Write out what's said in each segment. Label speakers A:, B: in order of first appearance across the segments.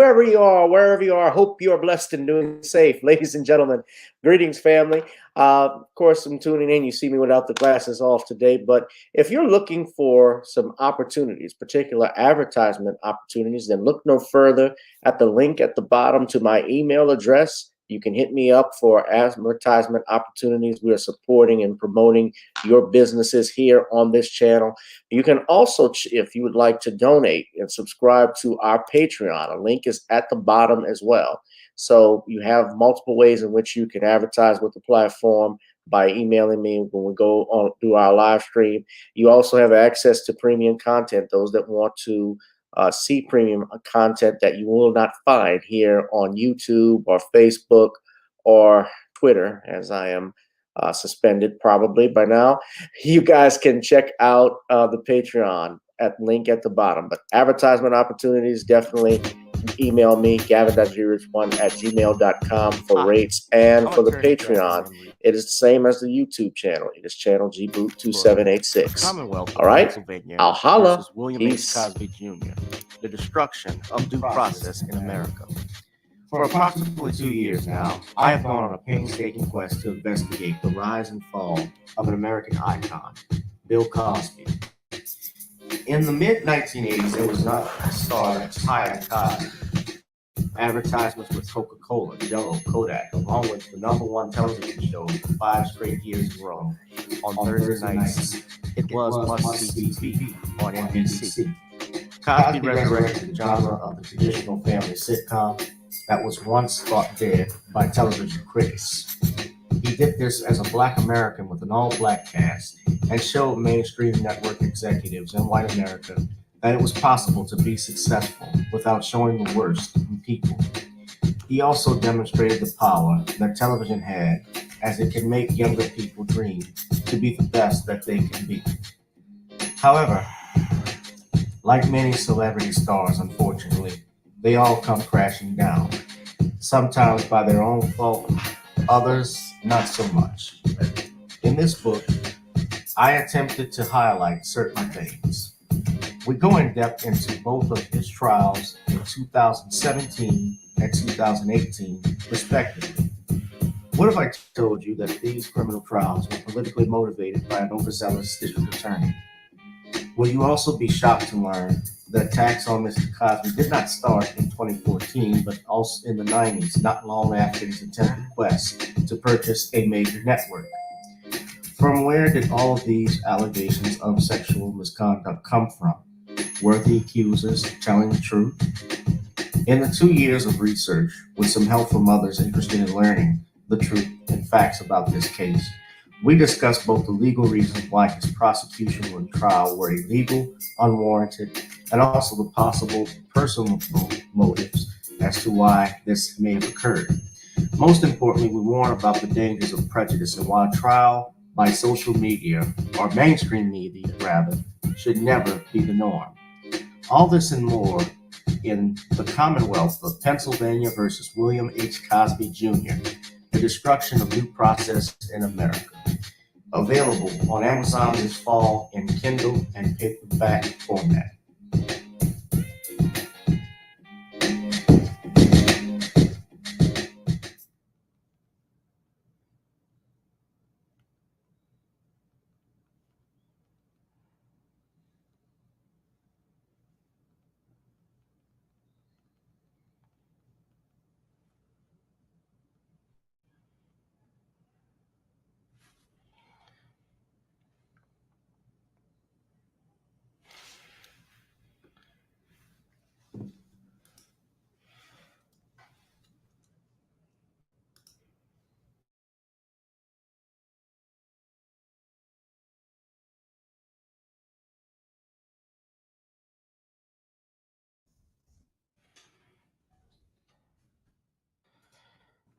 A: wherever you are, hope you are blessed and doing safe. Ladies and gentlemen, greetings, family. Of course, I'm tuning in. You see me without the glasses off today, but if you're looking for some opportunities, particular advertisement opportunities, then look no further at the link at the bottom to my email address. You can hit me up for advertisement opportunities. We are supporting and promoting your businesses here on this channel. You can also, if you would like to donate and subscribe to our Patreon, a link is at the bottom as well. So you have multiple ways in which you can advertise with the platform by emailing me when we go on through our live stream. You also have access to premium content, those that want to see premium content that you will not find here on YouTube or Facebook or Twitter, as I am suspended probably by now. You guys can check out the Patreon at link at the bottom. But advertisement opportunities, definitely email me, gavin.grich1@gmail.com for rates. And for the Patreon, it is the same as the YouTube channel. It is channel gboot2786. All right, I'll holla.
B: William
A: Peace.
B: H. Cosby Jr., The Destruction of Due Process in America. For approximately 2 years now, I have gone on a painstaking quest to investigate the rise and fall of an American icon, Bill Cosby. In the mid-1980s, there was not a star that's high as Cosby. Advertisements with Coca-Cola, Jell-O, Kodak, along with the #1 television show for 5 straight years in a row. On Thursday nights, it was must-see TV on NBC. Cosby resurrected the genre of the traditional family sitcom that was once thought dead by television critics. He did this as a Black American with an all-Black cast and showed mainstream network executives in white America that it was possible to be successful without showing the worst in people. He also demonstrated the power that television had, as it can make younger people dream to be the best that they can be. However, like many celebrity stars, unfortunately, they all come crashing down, sometimes by their own fault, others not so much. In this book, I attempted to highlight certain things. We go in depth into both of his trials in 2017 and 2018, respectively. What if I told you that these criminal trials were politically motivated by an overzealous district attorney? Will you also be shocked to learn that attacks on Mr. Cosby did not start in 2014, but also in the 90s, not long after his attempted quest to purchase a major network? From where did all of these allegations of sexual misconduct come from? Were the accusers telling the truth? In the 2 years of research, with some help from others interested in learning the truth and facts about this case, we discussed both the legal reasons why his prosecution and trial were illegal, unwarranted, and also the possible personal motives as to why this may have occurred. Most importantly, we warn about the dangers of prejudice and why a trial by social media, or mainstream media rather, should never be the norm. All this and more in The Commonwealth of Pennsylvania versus William H. Cosby Jr., The Destruction of Due Process in America. Available on Amazon this fall in Kindle and paperback format.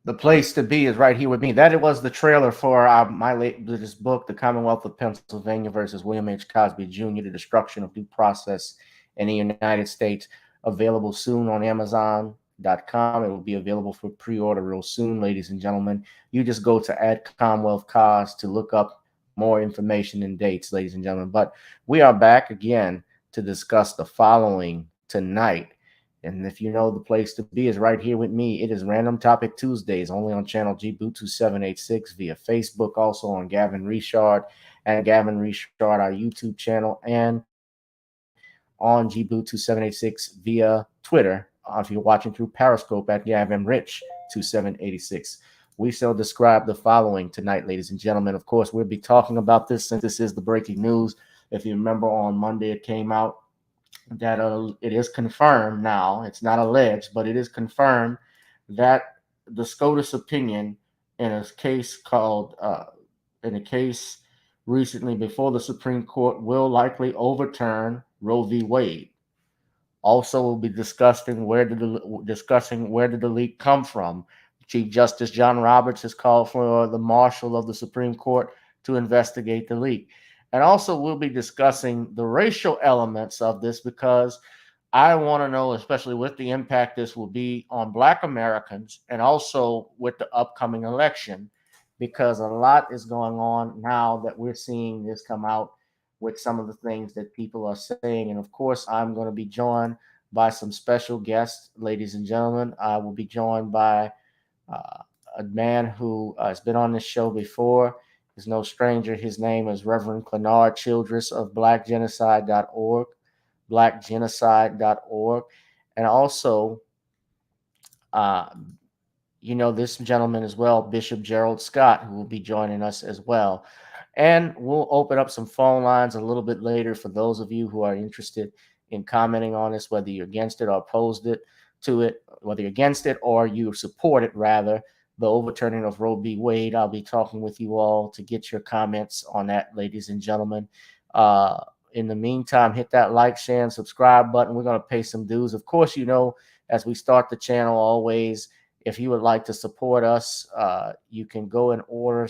A: The place to be is right here with me. That it was the trailer for my latest book, The Commonwealth of Pennsylvania versus William H. Cosby Jr., The Destruction of Due Process in the United States. Available soon on Amazon.com. It will be available for pre-order real soon, ladies and gentlemen. You just go to @CommonwealthCos to look up more information and dates, ladies and gentlemen. But we are back again to discuss the following tonight.
B: And if you know, the place to be is right here with me. It is Random Topic Tuesdays, only on channel GBoot2786 via Facebook, also on Gavin Richard and Gavin Richard, our YouTube channel, and on GBoot2786 via Twitter. If you're watching through Periscope at Gavin Rich 2786. We shall describe the following tonight, ladies and gentlemen. Of course, we'll be talking about this since this is the breaking news. If you remember, on Monday it came out that it is confirmed now. It's not alleged, but it is confirmed that the SCOTUS opinion in a case recently before the Supreme Court will likely overturn Roe v. Wade. Also, we'll be discussing where did the leak come from. Chief Justice John Roberts has called for the Marshal of the Supreme Court to investigate the leak. And also, we'll be discussing the racial elements of this, because I want to know, especially with the impact this will be on Black Americans and also with the upcoming election, because a lot is going on now that we're seeing this come out with some of the things that people are saying. And of course, I'm going to be joined by some special guests, ladies and gentlemen. I will be joined by a man who has been on this show before. He's no stranger. His name is Reverend Clenard Childress of blackgenocide.org, blackgenocide.org. And also, this gentleman as well, Bishop Gerald Scott, who will be joining us as well. And we'll open up some phone lines a little bit later for those of you who are interested in commenting on this, whether you're against it or opposed to it, whether you're against it or you support it, rather, the overturning of Roe v. Wade. I'll be talking with you all to get your comments on that, ladies and gentlemen. In the meantime, hit that like, share, and subscribe button. We're going to pay some dues. Of course, as we start the channel, always, if you would like to support us, you can go and order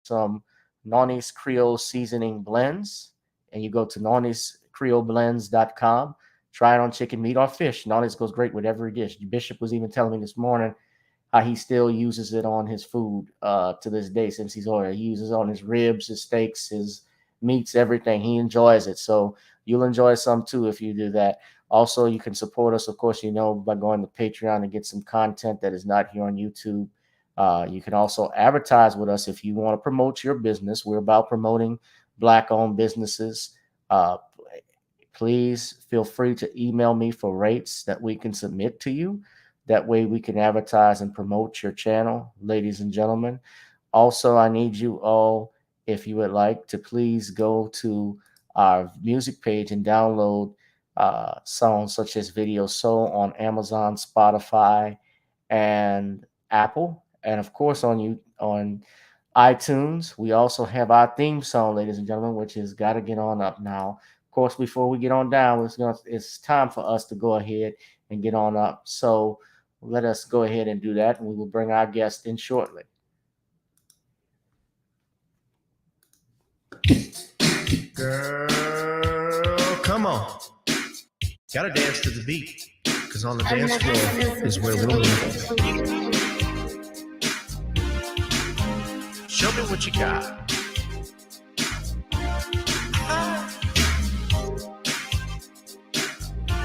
B: some Nonnie's Creole seasoning blends, and you go to nonniescreoleblends.com. Try it on chicken, meat, or fish. Nonnie's goes great with every dish. Bishop was even telling me this morning how he still uses it on his food to this day since he's older. He uses it on his ribs, his steaks, his meats, everything. He enjoys it. So you'll enjoy some too if you do that. Also, you can support us, of course, by going to Patreon and get some content that is not here on YouTube. You can also advertise with us if you want to promote your business. We're about promoting Black-owned businesses. Please feel free to email me for rates that we can submit to you. That way we can advertise and promote your channel, ladies and gentlemen. Also, I need you all, if you would like, to please go to our music page and download songs such as Video Soul on Amazon, Spotify, and Apple. And of course, on iTunes, we also have our theme song, ladies and gentlemen, which has got to get on up now. Of course, before we get on down, it's time for us to go ahead and get on up. So let us go ahead and do that, and we will bring our guest in shortly.
C: Girl, come on. Gotta dance to the beat, because on the dance floor is where we'll meet. Show me what you got.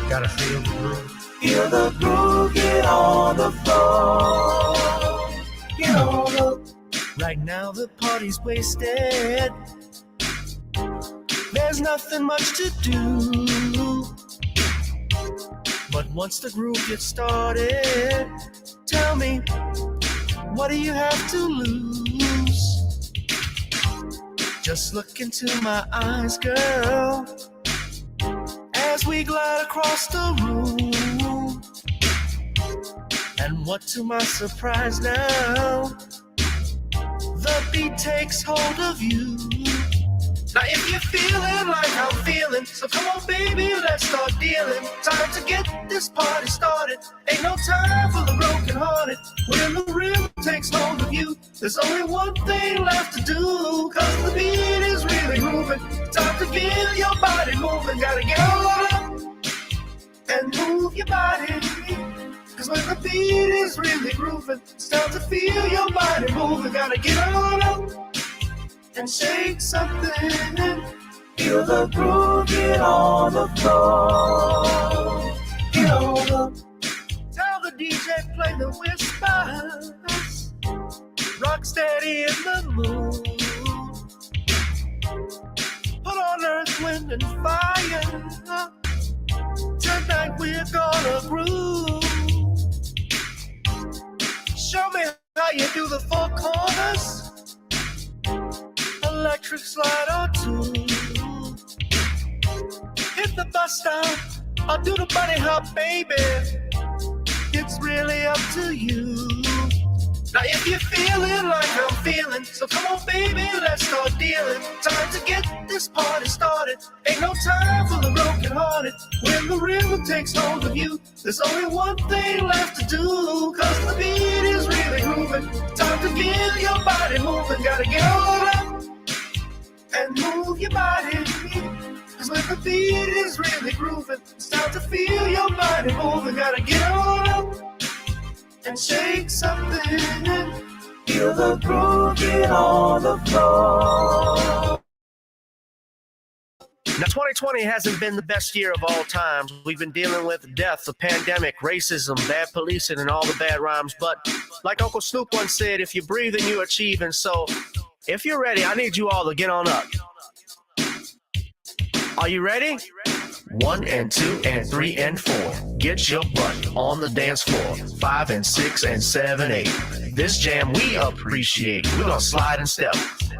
C: Gotta feel the groove.
D: Feel the groove, get on the floor. Get on the.
C: Right now the party's wasted. There's nothing much to do. But once the groove gets started, tell me, what do you have to lose? Just look into my eyes, girl, as we glide across the room. And what to my surprise now, the beat takes hold of you. Now if you're feeling like I'm feeling, so come on baby, let's start dealing. Time to get this party started. Ain't no time for the broken hearted. When the rhythm takes hold of you, there's only one thing left to do. Cause the beat is really moving. Time to feel your body moving. Gotta get on up and move your body. Cause when the beat is really grooving, it's time to feel your body moving. Gotta get on up and shake something.
D: Feel the groove, get on the floor. get on up.
C: Tell the DJ play the whispers. Rock steady in the mood. Put on earth, wind, and fire. Tonight we're gonna groove. Show me how you do the four corners. Electric slide or two. Hit the bus stop or do the bunny hop, baby. It's really up to you. Now if you're feeling like I'm feeling, so come on baby, let's start dealing. Time to get this party started. Ain't no time for the broken hearted. When the rhythm takes hold of you, there's only one thing left to do. Cause the beat is really grooving. Time to feel your body moving. Gotta get on up and move your body. Cause when the beat is really grooving, it's time to feel your body moving. Gotta get on up and shake something.
D: Feel the groove, get on the floor.
C: Now, 2020 hasn't been the best year of all time. We've been dealing with death, the pandemic, racism, bad policing, and all the bad rhymes. But like Uncle Snoop once said, if you breathe and you achieve. And so, if you're ready, I need you all to get on up. Are you ready? 1 and 2 and 3 and 4. Get your butt on the dance floor. 5 and 6 and 7, 8. This jam we appreciate. We're gonna slide and step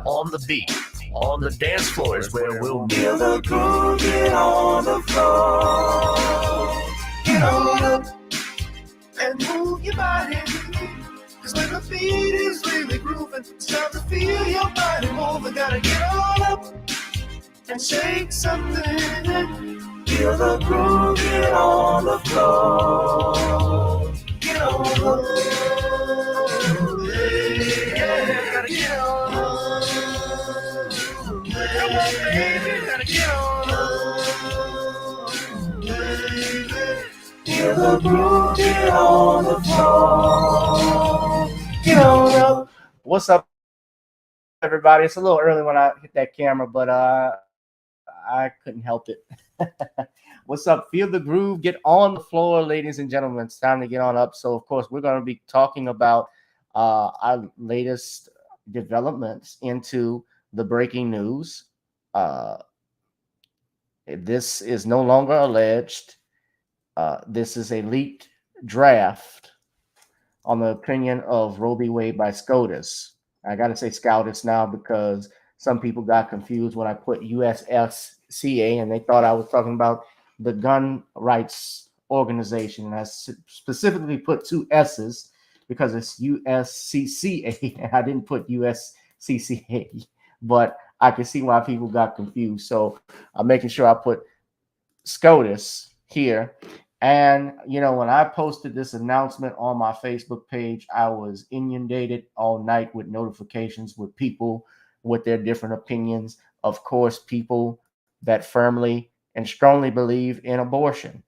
C: on the beat. On the dance floor is where we'll be.
D: Feel the groove, get on the floor. Get on up
C: And move your body. Cause when the beat is really grooving, it's time to feel your body moving. Gotta get on up and shake something.
D: Feel the groove, get on the floor. Get on up.
C: Yeah, gotta get on. Come on, baby, gotta get on.
D: Feel the groove, get on the floor. Get on up.
A: What's up, everybody? It's a little early when I hit that camera, but I couldn't help it. What's up? Feel the groove, get on the floor, ladies and gentlemen. It's time to get on up. So, of course, we're going to be talking about our latest developments into the breaking news. This is no longer alleged. This is a leaked draft on the opinion of Roe v. Wade by SCOTUS. I got to say SCOTUS now because some people got confused when I put USSCA and they thought I was talking about the gun rights organization. And I specifically put 2 S's because it's USCCA and I didn't put USCCA, but I can see why people got confused. So I'm making sure I put SCOTUS here. And, you know, when I posted this announcement on my Facebook page, I was inundated all night with notifications with people with their different opinions. Of course, people that firmly and strongly believe in abortion.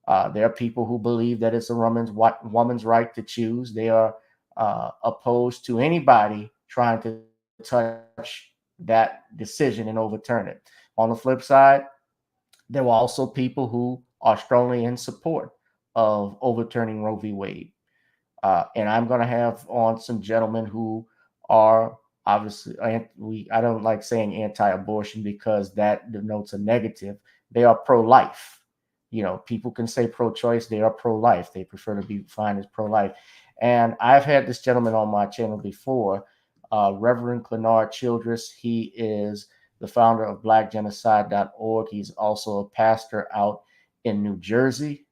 A: There are people who believe that it's a woman's right to choose. They are opposed to anybody trying to touch that decision and overturn it. On the flip side, there were also people who are strongly in support of overturning Roe v. Wade. And I'm going to have on some gentlemen who are obviously, I don't like saying anti-abortion because that denotes a negative. They are pro-life. You know, people can say pro-choice. They are pro-life. They prefer to be defined as pro-life. And I've had this gentleman on my channel before, Reverend Bernard Childress. He is the founder of blackgenocide.org. He's also a pastor out in New Jersey.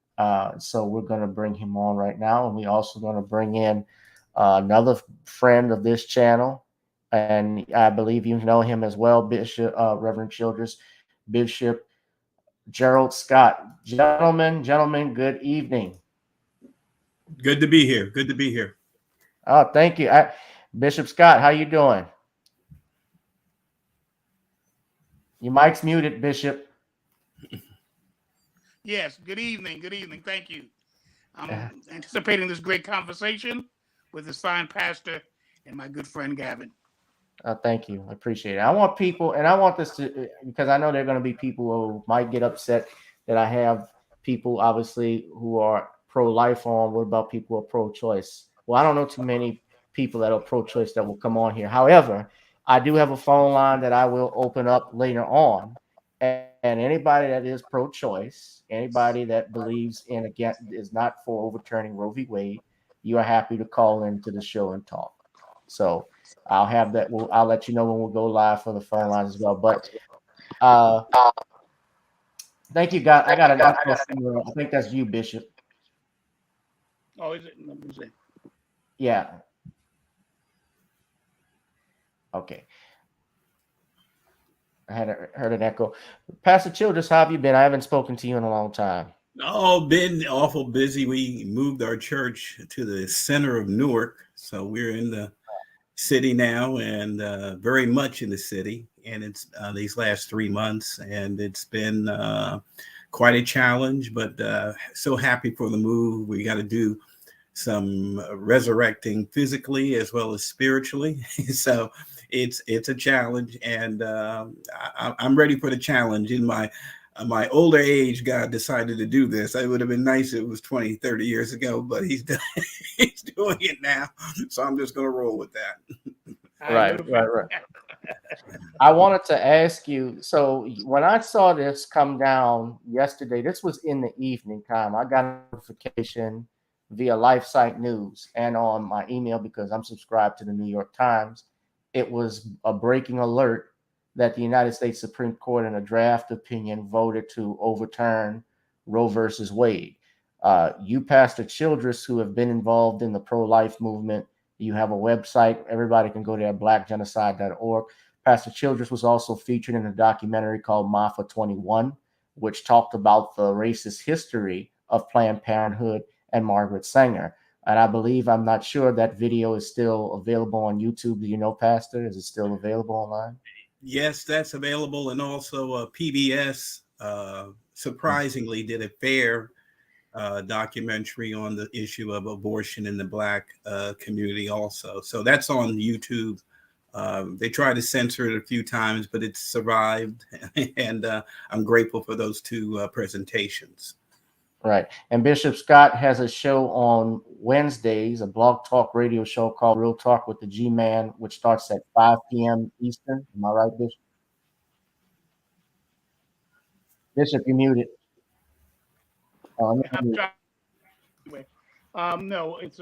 A: So we're going to bring him on right now. And we're also going to bring in another friend of this channel. And I believe you know him as well, Bishop Reverend Childress, Bishop Gerald Scott. Gentlemen, good evening.
E: Good to be here. Good to be here.
A: Oh, thank you. Bishop Scott, how you doing? Your mic's muted, Bishop.
F: Yes, good evening. Good evening. Thank you. I'm anticipating this great conversation with this fine pastor and my good friend Gavin.
A: Thank you. I appreciate it. I want people, and I want this to, because I know there are going to be people who might get upset that I have people obviously who are pro-life on. What about people who are pro-choice? Well, I don't know too many people that are pro-choice that will come on here. However, I do have a phone line that I will open up later on. And anybody that is pro-choice, anybody that believes in again is not for overturning Roe v. Wade, you are happy to call into the show and talk. So I'll have that. I'll let you know when we'll go live for the phone lines as well. But thank you, God. I got an echo from you. I think that's you, Bishop.
F: Oh, is it? Let me see.
A: Yeah. Okay. I had heard an echo. Pastor Childress, how have you been? I haven't spoken to you in a long time.
E: Oh, been awful busy. We moved our church to the center of Newark, so we're in the city now, and very much in the city. And it's these last 3 months, and it's been quite a challenge. But so happy for the move. We got to do some resurrecting physically as well as spiritually. So it's a challenge, and I'm ready for the challenge. In my older age, God decided to do this. It would have been nice if it was 20, 30 years ago, but he's doing it now. So I'm just going to roll with that.
A: Right. I wanted to ask you, so when I saw this come down yesterday, this was in the evening time. I got a notification via LifeSite News and on my email because I'm subscribed to the New York Times. It was a breaking alert that the United States Supreme Court, in a draft opinion, voted to overturn Roe versus Wade. You, Pastor Childress, who have been involved in the pro-life movement, you have a website. Everybody can go there, blackgenocide.org. Pastor Childress was also featured in a documentary called Mafa 21, which talked about the racist history of Planned Parenthood and Margaret Sanger. And I believe, I'm not sure, that video is still available on YouTube. Do you know, Pastor? Is it still available online?
E: Yes, that's available. And also PBS surprisingly did a fair documentary on the issue of abortion in the Black community also. So that's on YouTube. They tried to censor it a few times, but it's survived. And I'm grateful for those two presentations.
A: Right. And Bishop Scott has a show on Wednesdays, a blog talk radio show called Real Talk with the G-Man, which starts at 5 p.m. Eastern. Am I right, Bishop? Bishop, you muted.
F: No, it's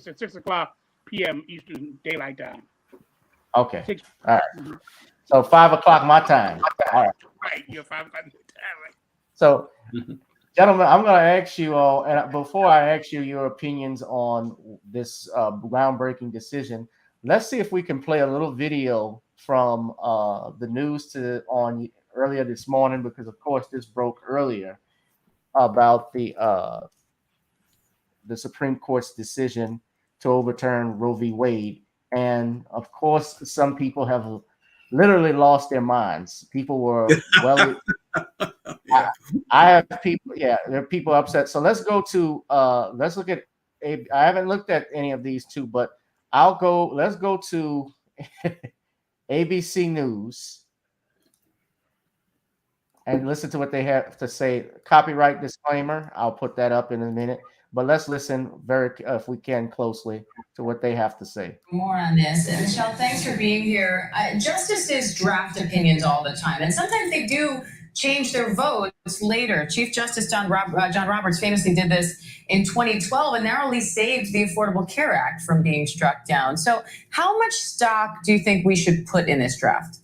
F: at 6 o'clock p.m. Eastern Daylight Time.
A: Okay. All right. So 5 o'clock my time. All right.
F: Right. You're 5 o'clock my time, right?
A: So, gentlemen, I'm going to ask you all, and before I ask you your opinions on this groundbreaking decision, let's see if we can play a little video from the news on earlier this morning, because of course this broke earlier, about the Supreme Court's decision to overturn Roe v. Wade. And of course, some people have literally lost their minds. People were I have people, there are people upset. So let's go to let's look at I haven't looked at any of these two, but let's go to ABC News and listen to what they have to say. Copyright disclaimer, I'll put that up in a minute, but let's listen if we can, closely to what they have to say.
G: More on this. And Michelle, thanks for being here. Justices draft opinions all the time, and sometimes they do change their votes later. Chief Justice John Roberts famously did this in 2012 and narrowly saved the Affordable Care Act from being struck down. So how much stock do you think we should put in this draft?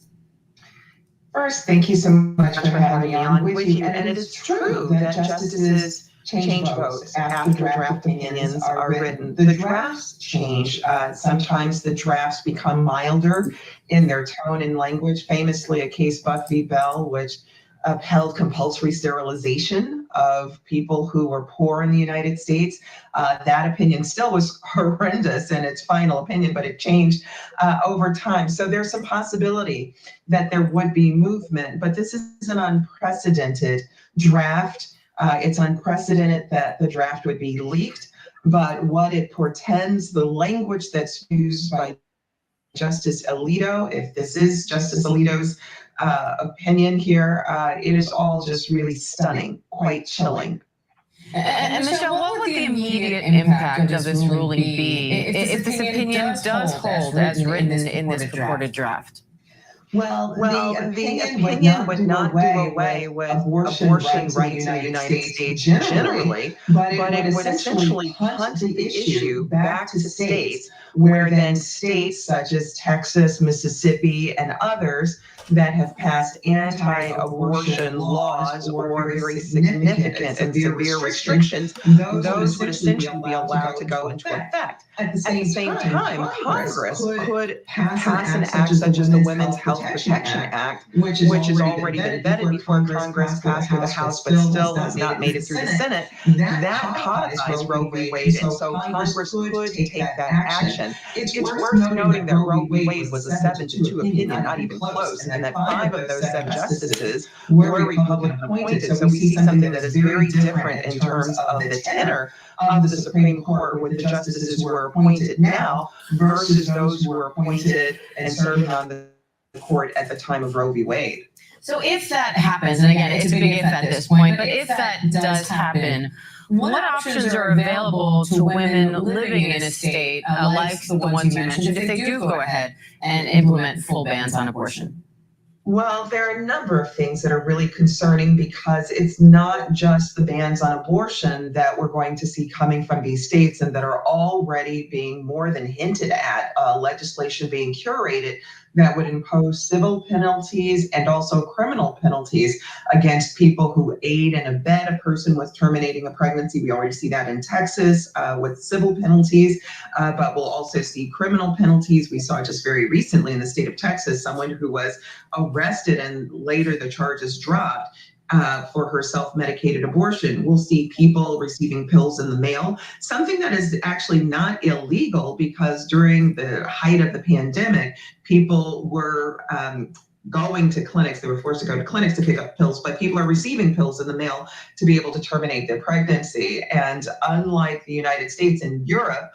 H: First, thank you so much for having me on with you. And it is true that justices change votes after draft opinions are written. The drafts change. Sometimes the drafts become milder in their tone and language. Famously, a case, Buck v. Bell, which upheld compulsory sterilization of people who were poor in the United States. That opinion still was horrendous in its final opinion, but it changed over time. So there's some possibility that there would be movement, but this is an unprecedented draft. It's unprecedented that the draft would be leaked, but what it portends, the language that's used by Justice Alito, if this is Justice Alito's opinion here. It is all just really stunning, quite chilling.
G: And Michelle, what would the immediate impact of this ruling be if this opinion does hold as written in this purported draft?
H: Well, the opinion would not do away with abortion rights in the United States generally, but it would essentially punt the issue back to states where then states such as Texas, Mississippi, and others that have passed anti-abortion laws or very significant and severe restrictions, those would essentially be allowed to go into effect. At the same time, Congress could pass an act such as the Women's Health Protection Act, which has already been vetted before Congress passed through the House, but still has not made it through the Senate. That codifies Roe v. Wade, and so Congress could take that action. It's worth noting that Roe v. Wade was a 7-2 opinion, not even close, and that 5 of those 7 justices were Republican appointed. So we see something that is very different in terms of the tenor of the Supreme Court with the justices who are appointed now versus those who were appointed and serving on the court at the time of Roe v. Wade.
G: So if that happens, and again, it's a big if at this point, but if that does happen, what options are available to women living in a state like the ones you mentioned if they do go ahead and implement full bans on abortion?
H: Well, there are a number of things that are really concerning because it's not just the bans on abortion that we're going to see coming from these states and that are already being more than hinted at, legislation being curated that would impose civil penalties and also criminal penalties against people who aid and abet a person with terminating a pregnancy. We already see that in Texas with civil penalties, but we'll also see criminal penalties. We saw just very recently in the state of Texas, someone who was arrested and later the charges dropped for her self-medicated abortion. We'll see people receiving pills in the mail, something that is actually not illegal because during the height of the pandemic, people were going to clinics. They were forced to go to clinics to pick up pills, but people are receiving pills in the mail to be able to terminate their pregnancy. And unlike the United States and Europe,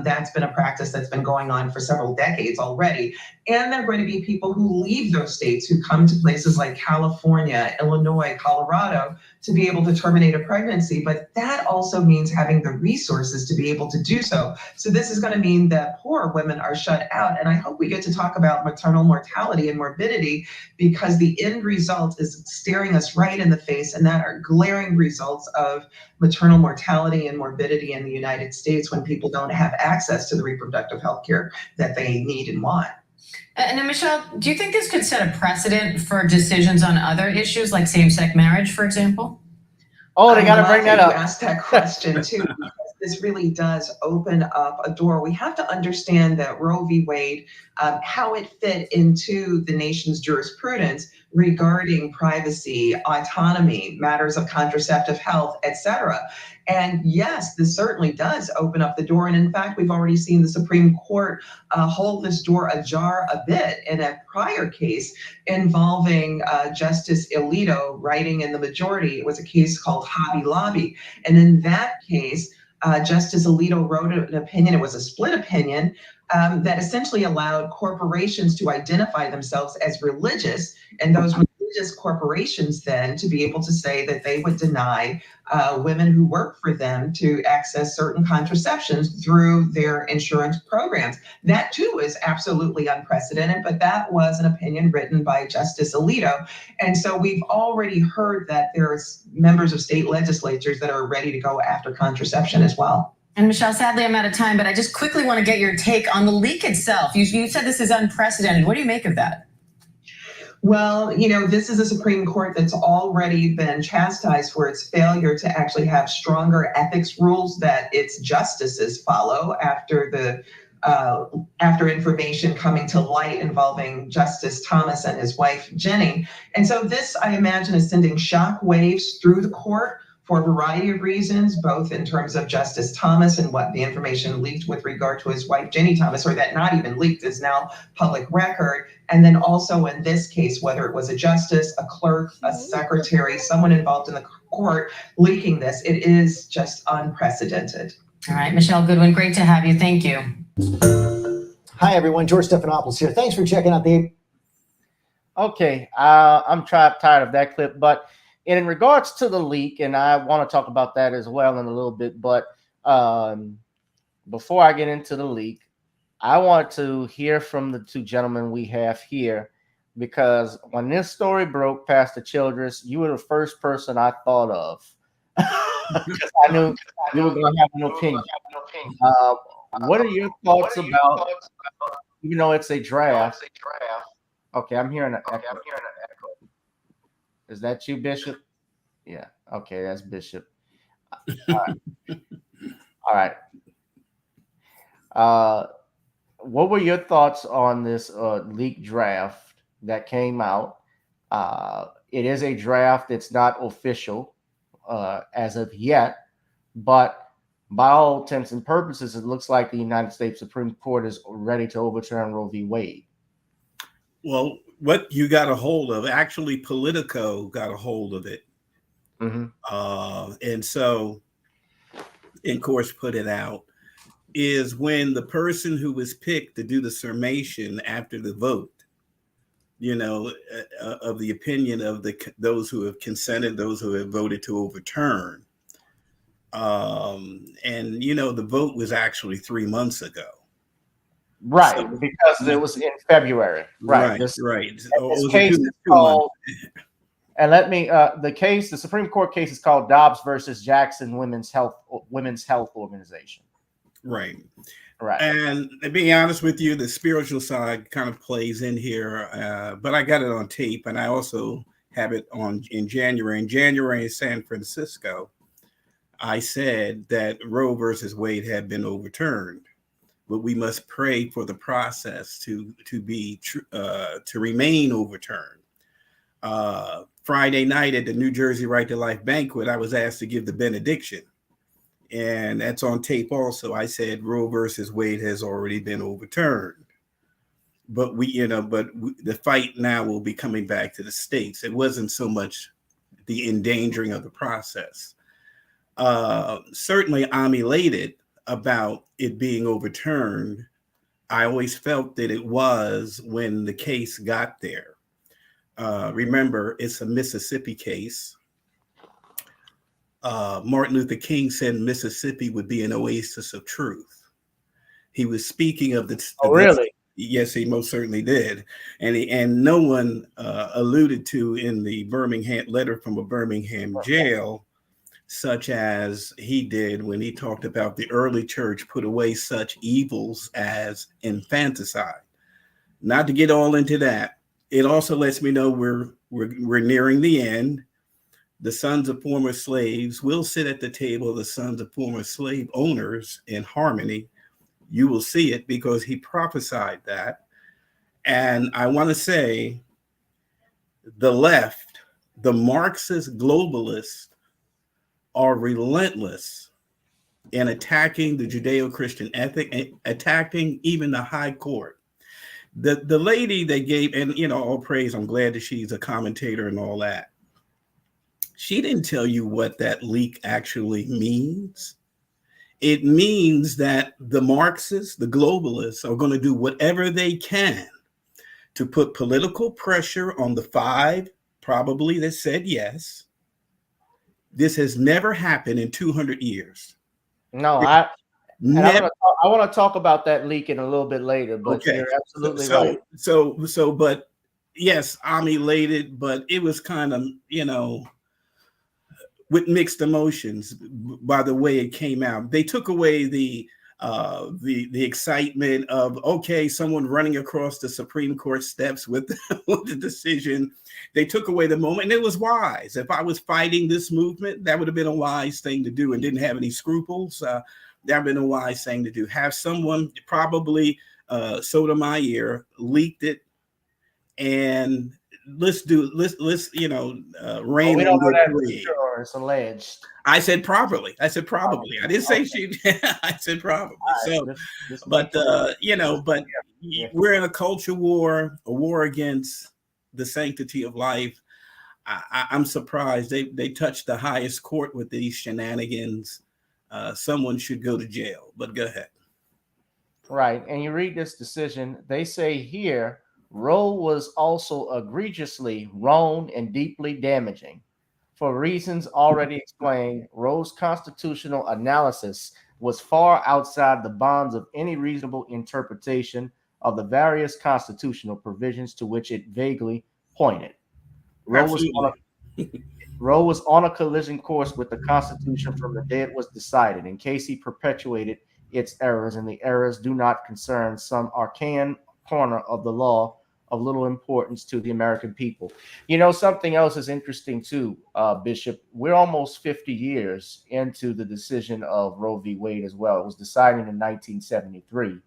H: that's been a practice that's been going on for several decades already. And there are going to be people who leave those states who come to places like California, Illinois, Colorado to be able to terminate a pregnancy. But that also means having the resources to be able to do so. So this is going to mean that poor women are shut out. And I hope we get to talk about maternal mortality and morbidity because the end result is staring us right in the face, and that are glaring results of maternal mortality and morbidity in the United States when people don't have access to the reproductive health care that they need and want.
G: And then, Michelle, do you think this could set a precedent for decisions on other issues like same-sex marriage, for example?
A: Oh, they got to bring that up.
H: You asked that question too, because this really does open up a door. We have to understand that Roe v. Wade, how it fit into the nation's jurisprudence regarding privacy, autonomy, matters of contraceptive health, etc. And yes, this certainly does open up the door. And in fact, we've already seen the Supreme Court hold this door ajar a bit in a prior case involving Justice Alito writing in the majority. It was a case called Hobby Lobby. And in that case, Justice Alito wrote an opinion, it was a split opinion, that essentially allowed corporations to identify themselves as religious, and those religious corporations then to be able to say that they would deny women who work for them to access certain contraceptions through their insurance programs. That too is absolutely unprecedented, but that was an opinion written by Justice Alito. And so we've already heard that there's members of state legislatures that are ready to go after contraception as well.
G: And Michelle, sadly, I'm out of time, but I just quickly want to get your take on the leak itself. You said this is unprecedented. What do you make of that?
H: Well, you know, this is a Supreme Court that's already been chastised for its failure to actually have stronger ethics rules that its justices follow after information coming to light involving Justice Thomas and his wife, Jenny. And so this, I imagine, is sending shock waves through the court for a variety of reasons, both in terms of Justice Thomas and what the information leaked with regard to his wife, Jenny Thomas, or that not even leaked is now public record. And then also in this case, whether it was a justice, a clerk, a secretary, someone involved in the court leaking this, it is just unprecedented.
G: All right, Michelle Goodwin, great to have you. Thank you.
I: Hi, everyone. George Stephanopoulos here. Thanks for checking out the
A: Okay, I'm tired of that clip. But in regards to the leak, and I want to talk about that as well in a little bit. But before I get into the leak, I want to hear from the two gentlemen we have here, because when this story broke, Pastor Childress, you were the first person I thought of. Because I knew you were going to have an opinion. What are your thoughts about, even though it's a draft? Okay, I'm hearing an echo. Is that you, Bishop? Yeah. Okay, that's Bishop. All right. All right. What were your thoughts on this leaked draft that came out? It is a draft. It's not official as of yet, but by all intents and purposes, it looks like the United States Supreme Court is ready to overturn Roe v. Wade.
E: Well, what you got a hold of, actually Politico got a hold of it. And so, of course, put it out, is when the person who was picked to do the summation after the vote, of the opinion of those who have consented, those who have voted to overturn. And, the vote was actually 3 months ago.
A: Right,
E: So,
A: because it was in February. Right.
E: This
A: case is called, and let me, the Supreme Court case is called Dobbs versus Jackson Women's Health Organization.
E: Right.
A: Right.
E: And to be honest with you, the spiritual side kind of plays in here, but I got it on tape, and I also have it in January. In January in San Francisco, I said that Roe versus Wade had been overturned, but we must pray for the process to remain overturned. Friday night at the New Jersey Right to Life banquet, I was asked to give the benediction, and that's on tape also. I said Roe versus Wade has already been overturned, but the fight now will be coming back to the states. It wasn't so much the endangering of the process. Certainly, I'm elated about it being overturned. I always felt that it was when the case got there. Remember, it's a Mississippi case. Martin Luther King said Mississippi would be an oasis of truth. He was speaking of the.
A: Oh, really?
E: Yes, he most certainly did. And no one alluded to in the Birmingham letter from a Birmingham jail, such as he did when he talked about the early church put away such evils as infanticide. Not to get all into that, it also lets me know we're nearing the end. The sons of former slaves will sit at the table of the sons of former slave owners in harmony. You will see it because he prophesied that. And I want to say the left, the Marxist globalists, are relentless in attacking the Judeo-Christian ethic and attacking even the high court. The lady they gave, and all praise, I'm glad that she's a commentator and all that. She didn't tell you what that leak actually means. It means that the Marxists, the globalists, are going to do whatever they can to put political pressure on the 5, probably, that said yes. This has never happened in 200 years.
A: No, I want to talk about that leak in a little bit later, but
E: okay.
A: You're absolutely right.
E: So, but yes, I'm elated, but it was kind of, with mixed emotions by the way it came out. They took away the excitement of, okay, someone running across the Supreme Court steps with the decision. They took away the moment, and it was wise. If I was fighting this movement, that would have been a wise thing to do, and didn't have any scruples. That would have been a wise thing to do. Have someone, probably Sotomayor, leaked it, and let's rain
A: we
E: on
A: don't know that for
E: the
A: sure. It's alleged.
E: I said probably. I didn't say she. I said probably. So, but we're in a culture war, a war against the sanctity of life. I'm surprised they touched the highest court with these shenanigans. Someone should go to jail. But go ahead.
A: Right, and you read this decision. They say here, Roe was also egregiously wrong and deeply damaging. For reasons already explained, Roe's constitutional analysis was far outside the bounds of any reasonable interpretation of the various constitutional provisions to which it vaguely pointed. Roe was on
E: Absolutely.
A: a, Roe was on a collision course with the Constitution from the day it was decided. In case he perpetuated its errors, and the errors do not concern some arcane corner of the law of little importance to the American people. You know, something else is interesting too, Bishop. We're almost 50 years into the decision of Roe v. Wade as well. It was decided in 1973,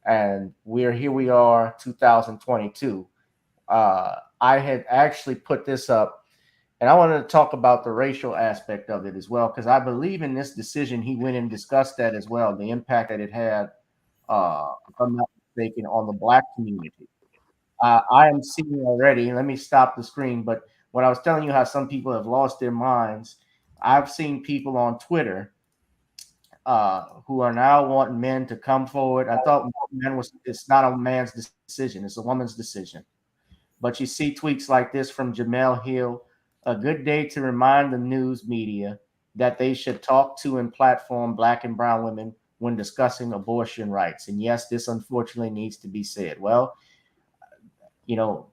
A: and here we are, 2022. I had actually put this up, and I wanted to talk about the racial aspect of it as well, because I believe in this decision, he went and discussed that as well, the impact that it had, if I'm not mistaken, on the Black community. I am seeing already, let me stop the screen, but when I was telling you how some people have lost their minds, I've seen people on Twitter who are now wanting men to come forward. I thought it's not a man's decision, it's a woman's decision. But you see tweets like this from Jamel Hill: a good day to remind the news media that they should talk to and platform Black and brown women when discussing abortion rights. And yes, this unfortunately needs to be said. Well, you know,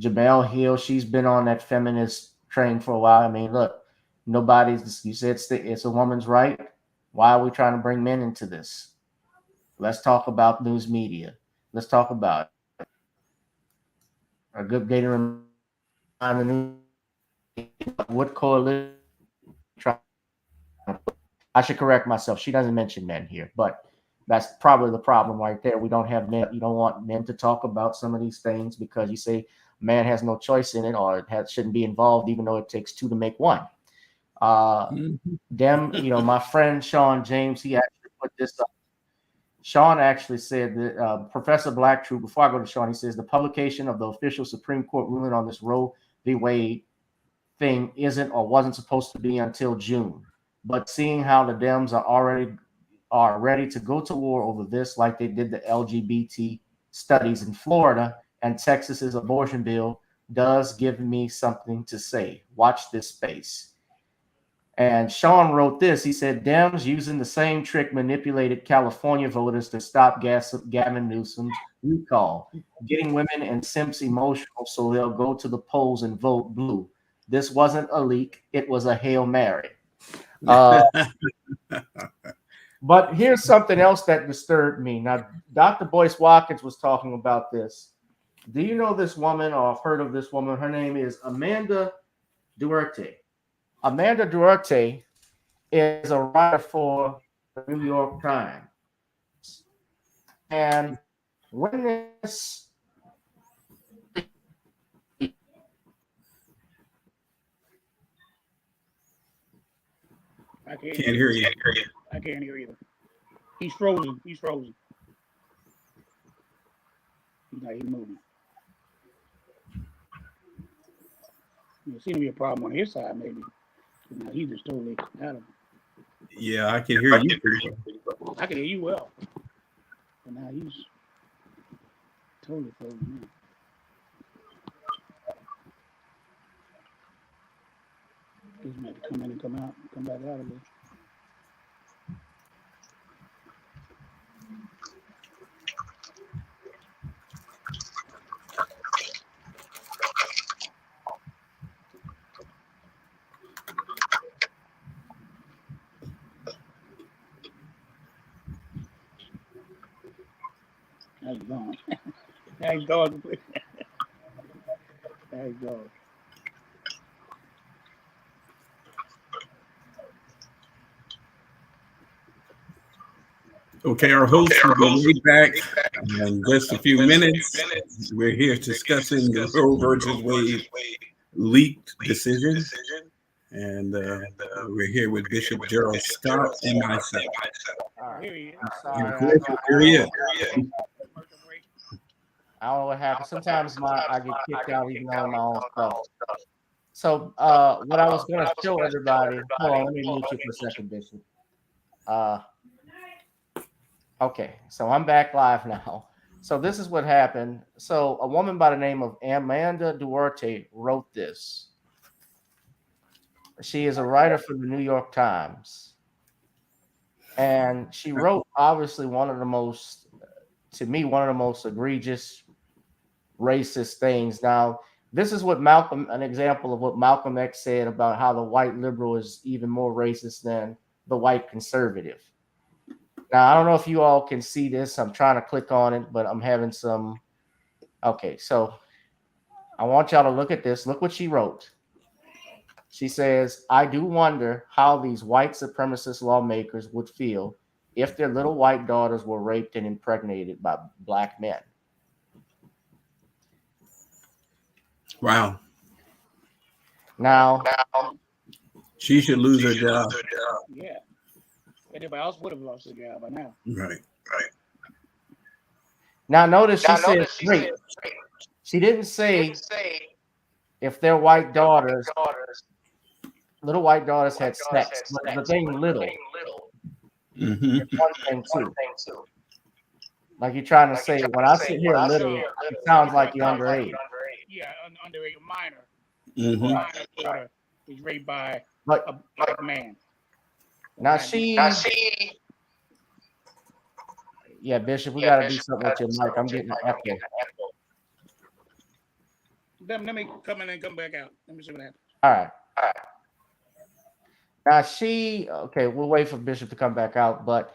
A: Jamel Hill, she's been on that feminist train for a while. I mean, look, you said it's a woman's right. Why are we trying to bring men into this? Let's talk about news media. Let's talk about it. A good day to remind the news what coalition. I should correct myself. She doesn't mention men here, but that's probably the problem right there. We don't have men. You don't want men to talk about some of these things because you say man has no choice in it, or shouldn't be involved, even though it takes two to make one. My friend Sean James, he actually put this up. Sean actually said that Professor Blacktrue, before I go to Sean, he says the publication of the official Supreme Court ruling on this Roe v. Wade thing isn't or wasn't supposed to be until June. But seeing how the Dems are ready to go to war over this, like they did the LGBT studies in Florida and Texas's abortion bill, does give me something to say. Watch this space. And Sean wrote this. He said, Dems using the same trick manipulated California voters to stop Gavin Newsom's recall, getting women and simps emotional so they'll go to the polls and vote blue. This wasn't a leak. It was a Hail Mary. But here's something else that disturbed me. Now, Dr. Boyce Watkins was talking about this. Do you know this woman, or have heard of this woman? Her name is Amanda Duarte. Amanda Duarte is a writer for the New York Times. And when this
F: I can't
E: hear you.
F: I can't hear either. He's frozen. He's frozen. He's not even moving. There seems to be a problem on his side, maybe. Now he's just totally out of it.
E: Yeah, I can hear you.
F: I can hear you well. But now he's totally frozen now. He's going to have to come in and come out, come back out of it. Now he's gone. Now he's gone. Now he's gone.
E: Okay, our host will be right back in just a few minutes. We're here discussing the Roe versus Wade leaked decision. And we're here with Bishop Gerald Scott and myself.
A: Here he is.
E: Here he is.
A: I don't know what happened. Sometimes I get kicked out even on my own stuff. So what I was going to show everybody. Hold on, let me mute you for a second, Bishop. Okay, so I'm back live now. So this is what happened. So a woman by the name of Amanda Duarte wrote this. She is a writer for the New York Times. And she wrote obviously one of the most, to me, one of the most egregious racist things. Now, this is what an example of what Malcolm X said about how the white liberal is even more racist than the white conservative. Now, I don't know if you all can see this. I'm trying to click on it, but I'm having some. Okay, so I want y'all to look at this. Look what she wrote. She says, I do wonder how these white supremacist lawmakers would feel if their little white daughters were raped and impregnated by black men.
E: Wow.
A: Now,
E: she should lose her job.
F: Yeah. Anybody else would have lost their job by now.
E: Right.
A: Now notice she said rape. She didn't say if their white daughters, little white daughters had sex. But the thing little.
E: Mm-hmm.
A: One thing too. Like you're trying to say, when I sit here little, it sounds like you're underage.
F: Yeah, underage, minor.
E: Mm-hmm.
F: Minor daughter was raped by a black man.
A: Now she. Yeah, Bishop, we got to do something with your mic. I'm getting an echo.
F: Let me come in and come back out. Let me see what happens.
A: All right. Now okay, we'll wait for Bishop to come back out, but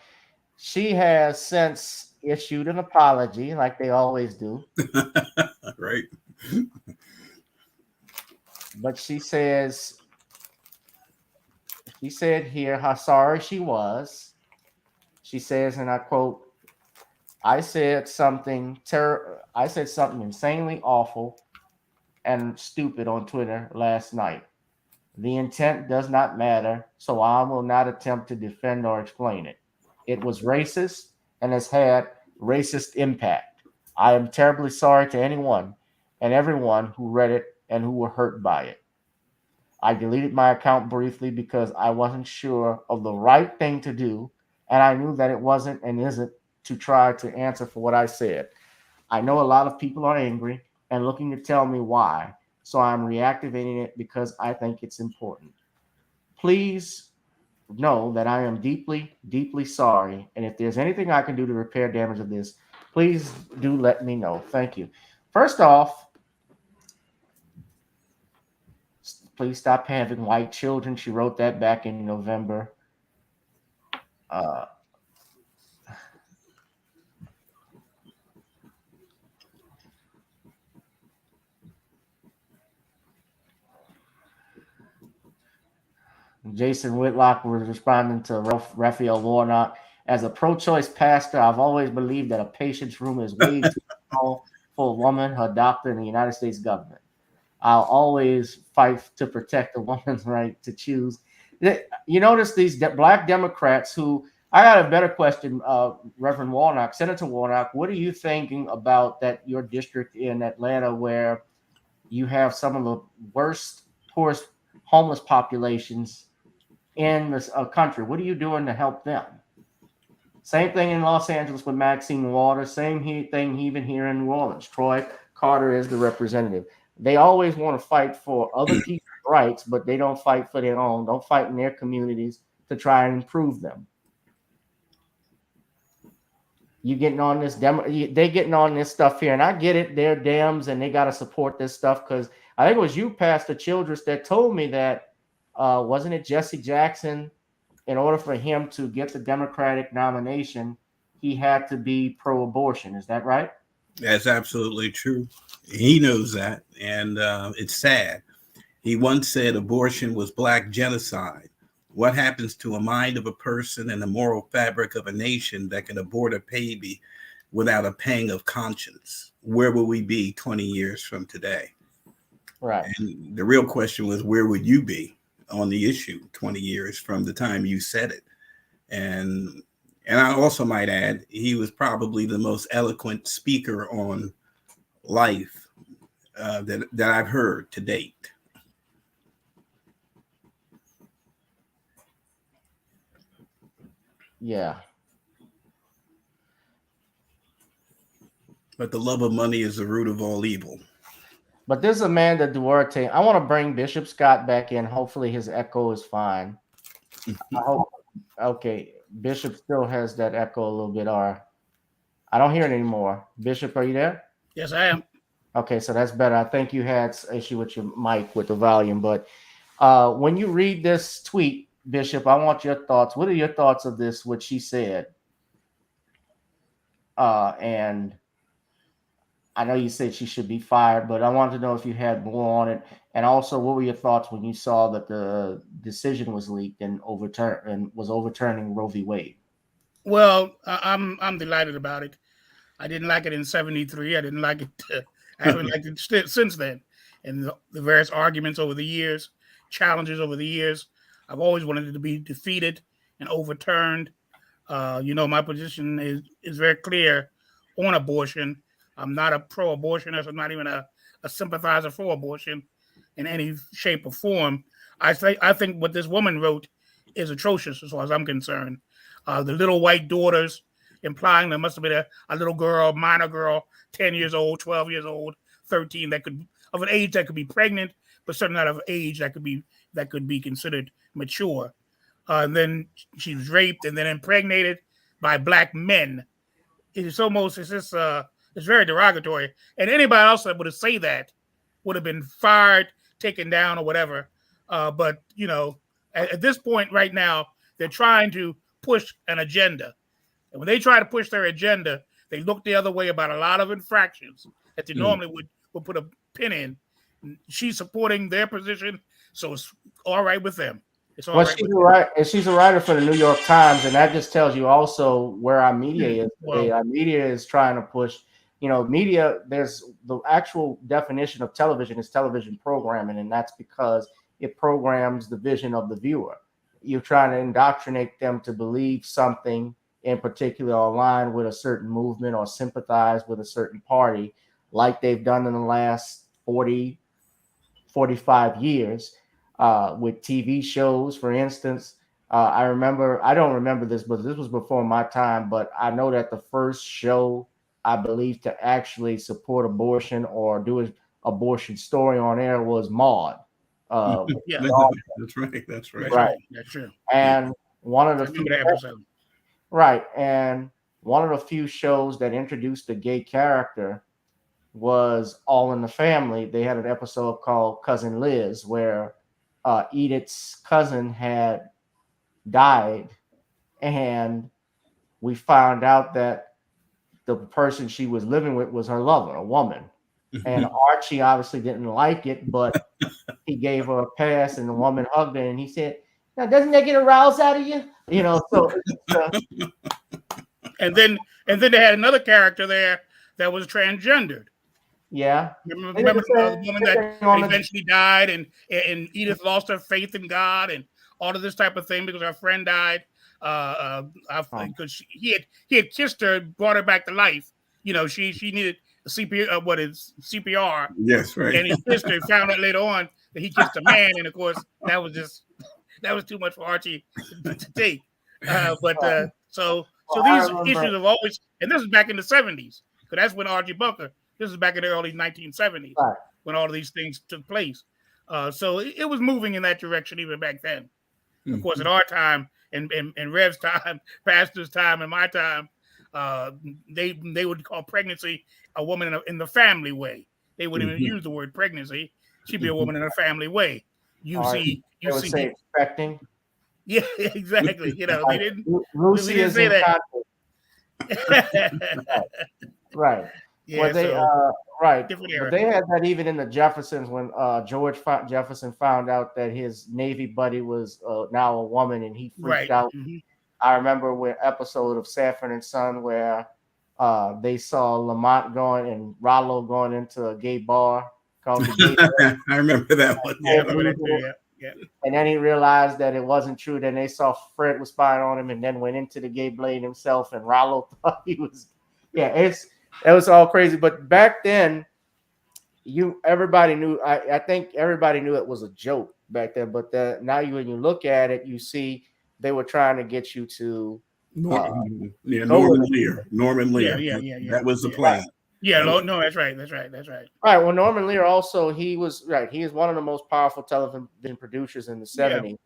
A: she has since issued an apology, like they always do.
E: Right.
A: But she said here how sorry she was. She says, and I quote, I said something insanely awful and stupid on Twitter last night. The intent does not matter, so I will not attempt to defend or explain it. It was racist and has had racist impact. I am terribly sorry to anyone and everyone who read it and who were hurt by it. I deleted my account briefly because I wasn't sure of the right thing to do, and I knew that it wasn't and isn't to try to answer for what I said. I know a lot of people are angry and looking to tell me why, so I'm reactivating it because I think it's important. Please know that I am deeply, deeply sorry, and if there's anything I can do to repair damage of this, please do let me know. Thank you. First off, please stop having white children. She wrote that back in November. Jason Whitlock was responding to Raphael Warnock. As a pro-choice pastor, I've always believed that a patient's room is way too small for a woman, her doctor, and the United States government. I'll always fight to protect a woman's right to choose. You notice these black Democrats who, I got a better question, Reverend Warnock, Senator Warnock, what are you thinking about that your district in Atlanta where you have some of the worst, poorest homeless populations in this country? What are you doing to help them? Same thing in Los Angeles with Maxine Waters. Same thing even here in New Orleans. Troy Carter is the representative. They always want to fight for other people's rights, but they don't fight for their own. Don't fight in their communities to try and improve them. You getting on this they getting on this stuff here, and I get it. They're Dems, and they got to support this stuff because I think it was you, Pastor Childress, that told me that wasn't it Jesse Jackson? In order for him to get the Democratic nomination, he had to be pro-abortion. Is that right?
E: That's absolutely true. He knows that, and it's sad. He once said abortion was black genocide. What happens to a mind of a person and the moral fabric of a nation that can abort a baby without a pang of conscience? Where will we be 20 years from today?
A: Right.
E: And the real question was, where would you be on the issue 20 years from the time you said it? And I also might add, he was probably the most eloquent speaker on life that I've heard to date.
A: Yeah.
E: But the love of money is the root of all evil.
A: But this is Amanda Duarte. I want to bring Bishop Scott back in. Hopefully his echo is fine. I hope. Okay, Bishop still has that echo a little bit. Or I don't hear it anymore. Bishop, are you there?
F: Yes, I am.
A: Okay, so that's better. I think you had an issue with your mic with the volume. But when you read this tweet, Bishop, I want your thoughts. What are your thoughts of this, what she said? And I know you said she should be fired, but I wanted to know if you had more on it. And also, what were your thoughts when you saw that the decision was leaked and was overturning Roe v. Wade?
F: Well, I'm delighted about it. I didn't like it in '73. I didn't like it. I haven't liked it since then. And the various arguments over the years, challenges over the years, I've always wanted it to be defeated and overturned. My position is very clear on abortion. I'm not a pro-abortionist. I'm not even a sympathizer for abortion in any shape or form. I think what this woman wrote is atrocious as far as I'm concerned. The little white daughters, implying there must have been a little girl, minor girl, 10 years old, 12 years old, 13, of an age that could be pregnant, but certainly not of age that could be considered mature. And then she was raped and then impregnated by black men. It's very derogatory. And anybody else that would have said that would have been fired, taken down, or whatever. But at this point right now, they're trying to push an agenda. And when they try to push their agenda, they look the other way about a lot of infractions that they normally would put a pin in. She's supporting their position, so it's all right with them. It's all right.
A: She's a writer for the New York Times, and that just tells you also where our media is today.
F: Well,
A: our media is trying to push. Media. There's the actual definition of television is television programming, and that's because it programs the vision of the viewer. You're trying to indoctrinate them to believe something in particular, or align with a certain movement or sympathize with a certain party, like they've done in the last 40, 45 years with TV shows, for instance. I don't remember this, but this was before my time, but I know that the first show, I believe, to actually support abortion or do an abortion story on air was Maude.
F: Yeah,
E: That's right.
A: Right.
F: That's true.
A: And one of
F: I
A: the
F: remember that episode.
A: Right. And one of the few shows that introduced a gay character was All in the Family. They had an episode called Cousin Liz, where Edith's cousin had died, and we found out that the person she was living with was her lover, a woman. And Archie obviously didn't like it, but he gave her a pass, and the woman hugged her, and he said, "Now, doesn't that get a rouse out of you?" So.
F: And then they had another character there that was transgendered.
A: Yeah.
F: Remember the woman that eventually died, and Edith lost her faith in God and all of this type of thing because her friend died. Because he had kissed her, brought her back to life. She needed a CPR.
E: Yes, right.
F: And he kissed her. Found out later on that he kissed a man, and of course that was too much for Archie to take. So these issues have always, and this is back in the 70s, because that's when Archie Bunker. This is back in the early 1970s,
A: right,
F: when all of these things took place. So it was moving in that direction even back then. Mm-hmm. Of course, at our time, and Rev's time, Pastor's time, and my time, they would call pregnancy a woman in the family way. They wouldn't even use the word pregnancy. She'd be a woman in a family way. You see,
A: expecting.
F: Yeah, exactly. They didn't.
A: Lucy
F: didn't say that.
A: Right.
F: Yeah,
A: right.
F: But
A: they had that even in the Jeffersons when George Jefferson found out that his Navy buddy was now a woman, and he freaked out. Mm-hmm. I remember an episode of Sanford and Son where they saw Lamont and Rollo going into a gay bar called the Gay Bar.
E: I remember that one.
F: Yeah, I remember that too. Yeah.
A: And then he realized that it wasn't true. Then they saw Fred was spying on him, and then went into the gay blade himself. And Rollo thought he was. Yeah, it was all crazy. But back then, everybody knew. I think everybody knew it was a joke back then. But now when you look at it, you see they were trying to get you to
E: Norman Lear. Yeah. That was the plan.
F: Yeah, no, that's right.
A: Right. Well, Norman Lear also, he was right. He is one of the most powerful television producers in the 70s.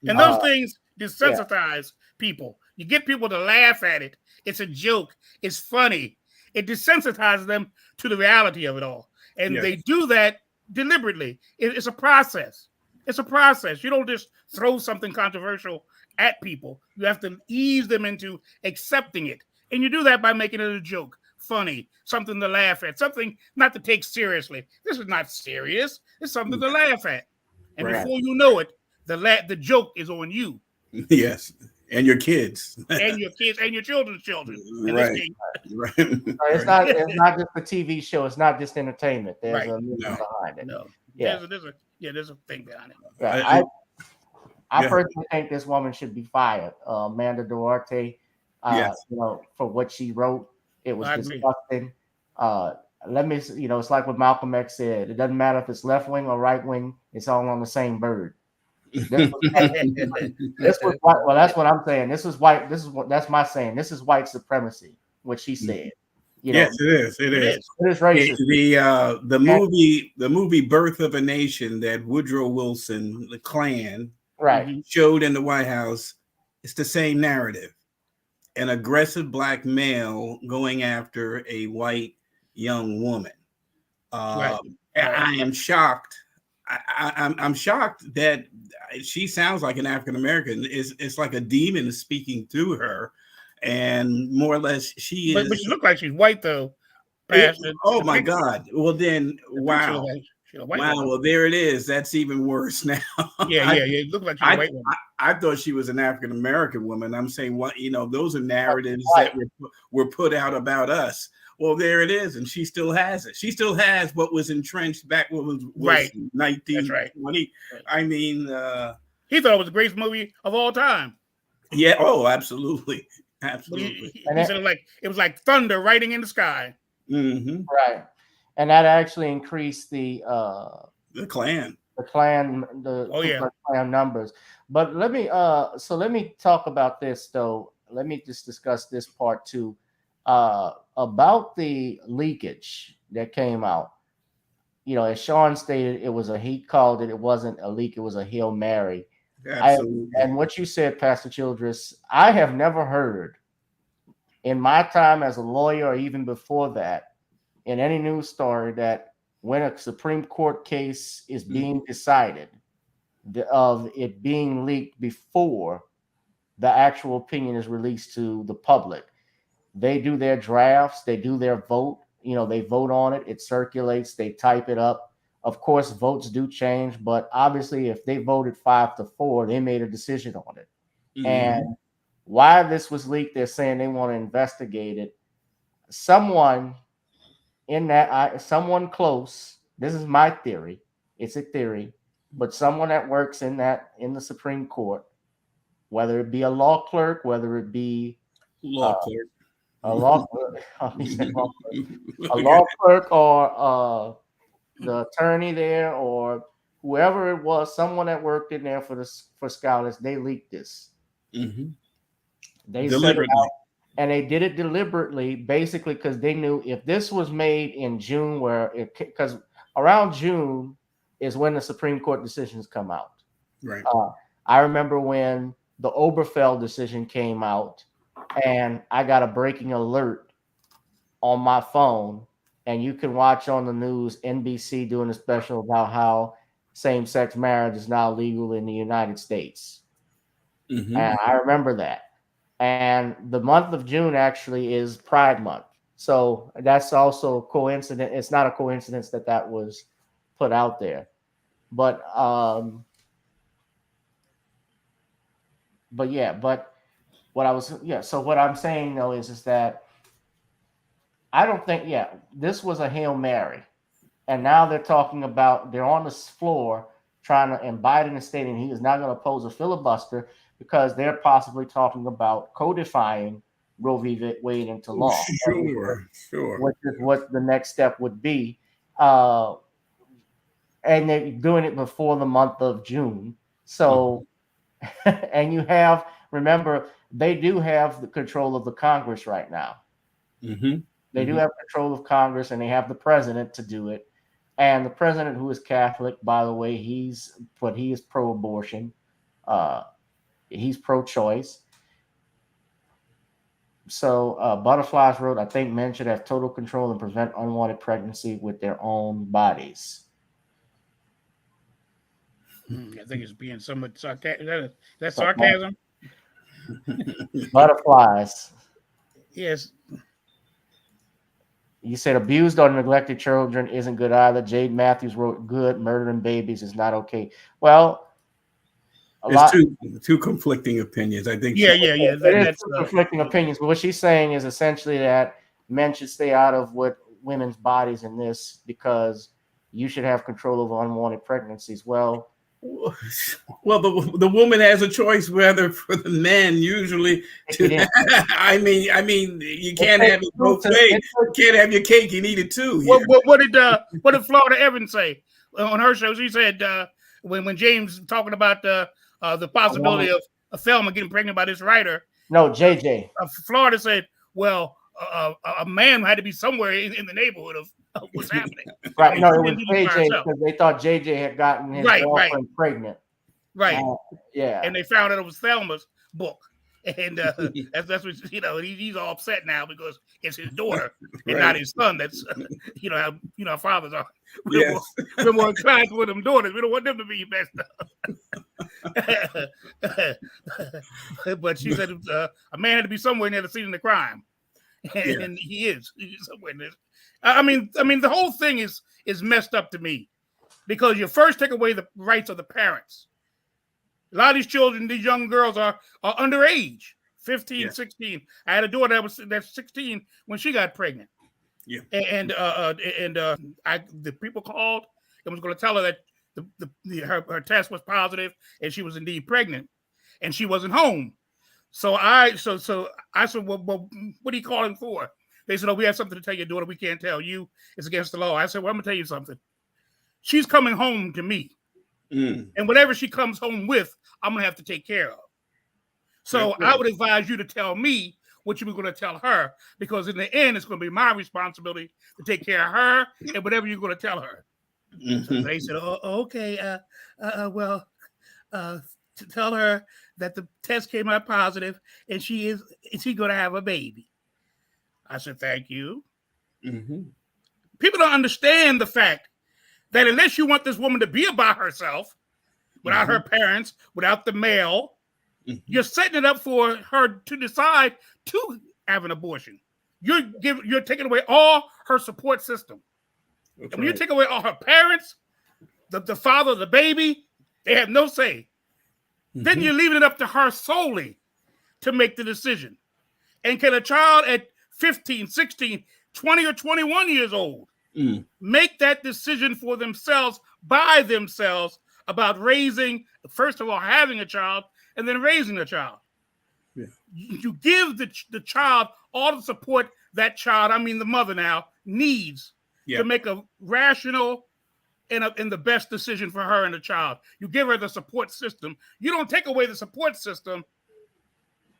F: And those things desensitize people. You get people to laugh at it. It's a joke. It's funny. It desensitizes them to the reality of it all. And they do that deliberately. It's a process. It's a process. You don't just throw something controversial at people. You have to ease them into accepting it. And you do that by making it a joke, funny, something to laugh at, something not to take seriously. This is not serious. It's something to laugh at. And before you know it, the joke is on you.
E: Yes. And your kids.
F: And your kids and your children's children.
E: Right.
A: It's not just a TV show. It's not just entertainment. There's a movie behind it.
F: No.
A: Yeah.
F: There's a thing behind it.
A: Right. I personally think this woman should be fired. Amanda Duarte, for what she wrote. It was disgusting. It's like what Malcolm X said. It doesn't matter if it's left wing or right wing. It's all on the same bird. That's what I'm saying. This is white. That's my saying. This is white supremacy. What she said.
E: Yes, it is. It is.
A: It is racist.
E: The movie Birth of a Nation that Woodrow Wilson, the Klan, showed in the White House. It's the same narrative. An aggressive black male going after a white young woman. I am shocked. I'm shocked that she sounds like an African American. It's like a demon is speaking through her, and more or less she is.
F: But she looks like she's white though.
E: Oh my God! Well then, wow. Wow, well there it is. That's even worse now.
F: Yeah. It looked like she's a white woman.
E: I thought she was an African American woman. I'm saying, those are narratives that were put out about us. Well, there it is, and she still has it. She still has what was entrenched back when was 1920. I mean,
F: he thought it was the greatest movie of all time.
E: Yeah. Oh, absolutely. He
F: said it was like thunder riding in the sky.
E: Mm-hmm.
A: Right, and that actually increased the
E: Klan.
A: The Klan numbers. But let me talk about this though. Let me just discuss this part too. About the leakage that came out. As Sean stated, he called it wasn't a leak, it was a Hail Mary.
E: Absolutely.
A: And what you said, Pastor Childress, I have never heard in my time as a lawyer or even before that in any news story that when a Supreme Court case is being decided of it being leaked before the actual opinion is released to the public. They do their drafts, they do their vote, they vote on it, it circulates, they type it up. Of course, votes do change, but obviously if they voted 5-4, they made a decision on it. Mm-hmm. And why this was leaked, they're saying they want to investigate it. Someone close, this is my theory, it's a theory, but someone that works in the Supreme Court, whether it be a law clerk, whether it be a law clerk or the attorney there or whoever it was, someone that worked in there for SCOTUS, they leaked this.
E: Mm-hmm.
A: They deliberately. Set it out, and they did it deliberately, basically because they knew if this was made in June, because around June is when the Supreme Court decisions come out.
E: Right.
A: I remember when the Oberfeld decision came out, and I got a breaking alert on my phone, and you can watch on the news NBC doing a special about how same-sex marriage is now legal in the United States. Mm-hmm. And I remember that. And the month of June actually is Pride Month. So that's also a coincidence. It's not a coincidence that was put out there. But what I'm saying though is that I don't think this was a Hail Mary, and now they're talking about they're on the floor and Biden is stating he is not going to oppose a filibuster because they're possibly talking about codifying Roe v. Wade into law.
E: Sure.
A: Which is what the next step would be, and they're doing it before the month of June. So, and remember, they do have the control of the Congress right now.
E: Mm-hmm.
A: They do have control of Congress, and they have the president to do it. And the president, who is Catholic, by the way, he is pro-abortion. He's pro-choice. So Butterflies wrote, I think men should have total control and prevent unwanted pregnancy with their own bodies.
F: I think it's being somewhat sarcastic. That's sarcasm?
A: Butterflies.
F: Yes.
A: You said abused or neglected children isn't good either. Jade Matthews wrote, good, murdering babies is not okay. Well,
E: There's two conflicting opinions. I think.
F: Yeah.
A: That's conflicting opinions. But what she's saying is essentially that men should stay out of women's bodies in this because you should have control over unwanted pregnancies. Well,
E: the woman has a choice whether for the men usually. I mean, you can't have it both ways. You can't have your cake and eat it too.
F: What did Florida Evans say on her show? She said when James talking about the possibility of Thelma getting pregnant by this writer.
A: No, JJ.
F: Florida said, well, a man had to be somewhere in the neighborhood of what's happening.
A: Right. No, it was JJ because they thought JJ had gotten his girlfriend pregnant.
F: Right.
A: Yeah.
F: And they found out it was Thelma's book. And that's what, he's all upset now because it's his daughter and not his son. That's, how fathers are. We're more inclined with them daughters. We don't want them to be messed up. But she said a man had to be somewhere near the scene of the crime. And he is. He's somewhere near. I mean, the whole thing is messed up to me because you first take away the rights of the parents. A lot of these children, these young girls are underage, 15, 16. I had a daughter that's 16 when she got pregnant.
E: Yeah.
F: And the people called and was going to tell her that her test was positive and she was indeed pregnant and she wasn't home. So I said, well, what are you calling for? They said, oh, we have something to tell your daughter. We can't tell you. It's against the law. I said, well, I'm going to tell you something. She's coming home to me. And whatever she comes home with, I'm going to have to take care of. So I would advise you to tell me what you were going to tell her, because in the end, it's going to be my responsibility to take care of her and whatever you're going to tell her. So they said, oh, okay. Well, to tell her that the test came out positive and she's going to have a baby. I said, thank you. People don't understand the fact that unless you want this woman to be by herself, without her parents, without the male, you're setting it up for her to decide to have an abortion. You're taking away all her support system. And when you take away all her parents, the father of the baby, they have no say. Then you're leaving it up to her solely to make the decision. And can a child at 15, 16, 20 or 21 years old make that decision for themselves, by themselves, about raising, first of all, having a child, and then raising a child? Yeah. You give the child all the support that child, I mean the mother now, needs to make a rational and the best decision for her and the child. You give her the support system. You don't take away the support system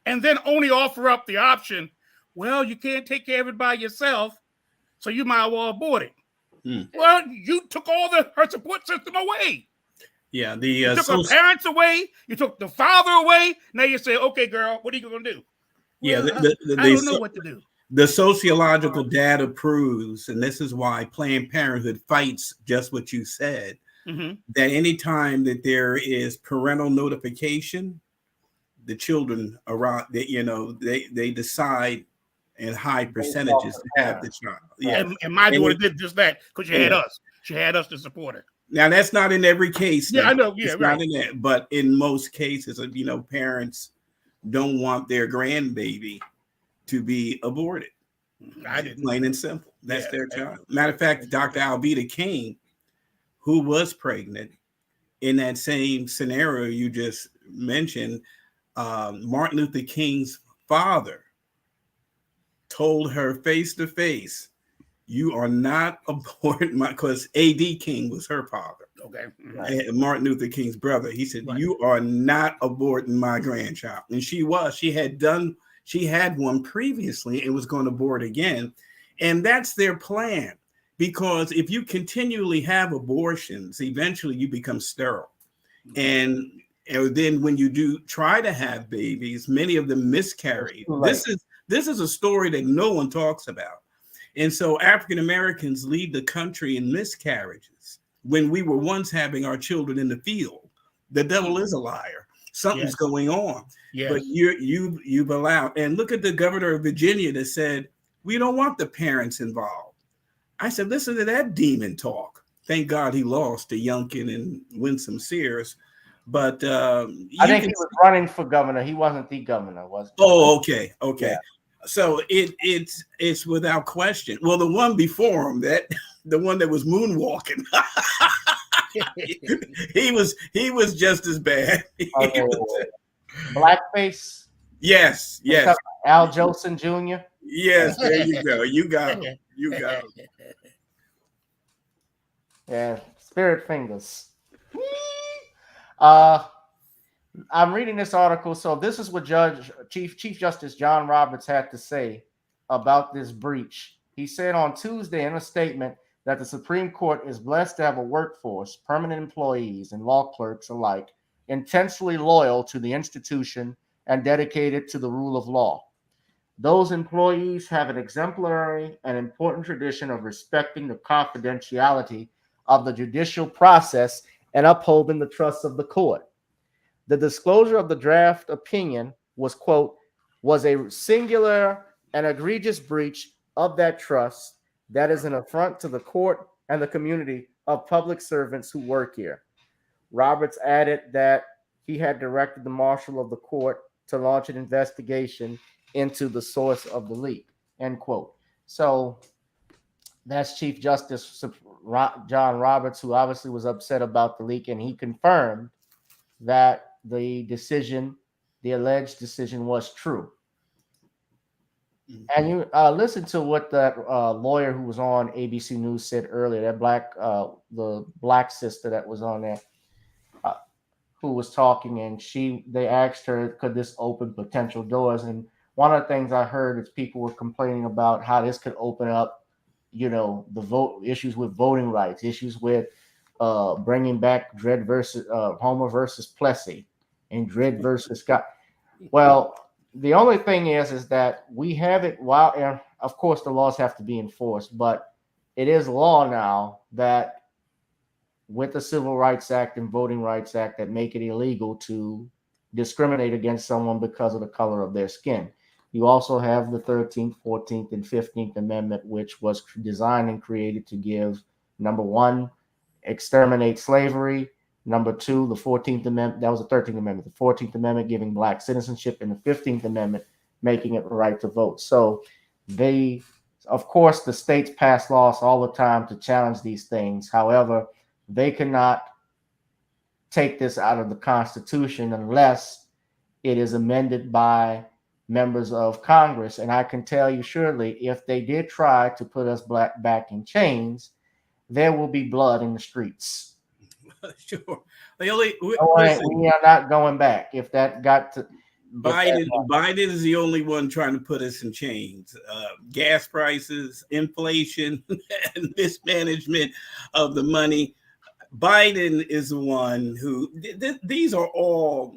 F: and then only offer up the option, well, you can't take care of it by yourself, so you might well abort it. Well, you took all her support system away.
E: Yeah,
F: you took her parents away. You took the father away. Now you say, okay, girl, what are you going to do?
E: Yeah,
F: well, I don't know what to do.
E: The sociological data proves, and this is why Planned Parenthood fights just what you said, that anytime that there is parental notification, the children around, they decide in high percentages to have the child.
F: Yeah. And my daughter did just that because she had us. She had us to support her.
E: Now, that's not in every case.
F: Yeah, I know. Yeah,
E: it's not in that. But in most cases, parents don't want their grandbaby to be aborted.
F: I didn't.
E: Plain and simple. That's their child. Matter of fact, Dr. Alveda King, who was pregnant in that same scenario you just mentioned, Martin Luther King's father told her face to face, you are not aborting because A.D. King was her father.
F: Okay.
E: And Martin Luther King's brother. He said, you are not aborting my grandchild. And she was. She had one previously and was going to abort again. And that's their plan. Because if you continually have abortions, eventually you become sterile. And then when you do try to have babies, many of them miscarry. This is a story that no one talks about. And so African Americans lead the country in miscarriages when we were once having our children in the field. The devil is a liar. Something's going on. Yes. But you've allowed. And look at the governor of Virginia that said, we don't want the parents involved. I said, listen to that demon talk. Thank God he lost to Youngkin and Winsome Sears. But
A: I think he was running for governor. He wasn't the governor, was he?
E: Oh, okay. Yeah. So it's without question. Well, the one before him, the one that was moonwalking, he was just as bad.
A: Blackface.
E: Yes.
A: Al Jolson Jr.
E: Yes, there you go. You got him.
A: Yeah, spirit fingers. I'm reading this article. So this is what Chief Justice John Roberts had to say about this breach. He said on Tuesday in a statement that the Supreme Court is blessed to have a workforce, permanent employees and law clerks alike, intensely loyal to the institution and dedicated to the rule of law. Those employees have an exemplary and important tradition of respecting the confidentiality of the judicial process and upholding the trust of the court. The disclosure of the draft opinion was, quote, was a singular and egregious breach of that trust that is an affront to the court and the community of public servants who work here. Roberts added that he had directed the marshal of the court to launch an investigation into the source of the leak, end quote. So that's Chief Justice John Roberts, who obviously was upset about the leak, and he confirmed that the alleged decision was true. And you listen to what that lawyer who was on ABC News said earlier, that the black sister that was on there, who was talking, and they asked her, could this open potential doors? And one of the things I heard is people were complaining about how this could open up, the vote issues with voting rights, issues with bringing back Dred versus Homer versus Plessy and Dred versus Scott. Well, the only thing is that we have it and of course the laws have to be enforced, but it is law now that with the Civil Rights Act and Voting Rights Act that make it illegal to discriminate against someone because of the color of their skin. You also have the 13th, 14th, and 15th Amendment, which was designed and created to give, number one, exterminate slavery. Number two, the 14th Amendment, that was the 13th Amendment. The 14th Amendment giving black citizenship, and the 15th Amendment making it the right to vote. So of course, the states pass laws all the time to challenge these things. However, they cannot take this out of the Constitution unless it is amended by members of Congress. And I can tell you surely, if they did try to put us back in chains, there will be blood in the streets.
E: Sure.
A: We are not going back. If that got to
E: Biden is the only one trying to put us in chains. Gas prices, inflation, and mismanagement of the money. Biden is the one who these are all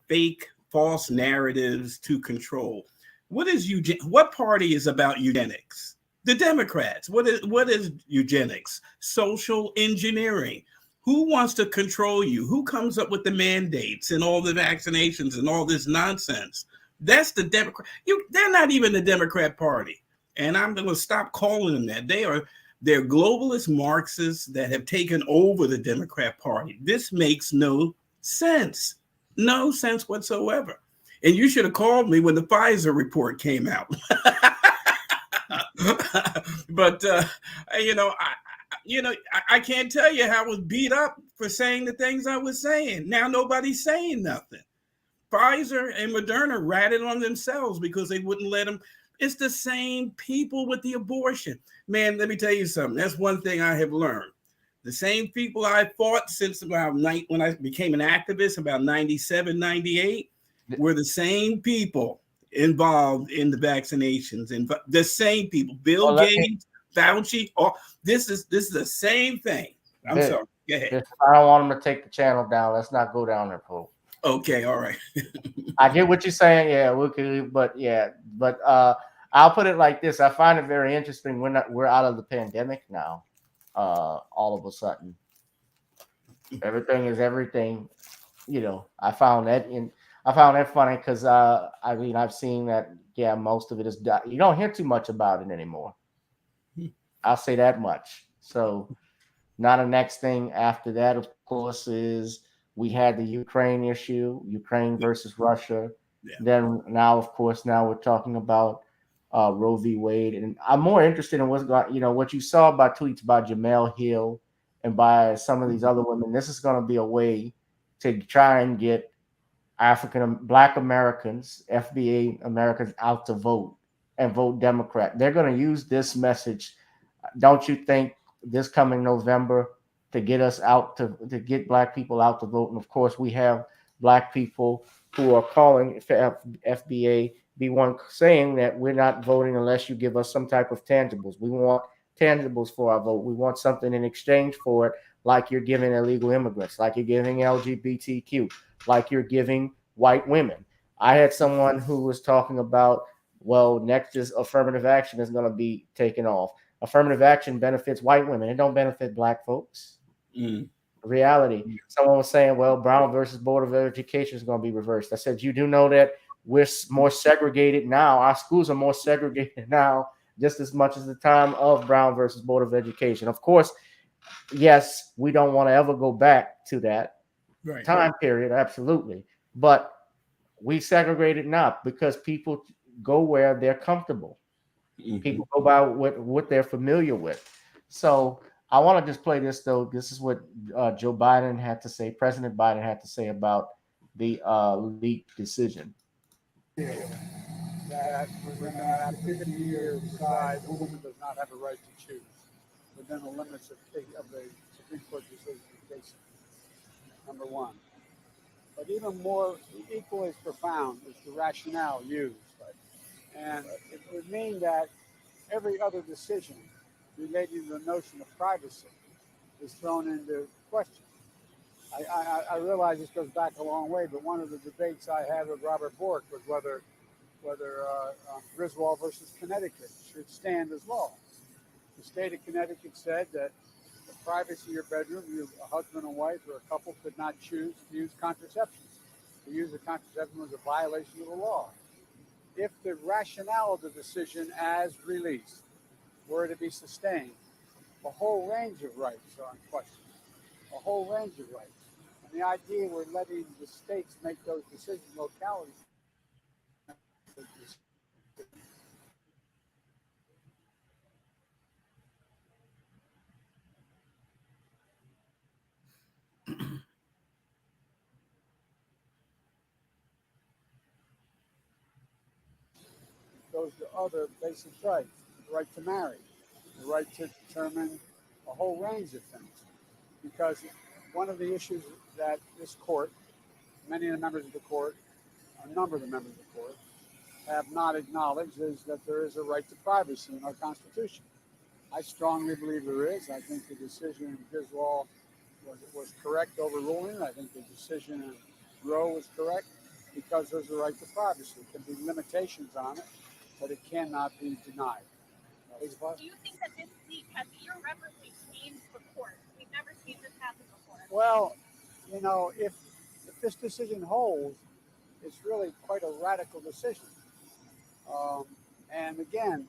E: fake, false narratives to control. What party is about eugenics? The Democrats. What is eugenics? Social engineering. Who wants to control you? Who comes up with the mandates and all the vaccinations and all this nonsense? That's the Democrat. They're not even the Democrat Party. And I'm going to stop calling them that. They're globalist Marxists that have taken over the Democrat Party. This makes no sense. No sense whatsoever. And you should have called me when the Pfizer report came out. But, I can't tell you how I was beat up for saying the things I was saying. Now nobody's saying nothing. Pfizer and Moderna ratted on themselves because they wouldn't let them. It's the same people with the abortion. Man, let me tell you something. That's one thing I have learned. The same people I fought since about when I became an activist, about 97, 98, were the same people involved in the vaccinations, and the same people, Bill
A: Well,
E: Gates, Fauci, or this is the same thing. I'm sorry. Go ahead.
A: I don't want them to take the channel down. Let's not go down there, Paul.
E: Okay, all right.
A: I get what you're saying. Yeah, but I'll put it like this. I find it very interesting. We're out of the pandemic now. All of a sudden, everything is everything. I found that funny because I've seen that. Yeah, most of it is. You don't hear too much about it anymore. I'll say that much. So, now the next thing after that, of course, is we had the Ukraine issue, Ukraine versus Russia.
E: Yeah.
A: Then now, of course, we're talking about Roe v. Wade, and I'm more interested in what you saw by tweets by Jamel Hill and by some of these other women. This is going to be a way to try and get Black Americans, FBA Americans, out to vote and vote Democrat. They're going to use this message. Don't you think, this coming November, to get us out to get Black people out to vote? And of course, we have Black people who are calling for FBA B1, saying that we're not voting unless you give us some type of tangibles. We want tangibles for our vote. We want something in exchange for it, like you're giving illegal immigrants, like you're giving LGBTQ, like you're giving white women. I had someone who was talking about, well, next is affirmative action is going to be taken off. Affirmative action benefits white women. It don't benefit Black folks. Reality. Someone was saying, well, Brown versus Board of Education is going to be reversed. I said, you do know that we're more segregated now. Our schools are more segregated now, just as much as the time of Brown versus Board of Education. Of course, yes, we don't want to ever go back to that time period. Absolutely. But we segregated now because people go where they're comfortable. People go by what they're familiar with. So I want to just play this, though. This is what Joe Biden had to say, President Biden had to say about the leak decision.
I: That we're going to have 50 years decide a woman does not have a right to choose within the limits of the Supreme Court decision case. Number one. But even more, equally as profound is the rationale used. And it would mean that every other decision relating to the notion of privacy is thrown into question. I realize this goes back a long way, but one of the debates I had with Robert Bork was whether Griswold versus Connecticut should stand as law. The state of Connecticut said that the privacy of your bedroom, a husband and wife or a couple could not choose to use contraception. To use a contraception was a violation of the law. If the rationale of the decision as released were to be sustained, a whole range of rights are in question. A whole range of rights. And the idea we're letting the states make those decisions, localities. Goes to other basic rights, the right to marry, the right to determine a whole range of things. Because one of the issues that this court, many of the members of the court, a number of the members of the court, have not acknowledged is that there is a right to privacy in our Constitution. I strongly believe there is. I think the decision in Griswold was correct overruling it. I think the decision in Roe was correct because there's a right to privacy. There can be limitations on it, but it cannot be denied.
J: Do you think that this leak has irreparably changed the court? We've never seen this happen before.
I: Well, if this decision holds, it's really quite a radical decision. And again,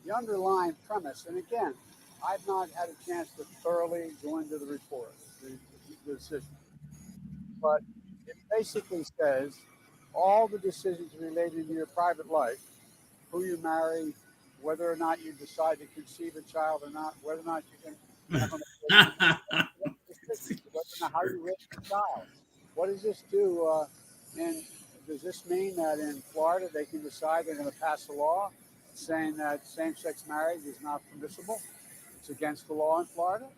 I: the underlying premise, and again, I've not had a chance to thoroughly go into the report, the decision. But it basically says all the decisions related to your private life, who you marry, whether or not you decide to conceive a child or not, whether or not you can have how you raise a child. What does this do? And does this mean that in Florida they can decide they're going to pass a law saying that same-sex marriage is not permissible? It's against the law in Florida.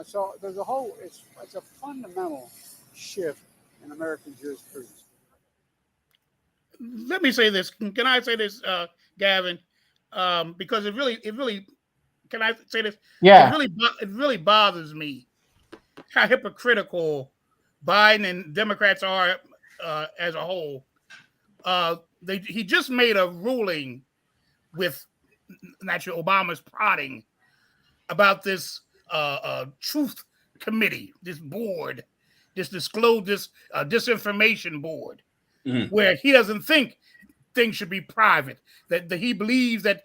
I: So there's it's a fundamental shift in American jurisprudence.
F: Let me say this. Can I say this, Gavin? Because it really, can I say this?
A: Yeah.
F: It really bothers me how hypocritical Biden and Democrats are as a whole. He just made a ruling with naturally Obama's prodding about this truth committee, this board, this disinformation board, where he doesn't think things should be private, that he believes that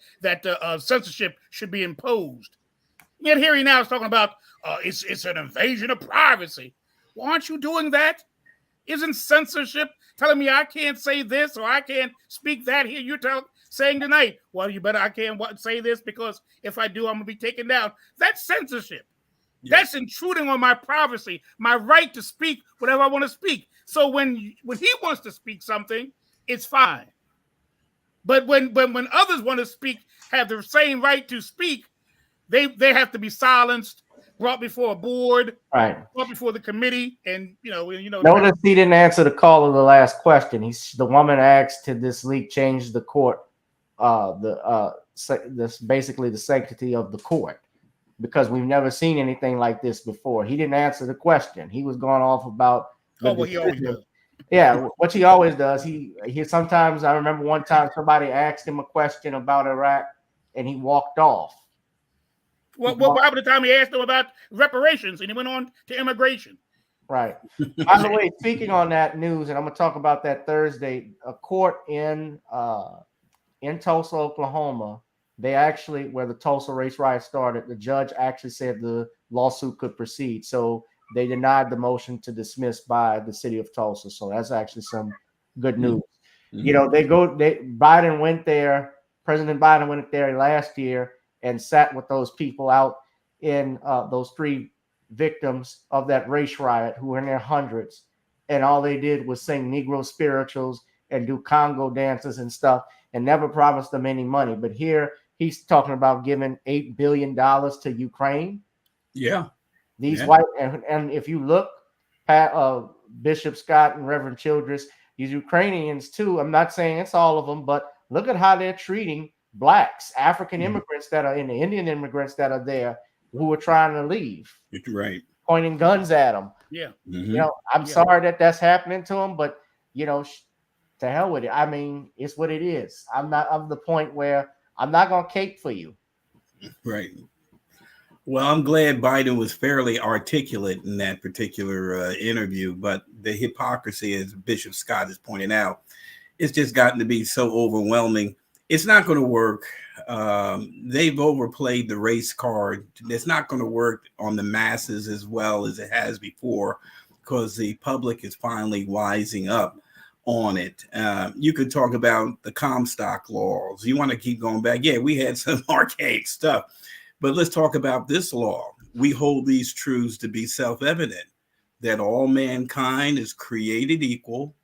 F: censorship should be imposed. Yet here he now is talking about it's an invasion of privacy. Well, aren't you doing that? Isn't censorship telling me I can't say this or I can't speak that here? You're saying tonight, well, I can't say this because if I do, I'm going to be taken down. That's censorship. Yes. That's intruding on my privacy, my right to speak whatever I want to speak. So when he wants to speak something, it's fine. But when others want to speak, have the same right to speak, they have to be silenced, brought before a board,
A: right,
F: brought before the committee, and
A: Notice he didn't answer the call of the last question. The woman asked, "Did this leak change the court? This basically the sanctity of the court, because we've never seen anything like this before." He didn't answer the question. He was going off about
F: he always does.
A: Yeah, what he always does. He sometimes, I remember one time somebody asked him a question about Iraq, and he walked off.
F: What happened the time he asked him about reparations, and he went on to immigration?
A: Right. By the way, speaking on that news, and I'm going to talk about that Thursday, a court in Tulsa, Oklahoma, where the Tulsa race riot started, the judge actually said the lawsuit could proceed. So they denied the motion to dismiss by the city of Tulsa. So that's actually some good news. Mm-hmm. Biden went there. President Biden went there last year and sat with those people out in those 3 victims of that race riot who were in their hundreds. And all they did was sing Negro spirituals and do Congo dances and stuff and never promised them any money. But here he's talking about giving $8 billion to Ukraine.
E: Yeah.
A: These white, and if you look, Bishop Scott and Reverend Childress, these Ukrainians too, I'm not saying it's all of them, but look at how they're treating blacks, African immigrants that are in the Indian immigrants that are there who are trying to leave.
E: Right.
A: Pointing guns at them.
F: Yeah.
E: Mm-hmm.
A: I'm sorry that that's happening to them, but to hell with it. I mean, it's what it is. I'm not of the point where I'm not going to cape for you.
E: Right. Well, I'm glad Biden was fairly articulate in that particular interview, but the hypocrisy, as Bishop Scott has pointed out, it's just gotten to be so overwhelming. It's not going to work. They've overplayed the race card. It's not going to work on the masses as well as it has before, because the public is finally wising up on it. You could talk about the Comstock laws. You want to keep going back. Yeah, we had some archaic stuff. But let's talk about this law. We hold these truths to be self-evident, that all mankind is created equal,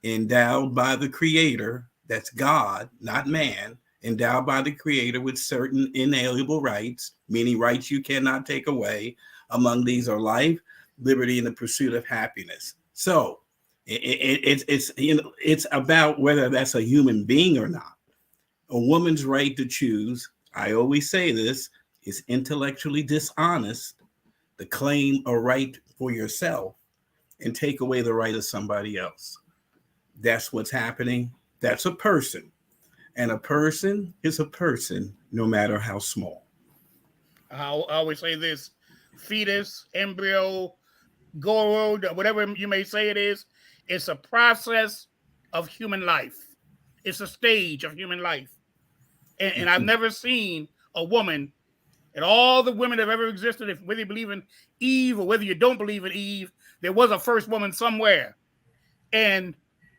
E: endowed by the Creator, that's God, not man, endowed by the Creator with certain inalienable rights, meaning rights you cannot take away. Among these are life, liberty, and the pursuit of happiness. So it's about whether that's a human being or not. A woman's right to choose, I always say this, is intellectually dishonest to claim a right for yourself and take away the right of somebody else. That's what's happening. That's a person. And a person is a person, no matter how small.
F: I always say this: fetus, embryo, gourd, whatever you may say it is, it's a process of human life. It's a stage of human life. And I've never seen a woman, and all the women that have ever existed, whether you believe in Eve or whether you don't believe in Eve, there was a first woman somewhere. And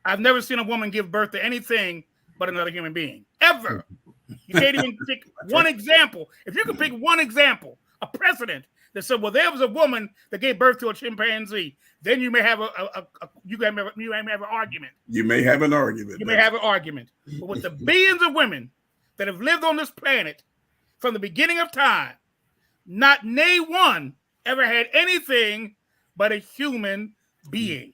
F: I've never seen a woman give birth to anything but another human being, ever. You can't even pick one example. If you could pick one example, a precedent that said, well, there was a woman that gave birth to a chimpanzee, then you may have an argument.
E: You may have an argument.
F: You may have an argument. But with the billions of women that have lived on this planet from the beginning of time, not one ever had anything but a human being.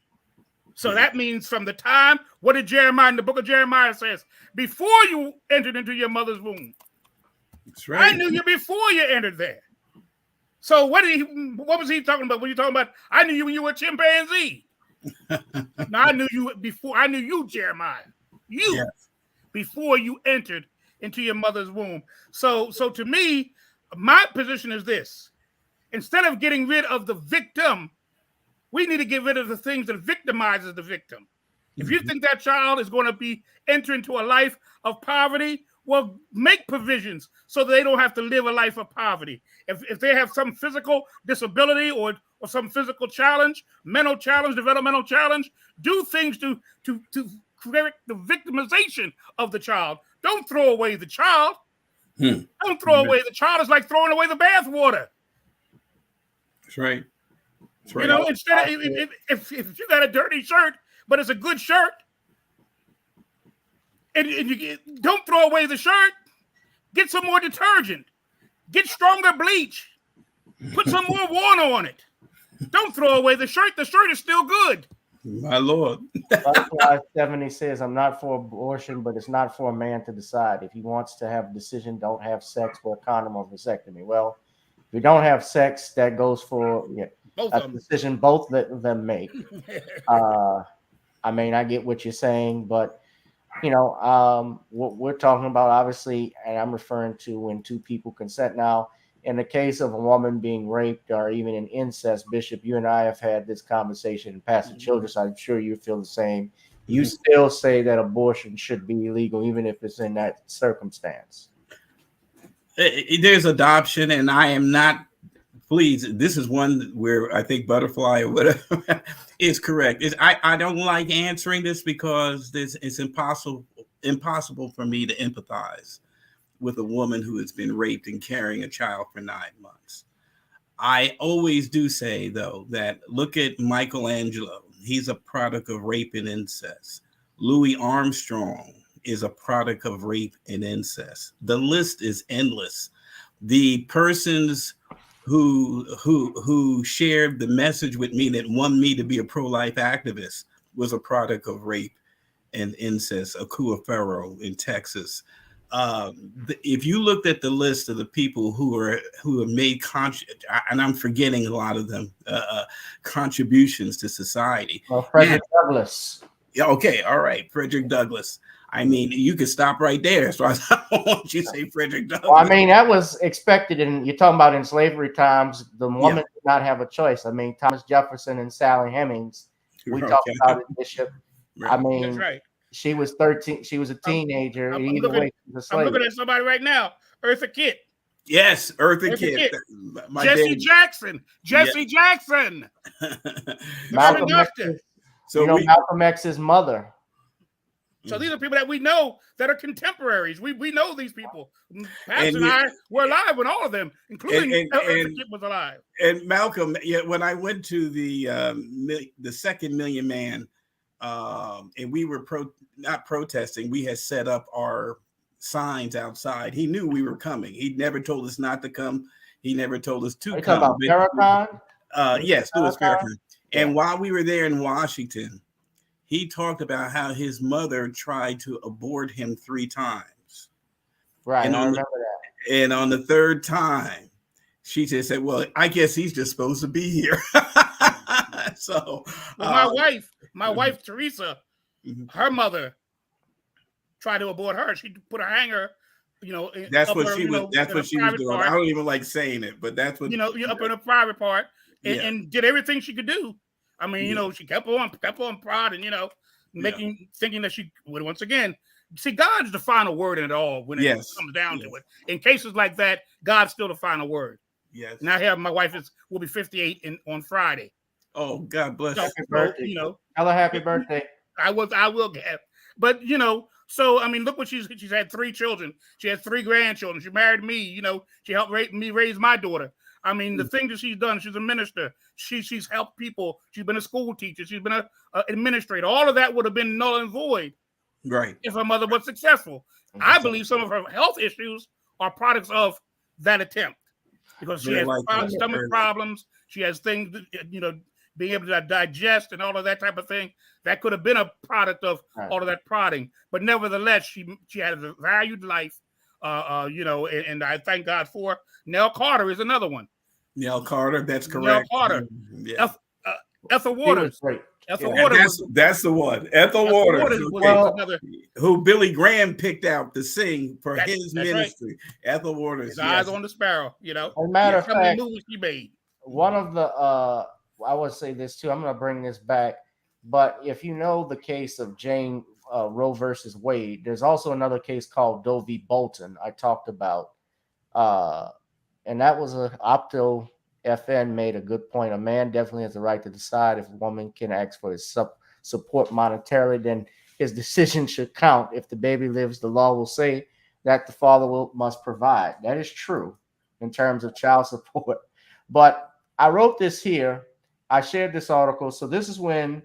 F: So that means from the time, what did Jeremiah in the book of Jeremiah says? Before you entered into your mother's womb.
E: That's right.
F: I knew you before you entered there. So what was he talking about? What are you talking about? I knew you when you were a chimpanzee. No, I knew you before. I knew you, Jeremiah. You before you entered into your mother's womb. So to me, my position is this: instead of getting rid of the victim, we need to get rid of the things that victimizes the victim. If you think that child is going to be enter into a life of poverty, well, make provisions so that they don't have to live a life of poverty. If they have some physical disability or some physical challenge, mental challenge, developmental challenge, do things to correct the victimization of the child. Don't throw away the child. Don't throw away the child. It's like throwing away the bathwater.
E: That's right. That's right.
F: You know, instead of if you got a dirty shirt, but it's a good shirt, and don't throw away the shirt. Get some more detergent. Get stronger bleach. Put some more water on it. Don't throw away the shirt. The shirt is still good.
E: My Lord.
A: Likewise, 70 says, I'm not for abortion, but it's not for a man to decide. If he wants to have a decision, don't have sex for a condom or vasectomy. Well, if you don't have sex, that goes for a decision both of them make. I mean, I get what you're saying, but what we're talking about, obviously, and I'm referring to when two people consent. Now, in the case of a woman being raped or even in incest, Bishop, you and I have had this conversation, and Pastor Childress, I'm sure you feel the same. You still say that abortion should be illegal, even if it's in that circumstance.
E: There's adoption, and I am not. Please, this is one where I think Butterfly or whatever is correct. I don't like answering this because it's impossible for me to empathize with a woman who has been raped and carrying a child for 9 months. I always do say, though, that look at Michelangelo. He's a product of rape and incest. Louis Armstrong is a product of rape and incest. The list is endless. The persons who shared the message with me that won me to be a pro-life activist was a product of rape and incest. Akua Pharaoh in Texas. If you looked at the list of the people who have made and I'm forgetting a lot of them, contributions to society.
A: Well, Frederick Douglass.
E: Yeah. Okay. All right. Frederick Douglass. I mean, you could stop right there. So I don't want you to say Frederick Douglass.
A: Well, I mean, that was expected. And you're talking about in slavery times, the woman did not have a choice. I mean, Thomas Jefferson and Sally Hemings, we talked about it, Bishop.
E: Right.
A: I mean,
F: that's right.
A: She was 13. She was a teenager.
F: I'm looking at somebody right now, Eartha Kitt.
E: Yes, Eartha Kitt.
F: Jesse Jackson. Jackson.
A: Malcolm X. So Malcolm X's mother.
F: So these are people that we know that are contemporaries. We know these people. Paps and I were alive when all of them, including Eartha Kitt, was alive.
E: And Malcolm, when I went to the second Million Man, and we were not protesting, we had set up our signs outside. He knew we were coming. He never told us not to come. He never told us to come.
A: About Farrakhan?
E: Yes, Louis Farrakhan. And while we were there in Washington, he talked about how his mother tried to abort him 3 times.
A: Right,
E: and
A: I remember that.
E: And on the 3rd time, she just said, well, I guess he's just supposed to be here. So
F: my wife, Teresa, her mother tried to abort her. She put a hanger,
E: That's what she was doing. Part. I don't even like saying it, but that's what
F: up in a private part and did everything she could do. I mean, she kept on prodding, thinking that she would once again. See, God's the final word in it all when it comes down to it. In cases like that, God's still the final word.
E: Yes.
F: And I have my wife will be 58 on Friday.
E: Oh, God bless
A: you. Happy birthday. Hello, happy birthday.
F: I will get. But so I mean, look what she's had 3 children. She has 3 grandchildren. She married me. She helped me raise my daughter. I mean, the thing that she's done, she's a minister. She's helped people. She's been a school teacher. She's been an administrator. All of that would have been null and void,
E: right,
F: if her mother was successful. I believe some of her health issues are products of that attempt because she has stomach problems. She has things, being able to digest and all of that type of thing. That could have been a product of all of that prodding. But nevertheless, she had a valued life, and I thank God for Nell Carter is another one.
E: Nell Carter, that's correct.
F: Nell Carter.
E: Yeah.
F: Ethel Waters.
A: Ethel
F: Waters.
E: That's the one. Ethel Waters. Who Billy Graham picked out to sing for his ministry. Right. Ethel Waters.
F: His Eyes on the Sparrow, you know.
A: As a matter of fact,
F: movies he made.
A: One of the I would say this too. I'm going to bring this back, but if you know the case of Jane Roe versus Wade, there's also another case called Doe v. Bolton I talked about, and that was a Opto FN made a good point. A man definitely has the right to decide if a woman can ask for his support monetarily, then his decision should count. If the baby lives, the law will say that the father must provide. That is true in terms of child support. But I wrote this here. I shared this article. So this is when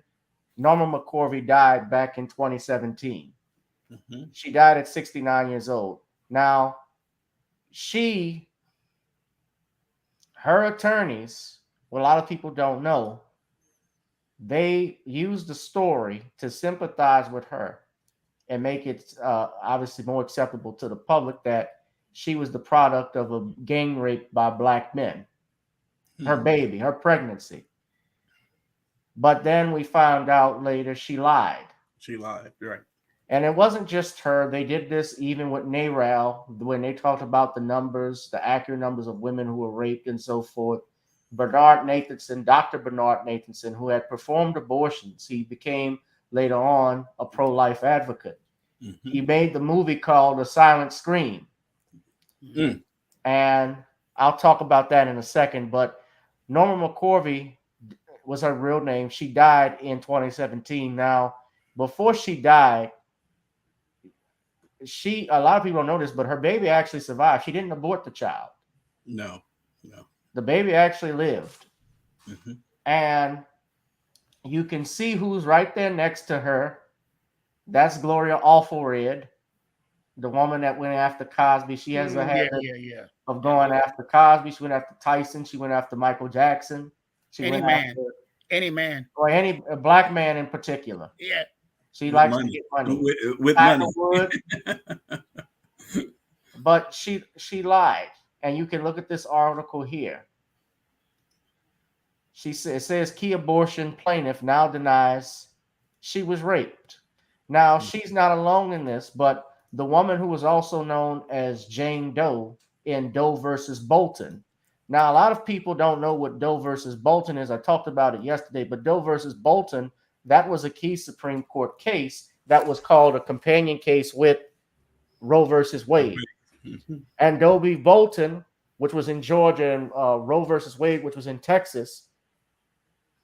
A: Norma McCorvey died back in 2017. Mm-hmm. She died at 69 years old. Now, her attorneys, what a lot of people don't know, they used the story to sympathize with her and make it obviously more acceptable to the public that she was the product of a gang rape by black men. Her baby, her pregnancy. But then we found out later she lied.
E: She lied, right.
A: And it wasn't just her. They did this even with NARAL when they talked about the numbers, the accurate numbers of women who were raped and so forth. Bernard Nathanson, Dr. Bernard Nathanson, who had performed abortions, he became later on a pro-life advocate. Mm-hmm. He made the movie called A Silent Scream. Mm-hmm. And I'll talk about that in a second. But Norma McCorvey was her real name. She died in 2017. Now, before she died, a lot of people don't know this, but her baby actually survived. She didn't abort the child.
E: No.
A: The baby actually lived. Mm-hmm. And you can see who's right there next to her. That's Gloria Allred, the woman that went after Cosby. She has a habit of going after Cosby. She went after Tyson. She went after Michael Jackson.
F: Any man.
A: Or any black man in particular.
F: Yeah.
A: She likes to get money.
E: With money.
A: But she lied. And you can look at this article here. It says key abortion plaintiff now denies she was raped. Now, she's not alone in this, but the woman who was also known as Jane Doe in Doe versus Bolton. Now, a lot of people don't know what Doe versus Bolton is. I talked about it yesterday, but Doe versus Bolton, that was a key Supreme Court case that was called a companion case with Roe versus Wade. Mm-hmm. And Doe v. Bolton, which was in Georgia, and Roe versus Wade, which was in Texas,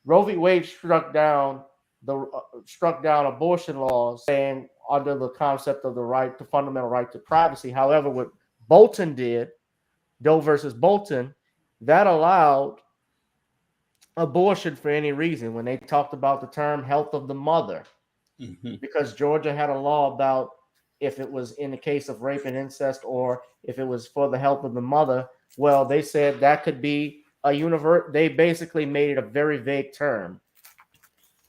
A: Roe v. Wade struck down abortion laws, saying under the concept of the fundamental right to privacy. However, what Bolton did, Doe versus Bolton, that allowed abortion for any reason when they talked about the term health of the mother, mm-hmm. because Georgia had a law about if it was in the case of rape and incest or if it was for the health of the mother. Well, they said that could be a universe. They basically made it a very vague term.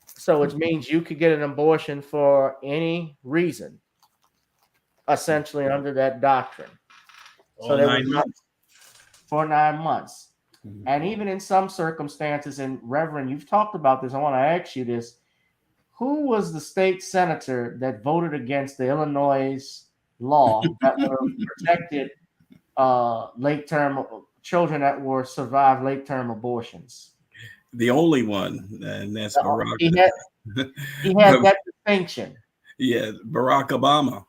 A: So it means you could get an abortion for any reason, essentially under that doctrine. So there was not for 9 months. Mm-hmm. And even in some circumstances, and Reverend, you've talked about this. I want to ask you this. Who was the state senator that voted against the Illinois law that would have protected late-term children that were survived late-term abortions?
E: The only one, and that's Barack.
A: He had that distinction.
E: Yeah, Barack Obama,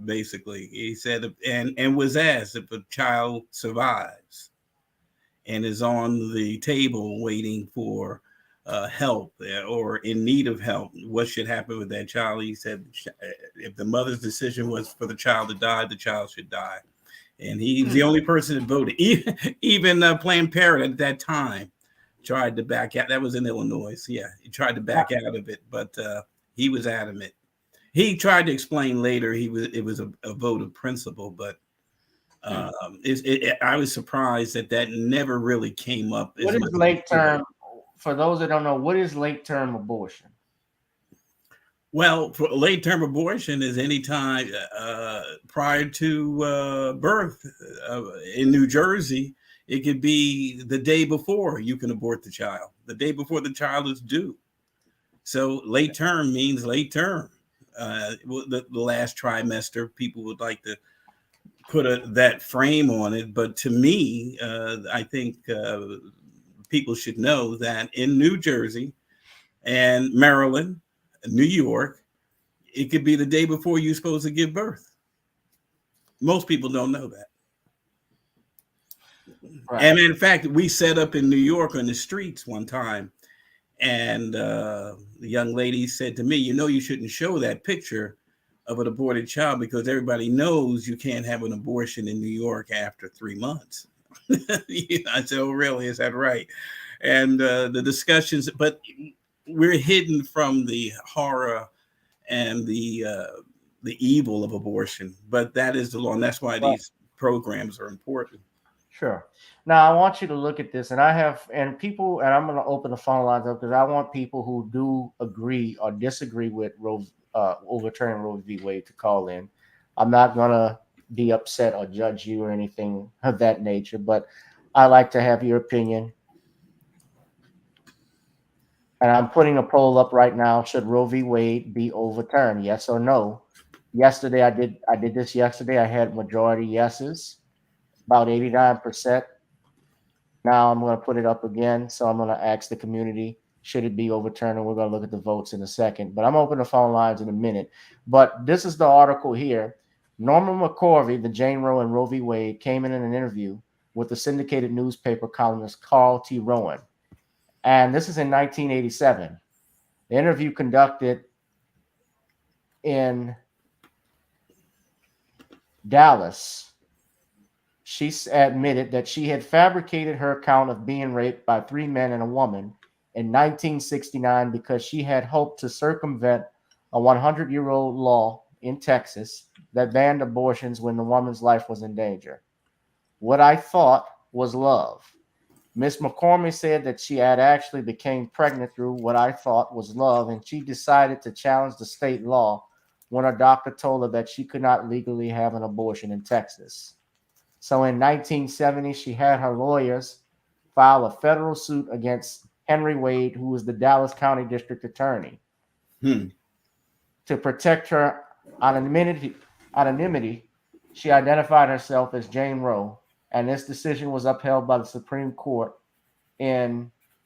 E: basically. He said, and was asked if a child survives and is on the table waiting for help or in need of help, what should happen with that child? He said, if the mother's decision was for the child to die, the child should die. And he's the only person that voted. Even Planned Parenthood at that time tried to back out. That was in Illinois. Yeah, he tried to back out of it, but he was adamant. He tried to explain later it was a vote of principle, but I was surprised that never really came up.
A: What is late term? for those that don't know, what is late-term abortion?
E: Well, for late-term abortion is any time prior to birth. In New Jersey, it could be the day before you can abort the child, the day before the child is due. So late term means late term. The last trimester, people would like to put that frame on it. But to me, I think people should know that in New Jersey and Maryland, New York, it could be the day before you're supposed to give birth. Most people don't know that. Right. And in fact, we set up in New York on the streets one time, and the young lady said to me, you shouldn't show that picture of an aborted child because everybody knows you can't have an abortion in New York after 3 months. I said, oh, really? Is that right? And the discussions, but we're hidden from the horror and the evil of abortion, but that is the law, and that's why these programs are important.
A: Sure. Now I want you to look at this, and I'm going to open the phone lines up because I want people who do agree or disagree with overturning Roe v. Wade to call in. I'm not going to be upset or judge you or anything of that nature, but I like to have your opinion. And I'm putting a poll up right now. Should Roe v. Wade be overturned? Yes or no? Yesterday, I did this yesterday. I had majority yeses, about 89%. Now I'm going to put it up again. So I'm going to ask the community, should it be overturned? And we're going to look at the votes in a second. But I'm opening the phone lines in a minute. But this is the article here. Norman McCorvey, the Jane Roe and Roe v. Wade, came in an interview with the syndicated newspaper columnist Carl T. Rowan. And this is in 1987. The interview conducted in Dallas. She admitted that she had fabricated her account of being raped by 3 men and a woman in 1969 because she had hoped to circumvent a 100-year-old law in Texas that banned abortions when the woman's life was in danger. What I thought was love. Miss McCormick said that she had actually became pregnant through what I thought was love, and she decided to challenge the state law when her doctor told her that she could not legally have an abortion in Texas. So in 1970, she had her lawyers file a federal suit against Henry Wade, who was the Dallas County District Attorney, to protect her anonymity. She identified herself as Jane Roe, and this decision was upheld by the Supreme Court,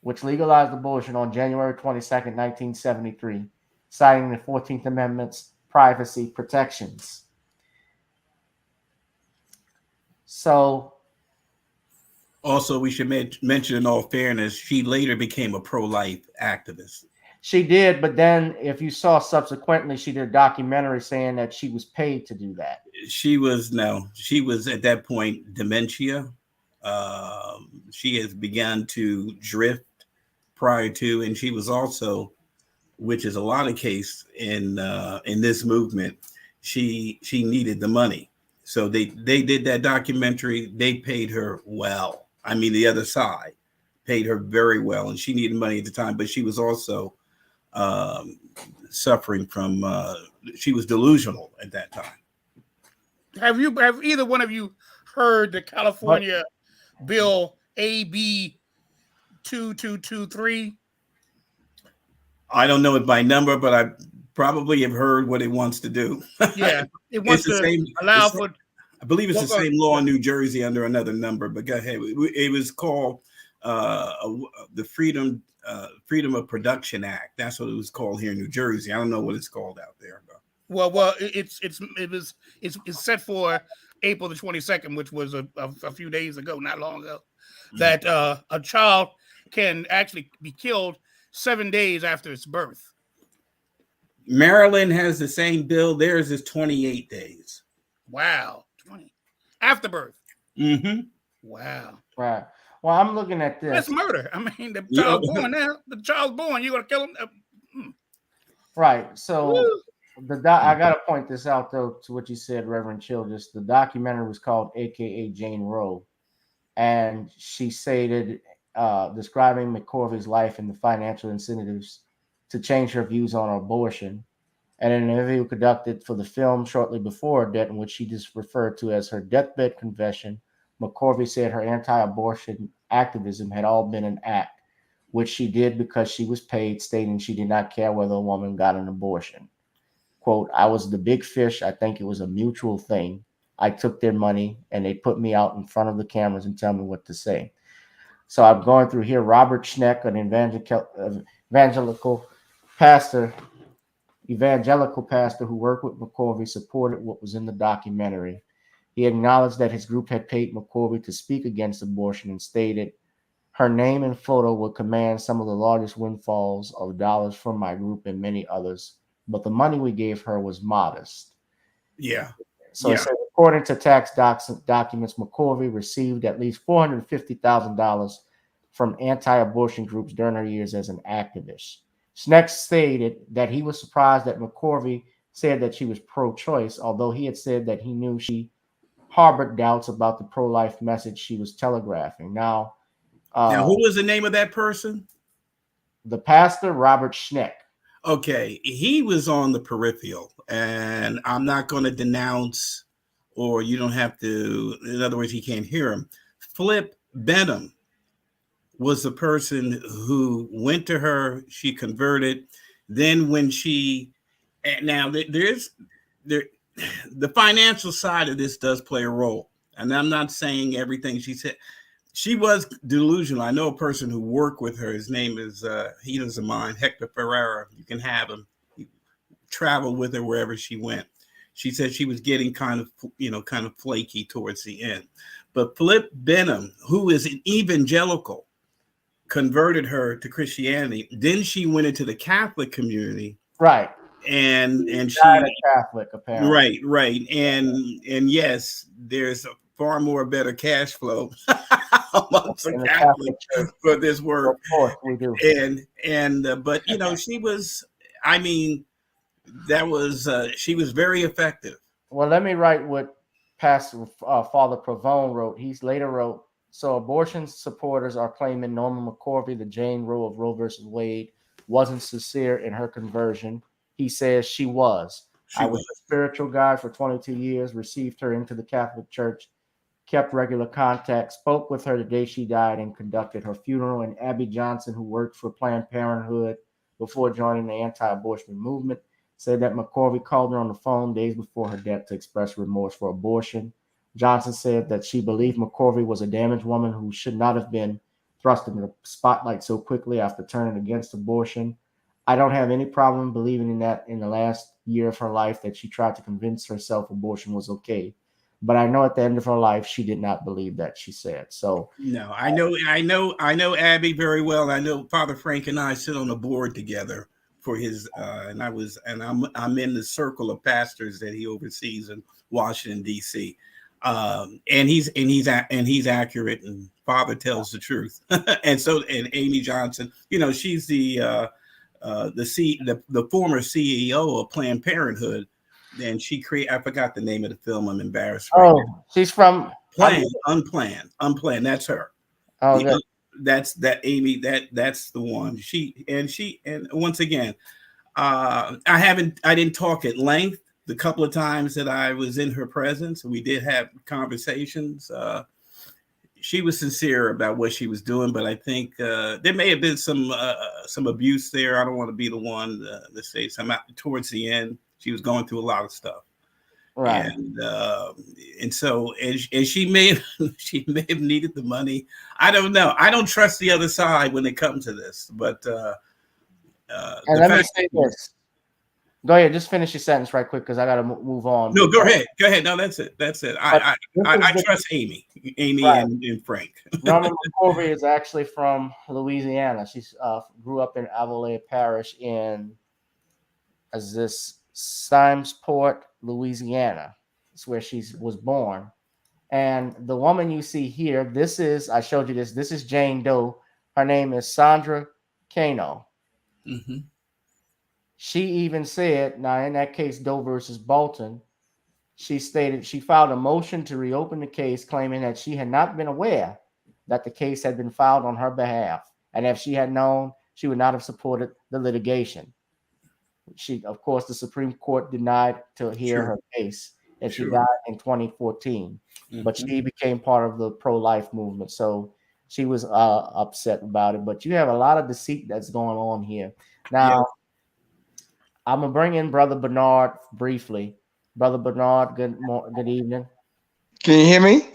A: which legalized abortion on January 22nd, 1973, citing the 14th Amendment's privacy protections. So,
E: also, we should mention, in all fairness, she later became a pro-life activist.
A: She did, but then if you saw subsequently, she did a documentary saying that she was paid to do that.
E: She was at that point dementia. She has begun to drift prior to, and she was also, which is a lot of case in this movement, she needed the money. So they did that documentary. They paid her well. I mean, the other side paid her very well, and she needed money at the time, but she was also suffering from, she was delusional at that time.
F: Have either one of you heard the California bill AB 2223?
E: I don't know it by number, but I probably have heard what it wants to do.
F: Yeah, it wants to allow for.
E: I believe it's the same law in New Jersey under another number, but go ahead. It was called the Freedom of Production Act. That's what it was called here in New Jersey. I don't know what it's called out there. But.
F: Well, it's set for April the 22nd, which was a few days ago, not long ago, that a child can actually be killed 7 days after its birth.
E: Maryland has the same bill. Theirs is 28 days.
F: Wow. 20 after birth.
E: Mm-hmm.
F: Wow.
A: Right. Well, I'm looking at this.
F: That's murder. I mean, the child's born now. The child's born. You're going to kill him?
A: Right. So I got to point this out, though, to what you said, Reverend Childress. The documentary was called AKA Jane Roe. And she stated describing McCorvey's life and the financial incentives to change her views on abortion. And in an interview conducted for the film shortly before her death, in which she just referred to as her deathbed confession, McCorvey said her anti-abortion activism had all been an act, which she did because she was paid, stating she did not care whether a woman got an abortion. Quote, I was the big fish. I think it was a mutual thing. I took their money and they put me out in front of the cameras and tell me what to say. So I'm going through here. Robert Schneck, an evangelical pastor who worked with McCorvey, supported what was in the documentary. He acknowledged that his group had paid McCorvey to speak against abortion and stated, her name and photo would command some of the largest windfalls of dollars from my group and many others, but the money we gave her was modest.
E: Yeah.
A: So it said, according to tax documents, McCorvey received at least $450,000 from anti-abortion groups during her years as an activist. Schneck stated that he was surprised that McCorvey said that she was pro-choice, although he had said that he knew she harbored doubts about the pro-life message she was telegraphing. Now,
E: who was the name of that person?
A: The pastor, Robert Schneck.
E: Okay, he was on the peripheral, and I'm not going to denounce, or you don't have to, in other words, he can't hear him. Flip Benham was the person who went to her, she converted. Then when she, now the financial side of this does play a role. And I'm not saying everything she said. She was delusional. I know a person who worked with her. His name is, he doesn't mind, Hector Ferreira. You can have him. He traveled with her wherever she went. She said she was getting kind of flaky towards the end. But Flip Benham, who is an evangelical, converted her to Christianity. Then she went into the Catholic community.
A: Right.
E: And she
A: died a Catholic, apparently.
E: Right. And yes, there's a far more better cash flow amongst the Catholics for this work.
A: Of course, we do.
E: But she was, I mean, that was she was very effective.
A: Well, let me write what Pastor Father Provone wrote. He later wrote, so abortion supporters are claiming Norma McCorvey, the Jane Roe of Roe versus Wade, wasn't sincere in her conversion. He says she was. I was a spiritual guide for 22 years, received her into the Catholic Church, kept regular contact, spoke with her the day she died, and conducted her funeral. And Abby Johnson, who worked for Planned Parenthood before joining the anti-abortion movement, said that McCorvey called her on the phone days before her death to express remorse for abortion. Johnson said that she believed McCorvey was a damaged woman who should not have been thrust into the spotlight so quickly after turning against abortion. I don't have any problem believing in that in the last year of her life that she tried to convince herself abortion was okay. But I know at the end of her life, she did not believe that, she said. So
E: no, I know Abby very well. I know Father Frank and I sit on a board together for his I'm in the circle of pastors that he oversees in Washington, D.C. And he's accurate, and Father tells the truth. and Amy Johnson, she's the former CEO of Planned Parenthood, and I forgot the name of the film. I'm embarrassed.
A: She's from
E: Unplanned. That's her. That's that Amy. That's the one. And once again, I didn't talk at length the couple of times that I was in her presence. We did have conversations. She was sincere about what she was doing, but I think there may have been some abuse there. I don't want to be the one to say something. Towards the end, she was going through a lot of stuff,
A: right?
E: And so she may have needed the money. I don't know. I don't trust the other side when it comes to this. But
A: and let me say this. Go ahead. Just finish your sentence right quick because I got to move on.
E: No, go ahead. No, that's it. I trust Amy right. and Frank.
A: Norma McCorvey is actually from Louisiana. She grew up in Avonlea Parish in Simesport, Louisiana. It's where she was born. And the woman you see here, I showed you this. This is Jane Doe. Her name is Sandra Cano.
E: Mm-hmm.
A: She even said, now in that case, Doe versus Bolton, she stated she filed a motion to reopen the case, claiming that she had not been aware that the case had been filed on her behalf. And if she had known, she would not have supported the litigation. Of course, the Supreme Court denied to hear her case, and she died in 2014. But she became part of the pro-life movement, so she was upset about it. But you have a lot of deceit that's going on here. Now, I'm gonna bring in Brother Bernard briefly. Brother Bernard, good evening.
K: Can you hear me?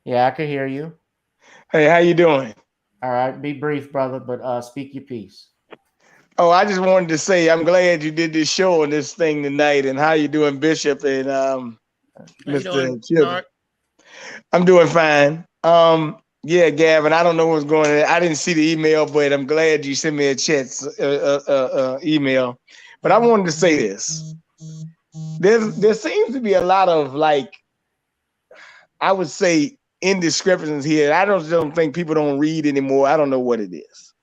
A: Yeah, I can hear you.
K: Hey, how you doing?
A: All right, be brief, brother, but speak your piece.
K: Oh, I just wanted to say I'm glad you did this show and this thing tonight. And how you doing, Bishop and Mr. Chip? I'm doing fine. Yeah, Gavin, I don't know what's going on. I didn't see the email, but I'm glad you sent me a chat email. But I wanted to say this. There seems to be a lot of, like, I would say, indiscrepancies here. I don't think people don't read anymore. I don't know what it is.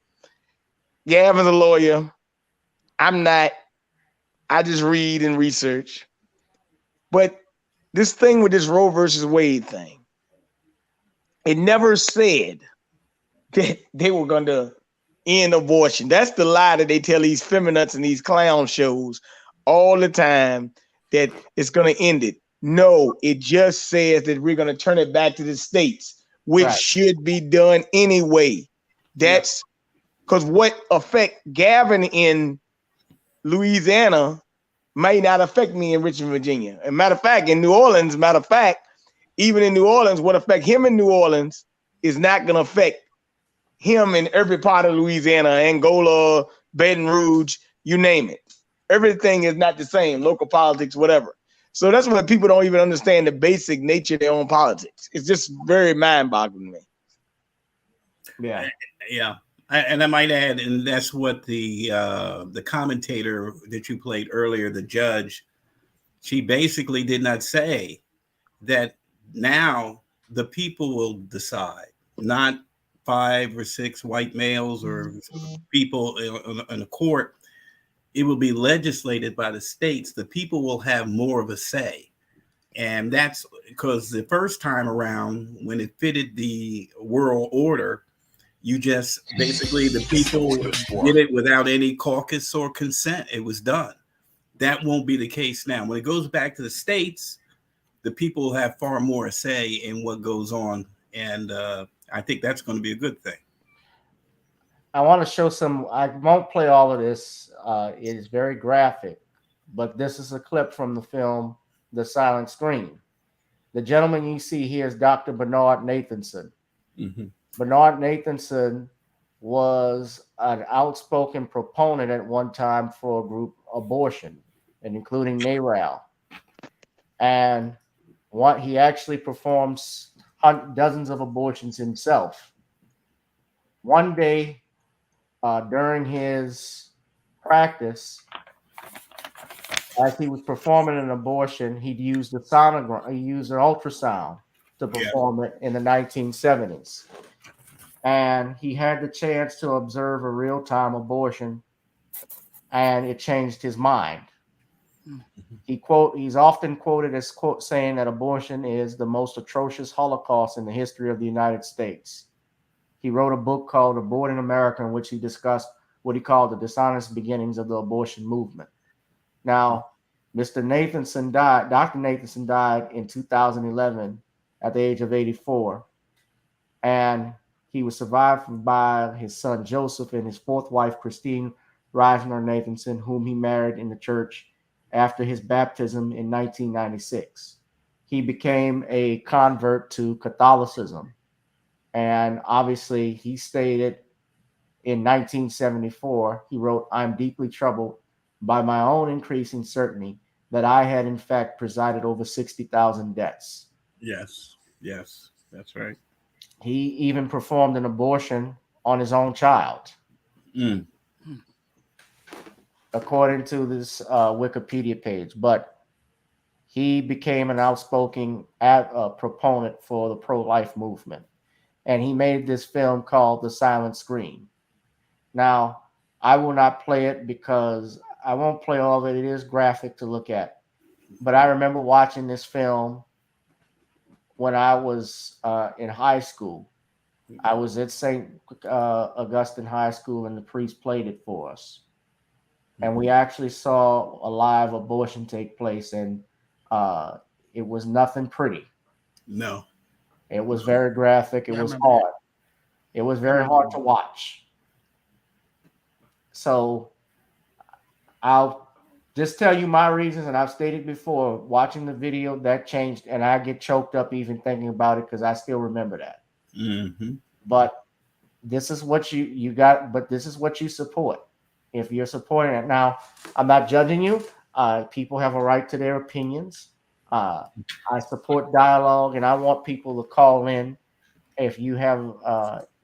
K: Gavin's a lawyer. I'm not. I just read and research. But this thing with this Roe versus Wade thing, it never said that they were going to end abortion. That's the lie that they tell these feminists and these clown shows all the time, that it's going to end it. No, it just says that we're going to turn it back to the states, which should be done anyway. That's because what affect Gavin in Louisiana may not affect me in Richmond, Virginia. And matter of fact, in New Orleans, even in New Orleans, what affect him in New Orleans is not going to affect him in every part of Louisiana, Angola, Baton Rouge, you name it. Everything is not the same, local politics, whatever. So that's why people don't even understand the basic nature of their own politics. It's just very mind-boggling to me.
E: Yeah. And I might add, and that's what the commentator that you played earlier, the judge, she basically did not say that now the people will decide, not 5 or 6 white males or people in a court. It will be legislated by the states. The people will have more of a say. And that's because the first time around, when it fitted the world order, you just basically, the people did it without any caucus or consent. It was done. That won't be the case now. When it goes back to the states, the people will have far more a say in what goes on. And I think that's going to be a good thing.
A: I want to show some. I won't play all of this. It is very graphic, but this is a clip from the film The Silent Scream. The gentleman you see here is Dr. Bernard Nathanson.
E: Mm-hmm.
A: Bernard Nathanson was an outspoken proponent at one time for a group abortion, and including NARAL. And he actually performs dozens of abortions himself. One day, during his practice, as he was performing an abortion, he used an ultrasound to perform it in the 1970s. And he had the chance to observe a real-time abortion, and it changed his mind. He's often quoted as saying that abortion is the most atrocious Holocaust in the history of the United States. He wrote a book called Aborting America, in which he discussed what he called the dishonest beginnings of the abortion movement. Now, Dr. Nathanson died in 2011 at the age of 84. And he was survived by his son Joseph and his fourth wife, Christine Reisner Nathanson, whom he married in the church after his baptism in 1996. He became a convert to Catholicism. And obviously, he stated in 1974, he wrote, "I'm deeply troubled by my own increasing certainty that I had, in fact, presided over 60,000 deaths."
E: Yes, that's right.
A: He even performed an abortion on his own child. According to this Wikipedia page. But he became an outspoken proponent for the pro-life movement. And he made this film called The Silent Scream. Now, I will not play it because I won't play all of it. It is graphic to look at. But I remember watching this film when I was in high school. I was at St. Augustine High School, and the priest played it for us. And we actually saw a live abortion take place, and it was nothing pretty.
E: No.
A: It was very graphic. It was hard. It was very hard to watch. So I'll just tell you my reasons, and I've stated before, watching the video, that changed, and I get choked up even thinking about it because I still remember that.
E: Mm-hmm.
A: But this is what you got, but this is what you support. If you're supporting it. Now, I'm not judging you. People have a right to their opinions. I support dialogue, and I want people to call in if you have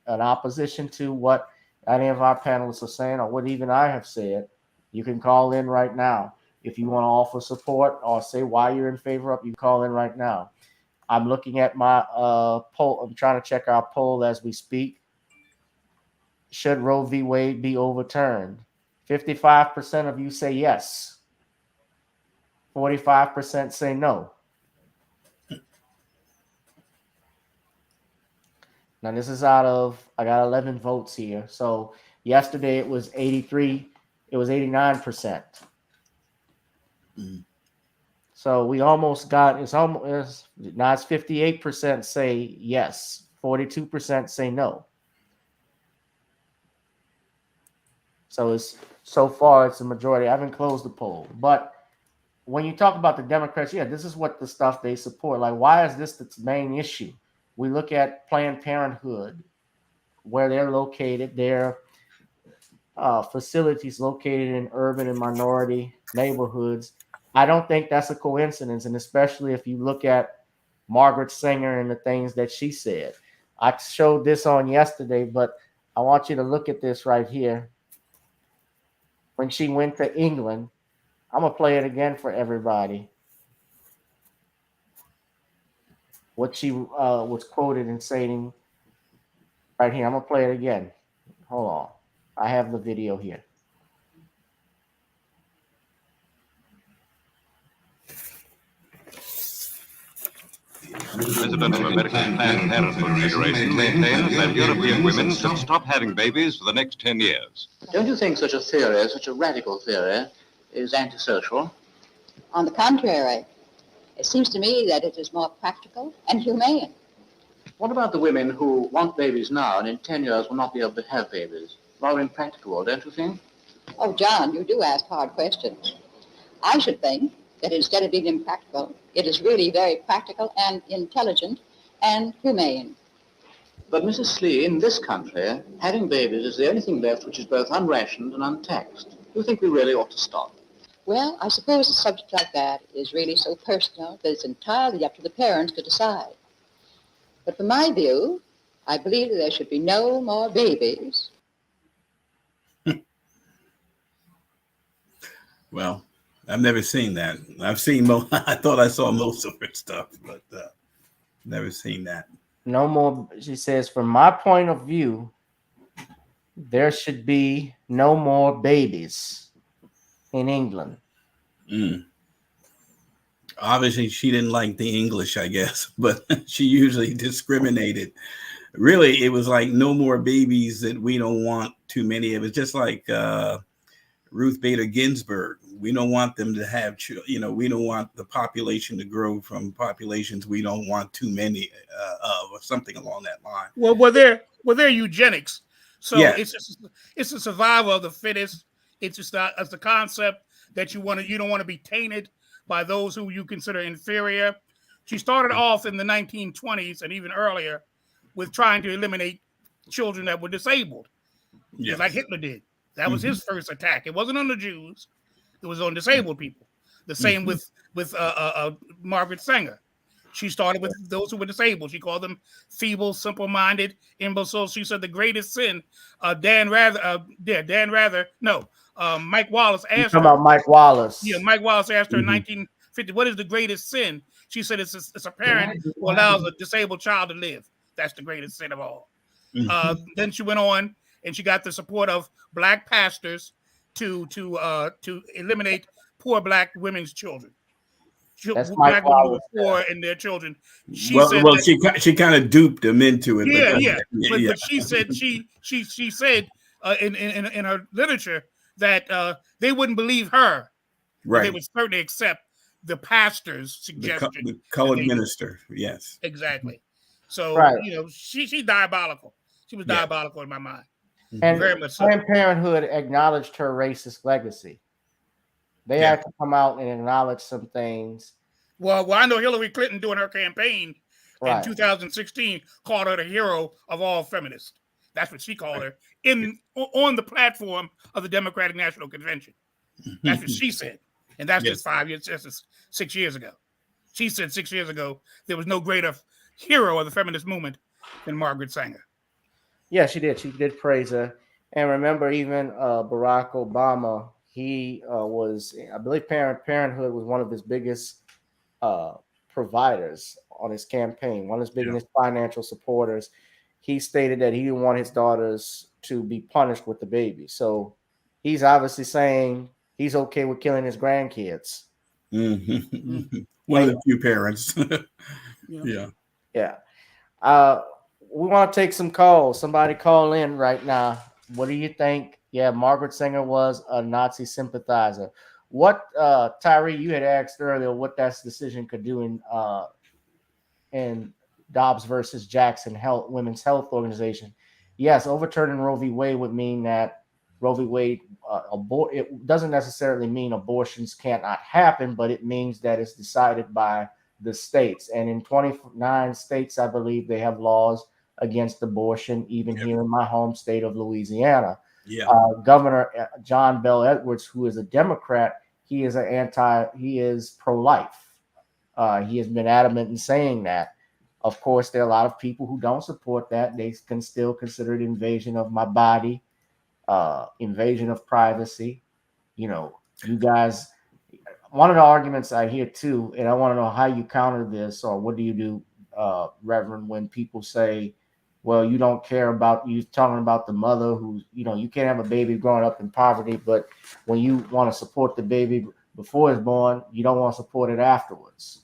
A: an opposition to what any of our panelists are saying or what even I have said. You can call in right now. If you want to offer support or say why you're in favor of, you call in right now. I'm looking at my poll. I'm trying to check our poll as we speak. Should Roe v. Wade be overturned? 55% of you say yes. 45% say no. Now this is out of, I got 11 votes here. So yesterday it was 83, it was 89%. So we almost got, now it's 58% say yes, 42% say no. So so far it's a majority. I haven't closed the poll. But when you talk about the Democrats, yeah, this is what the stuff they support. Like, why is this the main issue? We look at Planned Parenthood, where they're located, their facilities located in urban and minority neighborhoods. I don't think that's a coincidence, and especially if you look at Margaret Sanger and the things that she said. I showed this on yesterday, but I want you to look at this right here. When she went to England, I'm going to play it again for everybody. What she was quoted in saying right here. I'm going to play it again. Hold on. I have the video here.
L: President of American Planned Parenthood Federation maintains that European women should stop having babies for the next 10 years.
M: Don't you think such a theory, such a radical theory, is antisocial?
N: On the contrary, it seems to me that it is more practical and humane.
M: What about the women who want babies now and in 10 years will not be able to have babies? Rather impractical, don't you think?
N: Oh, John, you do ask hard questions. I should think that instead of being impractical, it is really very practical and intelligent and humane.
M: But Mrs. Slee, in this country, having babies is the only thing left which is both unrationed and untaxed. Do you think we really ought to stop?
N: Well, I suppose a subject like that is really so personal that it's entirely up to the parents to decide. But from my view, I believe that there should be no more babies.
E: Well, I've never seen that. I've seen I thought I saw most of her stuff, but never seen that.
A: No more, she says, from my point of view, there should be no more babies in England.
E: Obviously, she didn't like the English, I guess, but she usually discriminated. Really, it was like no more babies, that we don't want too many. It was just like Ruth Bader Ginsburg. We don't want them to have, we don't want the population to grow from populations we don't want too many of, or something along that line.
F: Well, they're eugenics. So
E: yeah.
F: It's a survival of the fittest. It's just it's the concept that you don't want to be tainted by those who you consider inferior. She started off in the 1920s and even earlier with trying to eliminate children that were disabled, just like Hitler did. That was his first attack. It wasn't on the Jews; it was on disabled people. The same with Margaret Sanger. She started with those who were disabled. She called them feeble, simple-minded, imbeciles. She said the greatest sin. Mike Wallace asked her.
A: About Mike Wallace.
F: Yeah, Mike Wallace asked her in 1950, "What is the greatest sin?" She said, "It's a parent who allows a disabled child to live. That's the greatest sin of all." Then she went on and she got the support of black pastors to eliminate poor black women's children. black women who were poor and their children. She said
E: she kind of duped them into it.
F: But she said she said in her literature that they wouldn't believe her. Right. They would certainly accept the pastor's suggestion.
E: The colored minister. Yes.
F: Exactly. So she's diabolical. She was diabolical in my mind.
A: And
F: very much so.
A: Planned Parenthood acknowledged her racist legacy. They had to come out and acknowledge some things.
F: Well, I know Hillary Clinton during her campaign in 2016 called her the hero of all feminists. That's what she called her on the platform of the Democratic National Convention. That's what she said. And that's just 6 years ago. She said 6 years ago there was no greater hero of the feminist movement than Margaret Sanger.
A: Yeah, she did. She did praise her. And remember, even Barack Obama, he was, I believe, Parenthood was one of his biggest providers on his campaign, one of his biggest financial supporters. He stated that he didn't want his daughters to be punished with the baby. So he's obviously saying he's okay with killing his grandkids.
E: One of the few parents.
A: Yeah. We want to take some calls. Somebody call in right now. What do you think? Yeah, Margaret Sanger was a Nazi sympathizer. What, Tyree, you had asked earlier what that decision could do in Dobbs versus Jackson Women's Health Organization. Yes, overturning Roe v. Wade would mean that Roe v. Wade, it doesn't necessarily mean abortions cannot happen, but it means that it's decided by the states. And in 29 states, I believe they have laws against abortion, even here in my home state of Louisiana. Governor John Bell Edwards, who is a Democrat, he is pro-life. He has been adamant in saying that. Of course, there are a lot of people who don't support that. They can still consider it invasion of my body, invasion of privacy. You guys, one of the arguments I hear too, and I want to know how you counter this, or what do you do, Reverend, when people say, well, you don't care about, you talking about the mother who, you can't have a baby growing up in poverty, but when you want to support the baby before it's born, you don't want to support it afterwards.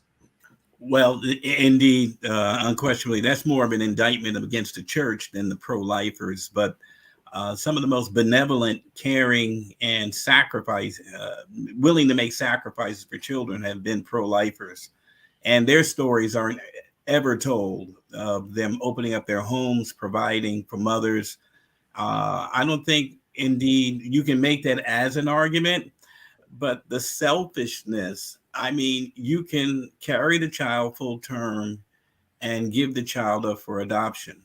E: Well, indeed, unquestionably, that's more of an indictment against the church than the pro-lifers. But some of the most benevolent, caring, and willing to make sacrifices for children have been pro-lifers. And their stories aren't ever told of them opening up their homes, providing for mothers. I don't think, indeed, you can make that as an argument, but the selfishness, I mean, you can carry the child full term and give the child up for adoption.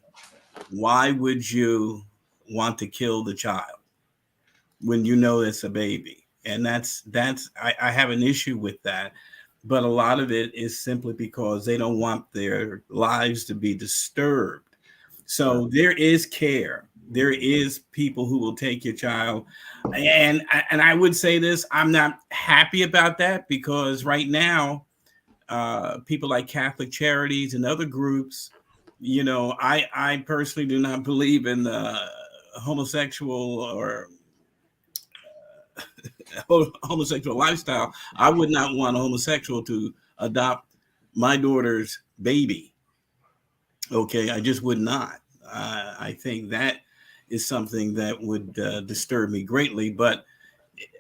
E: Why would you want to kill the child when you know it's a baby? And I have an issue with that. But a lot of it is simply because they don't want their lives to be disturbed. So there is care. There is people who will take your child. And I would say this, I'm not happy about that, because right now, people like Catholic Charities and other groups, I personally do not believe in homosexual or homosexual lifestyle. I would not want a homosexual to adopt my daughter's baby. Okay, I just would not. I think that is something that would disturb me greatly, but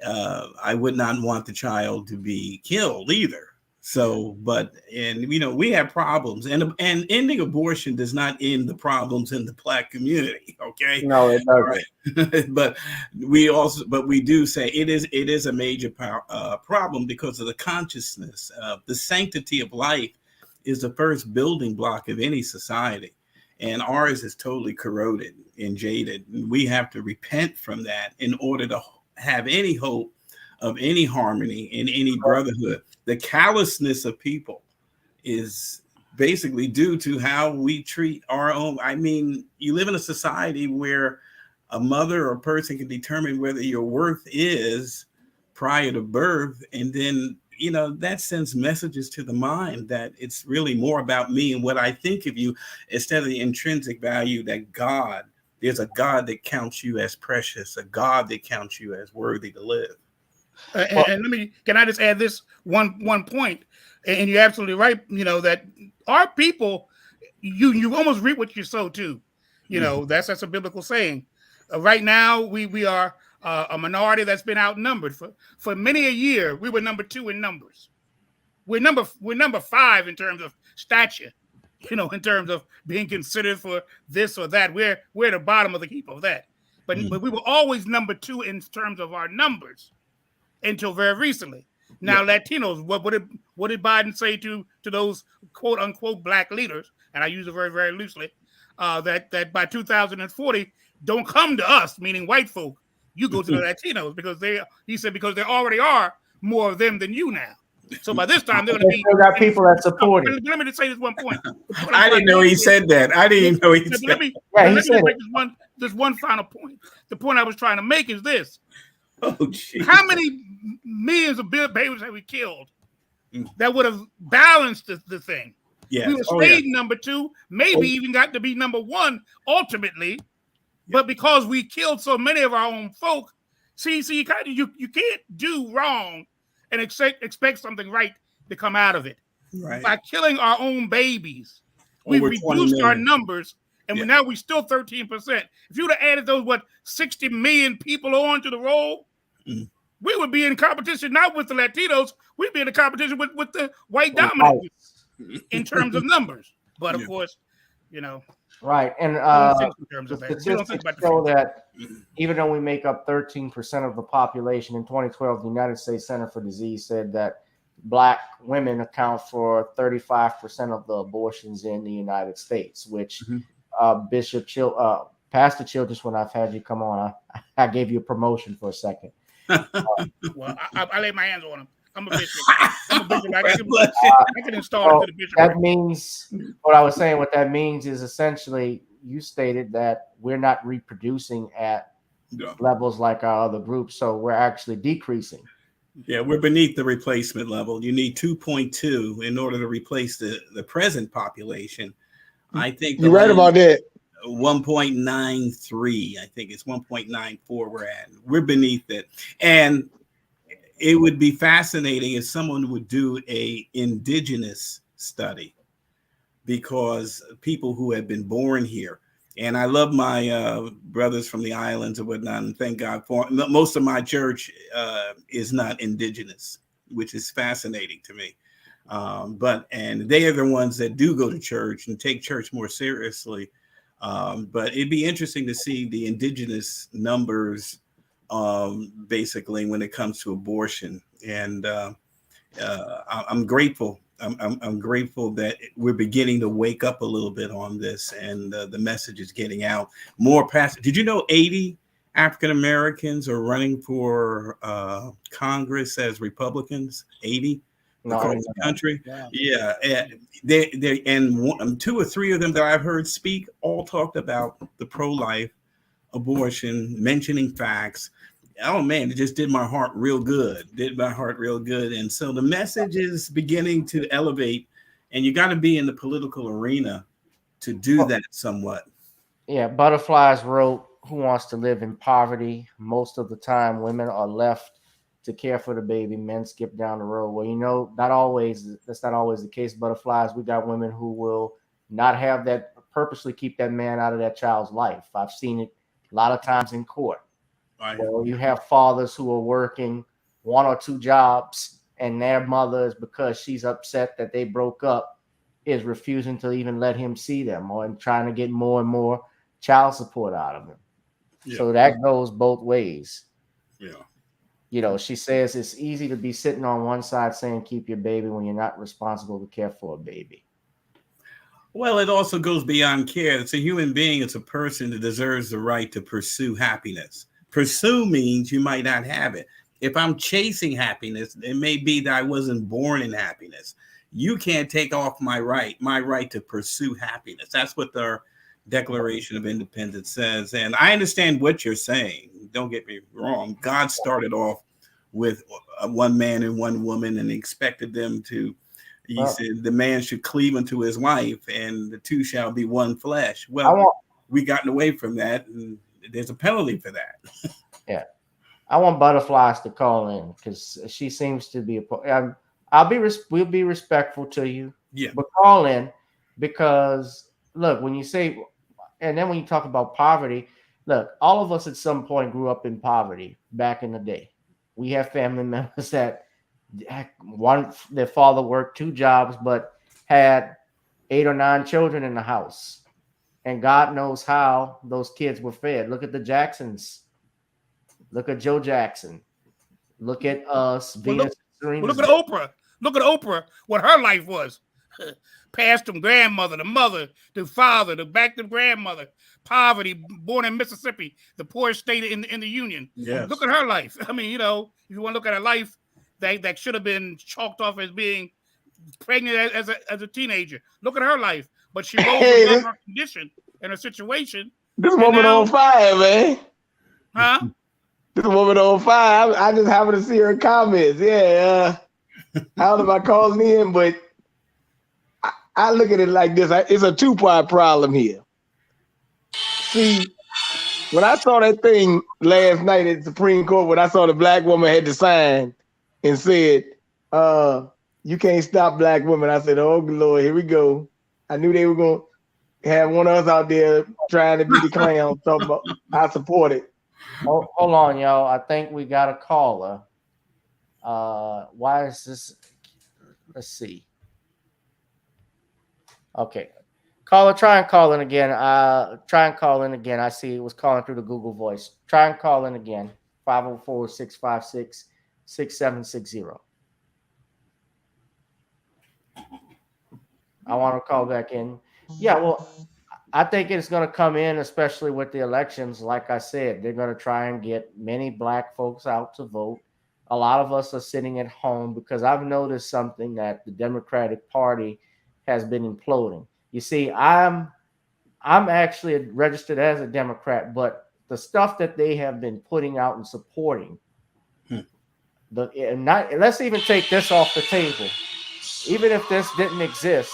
E: I would not want the child to be killed either. So, we have problems, and ending abortion does not end the problems in the Black community. Okay,
A: no, it doesn't.
E: Right. but we do say it is a major problem because of the consciousness. The sanctity of life is the first building block of any society, and ours is totally corroded and jaded. We have to repent from that in order to have any hope of any harmony in any brotherhood. The callousness of people is basically due to how we treat our own. I mean, you live in a society where a mother or a person can determine whether your worth is prior to birth. And then, that sends messages to the mind that it's really more about me and what I think of you, instead of the intrinsic value that there's a God that counts you as precious, a God that counts you as worthy to live.
F: And can I just add this one point? And you're absolutely right. You know that our people, you almost reap what you sow too. You know that's a biblical saying. Right now we are a minority that's been outnumbered for many a year. We were number 2 in numbers. We're number 5 in terms of stature. You know, in terms of being considered for this or that, we're at the bottom of the heap of that. But we were always number 2 in terms of our numbers until very recently. Now, Latinos, what did Biden say to those quote unquote black leaders? And I use it very, very loosely. That by 2040, don't come to us, meaning white folk. You go to the Latinos because he said because there already are more of them than you now. So by this time, they're going to be.
A: Still got people that support it.
F: Let me just say this one point.
E: I didn't know he said that. I didn't even know he said that.
F: Let me make this one final point. The point I was trying to make is this.
E: Oh, geez.
F: How many millions of babies have we killed that would have balanced the thing?
E: Yes.
F: We would have stayed number 2, maybe even got to be number 1 ultimately. But because we killed so many of our own folk, you can't do wrong and expect something right to come out of it.
E: Right.
F: By killing our own babies, we reduced our numbers, and now we're still 13%. If you would have added those 60 million people on to the roll, we would be in competition not with the Latinos, we'd be in a competition with the white dominants in terms of numbers. But of course, you know.
A: Right, and the statistics show that even though we make up 13% of the population, in 2012, the United States Center for Disease said that Black women account for 35% of the abortions in the United States, which Pastor Childress, when I've had you come on, I gave you a promotion for a second.
F: Well, I lay my hands on him. I'm a bishop. I can install it to the bishop.
A: That means what that means is essentially you stated that we're not reproducing at levels like our other groups, so we're actually decreasing.
E: Yeah, we're beneath the replacement level. You need 2.2 in order to replace the present population. I think
K: you're right about that.
E: 1.93. I think it's 1.94 we're at. We're beneath it. And it would be fascinating if someone would do a indigenous study, because people who have been born here, and I love my brothers from the islands and whatnot, and thank God for most of my church is not indigenous, which is fascinating to me. And they are the ones that do go to church and take church more seriously. But it'd be interesting to see the indigenous numbers basically when it comes to abortion. And I'm grateful. I'm grateful that we're beginning to wake up a little bit on this, and the message is getting out more past. Did you know 80 African Americans are running for Congress as Republicans? 80 across the country. Yeah. And 2 or 3 of them that I've heard speak all talked about the pro-life abortion, mentioning facts. Oh man, it just did my heart real good. And so the message is beginning to elevate, and you got to be in the political arena to do that somewhat.
A: Yeah, Butterflies wrote, "Who wants to live in poverty? Most of the time, women are left to care for the baby. Men skip down the road." Well, you know, that's not always the case. Butterflies, we got women who will not have that, purposely keep that man out of that child's life. I've seen it a lot of times in court.
E: Right.
A: Well, you have fathers who are working 1 or 2 jobs, and their mother is, because she's upset that they broke up, is refusing to even let him see them, or trying to get more and more child support out of him. Yeah. So that goes both ways.
E: Yeah.
A: You know, she says it's easy to be sitting on one side saying keep your baby when you're not responsible to care for a baby.
E: Well, it also goes beyond care. It's a human being. It's a person that deserves the right to pursue happiness. Pursue means you might not have it. If I'm chasing happiness, it may be that I wasn't born in happiness. You can't take off my right to pursue happiness. That's what the Declaration of Independence says. And I understand what you're saying. Don't get me wrong. God started off with one man and one woman and expected them to, he said the man should cleave unto his wife and the two shall be one flesh. Well, we gotten away from that, and there's a penalty for that.
A: Yeah. I want Butterflies to call in because she seems to be we'll be respectful to you.
E: Yeah.
A: But call in because look, when you say, and then when you talk about poverty, look, all of us at some point grew up in poverty back in the day. We have family members that their father worked 2 jobs, but had 8 or 9 children in the house. And God knows how those kids were fed. Look at the Jacksons. Look at Joe Jackson. Look at us.
F: Look at Oprah. Look at Oprah, what her life was. Passed from grandmother to mother to father to back to grandmother. Poverty, born in Mississippi, the poorest state in the Union.
E: Yes.
F: Look at her life. I mean, if you want to look at a life that should have been chalked off as being pregnant as a teenager. Look at her life. But she rose above her condition and her situation.
K: This woman on fire, man.
F: Huh?
K: This woman on fire. I just happened to see her comments. Yeah. I don't know about calling in, but I look at it like this. It's a 2-part problem here. See, when I saw that thing last night at the Supreme Court, when I saw the black woman had to sign and said, you can't stop black women. I said, oh, Lord, here we go. I knew they were going to have one of us out there trying to be the clown. Talking about, I support it.
A: Hold on, y'all. I think we got a caller. Why is this? Let's see. Okay. Caller, try and call in again. I see it was calling through the Google Voice. Try and call in again. 504-656-6760. I want to call back in. Yeah, well, I think it's going to come in, especially with the elections. Like I said, they're going to try and get many black folks out to vote. A lot of us are sitting at home because I've noticed something that the Democratic Party has been imploding. You see, I'm actually registered as a Democrat, but the stuff that they have been putting out and supporting, let's even take this off the table. Even if this didn't exist,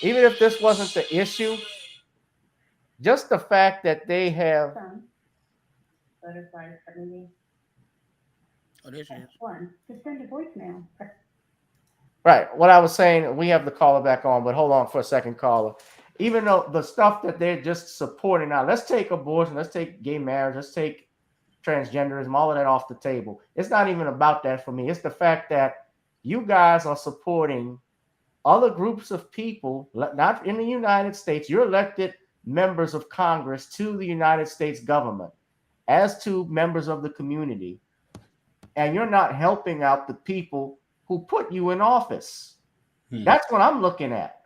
A: even if this wasn't the issue, just the fact that they have.
O: Butterfly 70.
F: Oh, there she is.
O: One. To send a voicemail.
A: Right. What I was saying, we have the caller back on, but hold on for a second, caller. Even though the stuff that they're just supporting now, let's take abortion, let's take gay marriage, let's take transgenderism, all of that off the table. It's not even about that for me. It's the fact that you guys are supporting other groups of people, not in the United States. You're elected members of Congress to the United States government as to members of the community. And you're not helping out the people who put you in office. That's what I'm looking at.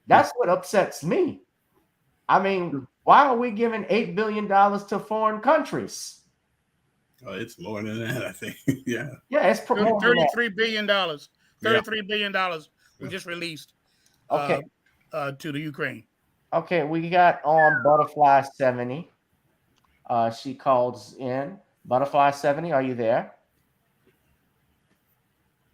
A: That's what upsets me. I mean, why are we giving $8 billion to foreign countries?
E: Oh, it's more than that, I think. Yeah.
A: Yeah, it's
F: $33 billion. $33 billion we just released to the Ukraine.
A: Okay, we got on Butterfly 70. She calls in. Butterfly 70, are you there?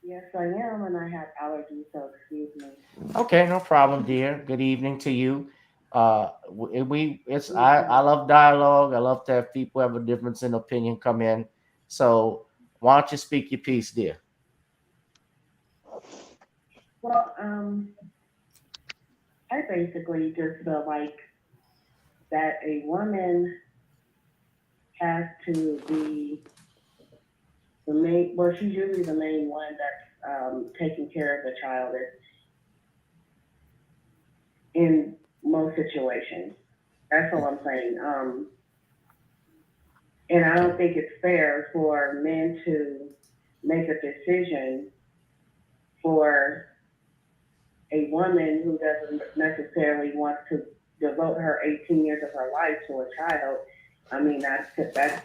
O: Yes, I am, and I have allergies, so excuse me.
A: Okay, no problem, dear. Good evening to you. I love dialogue. I love to have people have a difference in opinion come in. So why don't you speak your piece, dear?
O: Well, I basically just feel like that a woman has to be the main, well, she's usually the main one that's taking care of the child in most situations. That's all I'm saying. And I don't think it's fair for men to make a decision for a woman who doesn't necessarily want to devote her 18 years of her life to a child. I mean, that's prevent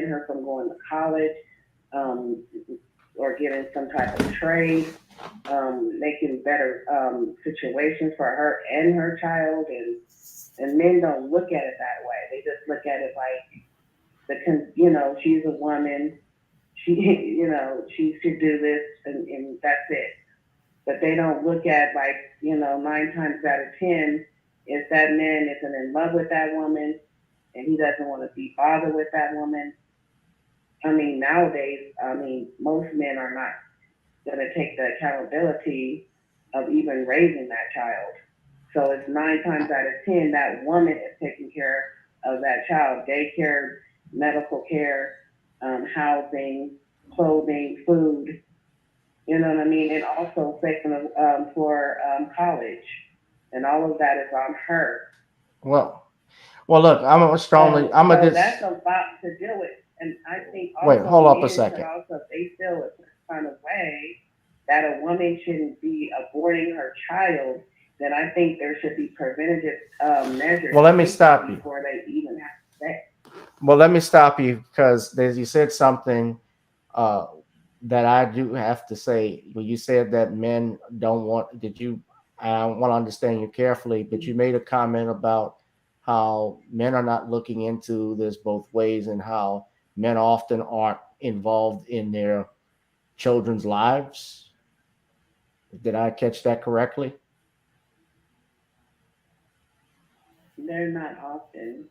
O: her from going to college, or getting some type of trade, making better situations for her and her child. And men don't look at it that way. They just look at it like, she's a woman, she should do this, and that's it. But they don't look at 9 times out of 10, if that man isn't in love with that woman and he doesn't want to be bothered with that woman, I mean, nowadays, I mean, most men are not going to take the accountability of even raising that child. So it's 9 times out of 10 that woman is taking care of that child: daycare, medical care, housing, clothing, food. You know what I mean? And also taking for college, and all of that is on her.
A: Well, look, I'm a strongly, I'm a
O: So
A: dis.
O: that's a lot to deal with, and I think also
A: Wait, hold up a
O: men should
A: second.
O: also, if they feel a certain kind of way that a woman shouldn't be aborting her child, then I think there should be preventative measures.
A: Well, let me stop you.
O: Before they even have sex.
A: Well, let me stop you because you said something that I do have to say. Well, you said that men don't want. Did you? I want to understand you carefully, but you made a comment about how men are not looking into this both ways and how men often aren't involved in their children's lives. Did I catch that correctly?
O: They're not often.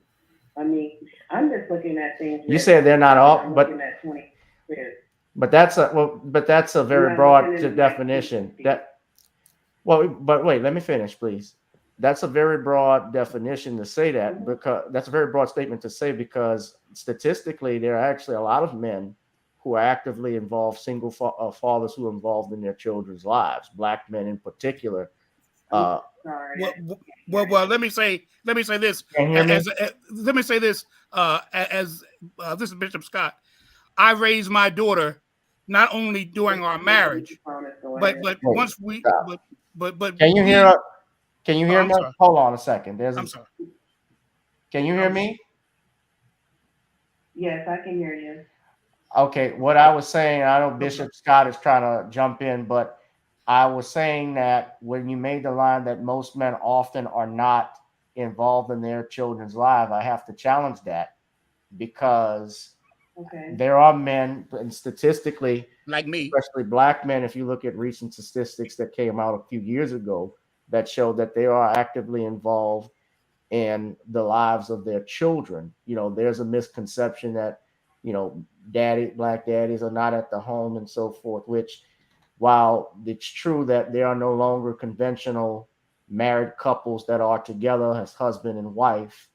O: I mean, I'm just looking at things.
A: You said they're not all,
O: I'm
A: but
O: looking at 20 years.
A: but that's a very broad definition. But wait, let me finish, please. That's a very broad definition to say that, because that's a very broad statement to say, because statistically there are actually a lot of men who are actively involved, single fathers who are involved in their children's lives, black men in particular.
F: Well, let me say this.
A: Can you hear me?
F: Let me say this. As this is Bishop Scott, I raised my daughter not only during our marriage, but once we, but
A: can you hear? Can you hear me?
F: Sorry.
A: Hold on a second.
F: I'm sorry.
A: Can you hear me?
O: Yes, I can hear you.
A: Okay, what I was saying, I know Bishop Scott is trying to jump in, but I was saying that when you made the line that most men often are not involved in their children's lives, I have to challenge that, because there are men, and statistically,
F: like me,
A: especially black men, if you look at recent statistics that came out a few years ago that show that they are actively involved in the lives of their children. You know, there's a misconception that, you know, black daddies are not at the home and so forth, which, while it's true that there are no longer conventional married couples that are together as husband and wife,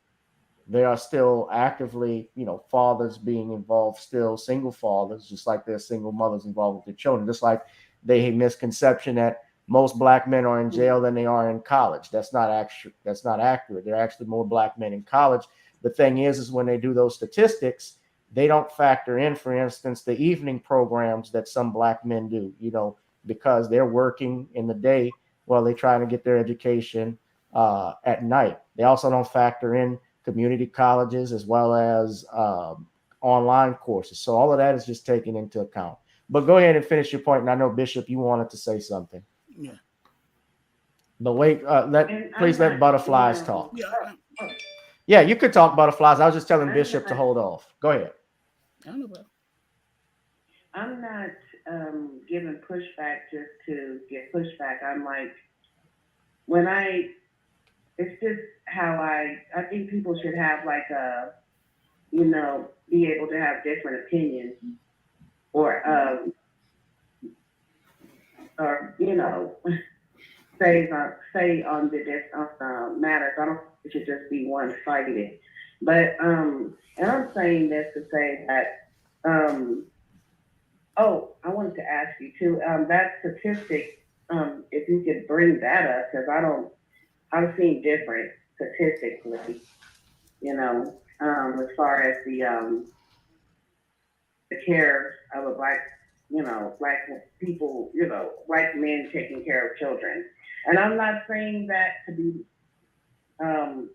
A: there are still actively, you know, fathers being involved, still single fathers, just like there's single mothers involved with their children, just like they have misconception that most black men are in jail than they are in college. That's not accurate. There are actually more black men in college. The thing is when they do those statistics, they don't factor in, for instance, the evening programs that some black men do, you know, because they're working in the day while they're trying to get their education at night. They also don't factor in community colleges as well as online courses. So all of that is just taken into account. But go ahead and finish your point. And I know, Bishop, you wanted to say something.
F: Yeah.
A: But wait, please let butterflies talk. Yeah, you could talk butterflies. I was just telling Bishop to hold off. Go ahead.
F: I know about.
O: I'm not giving pushback just to get pushback. I'm like, it's just how I think people should have like a, you know, be able to have different opinions, or you know, say on the different matters. I don't think it should just be one-sided. But and I'm saying this to say that I wanted to ask you too, that statistic, if you could bring that up, because I've seen different statistically, you know, as far as the care of a black people, you know, white men taking care of children. And I'm not saying that to be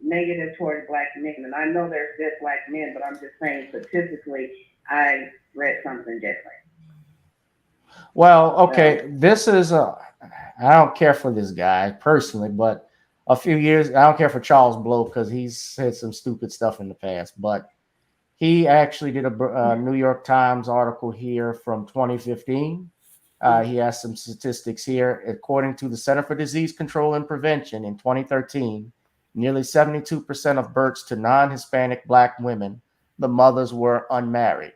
O: negative towards black men. And I know there's good black men, but I'm just saying statistically, I read something different.
A: Well, okay, this is I don't care for this guy personally, but a few years, I don't care for Charles Blow because he's said some stupid stuff in the past, but he actually did a New York Times article here from 2015. He has some statistics here. According to the Center for Disease Control and Prevention in 2013, nearly 72% of births to non-Hispanic black women, the mothers were unmarried.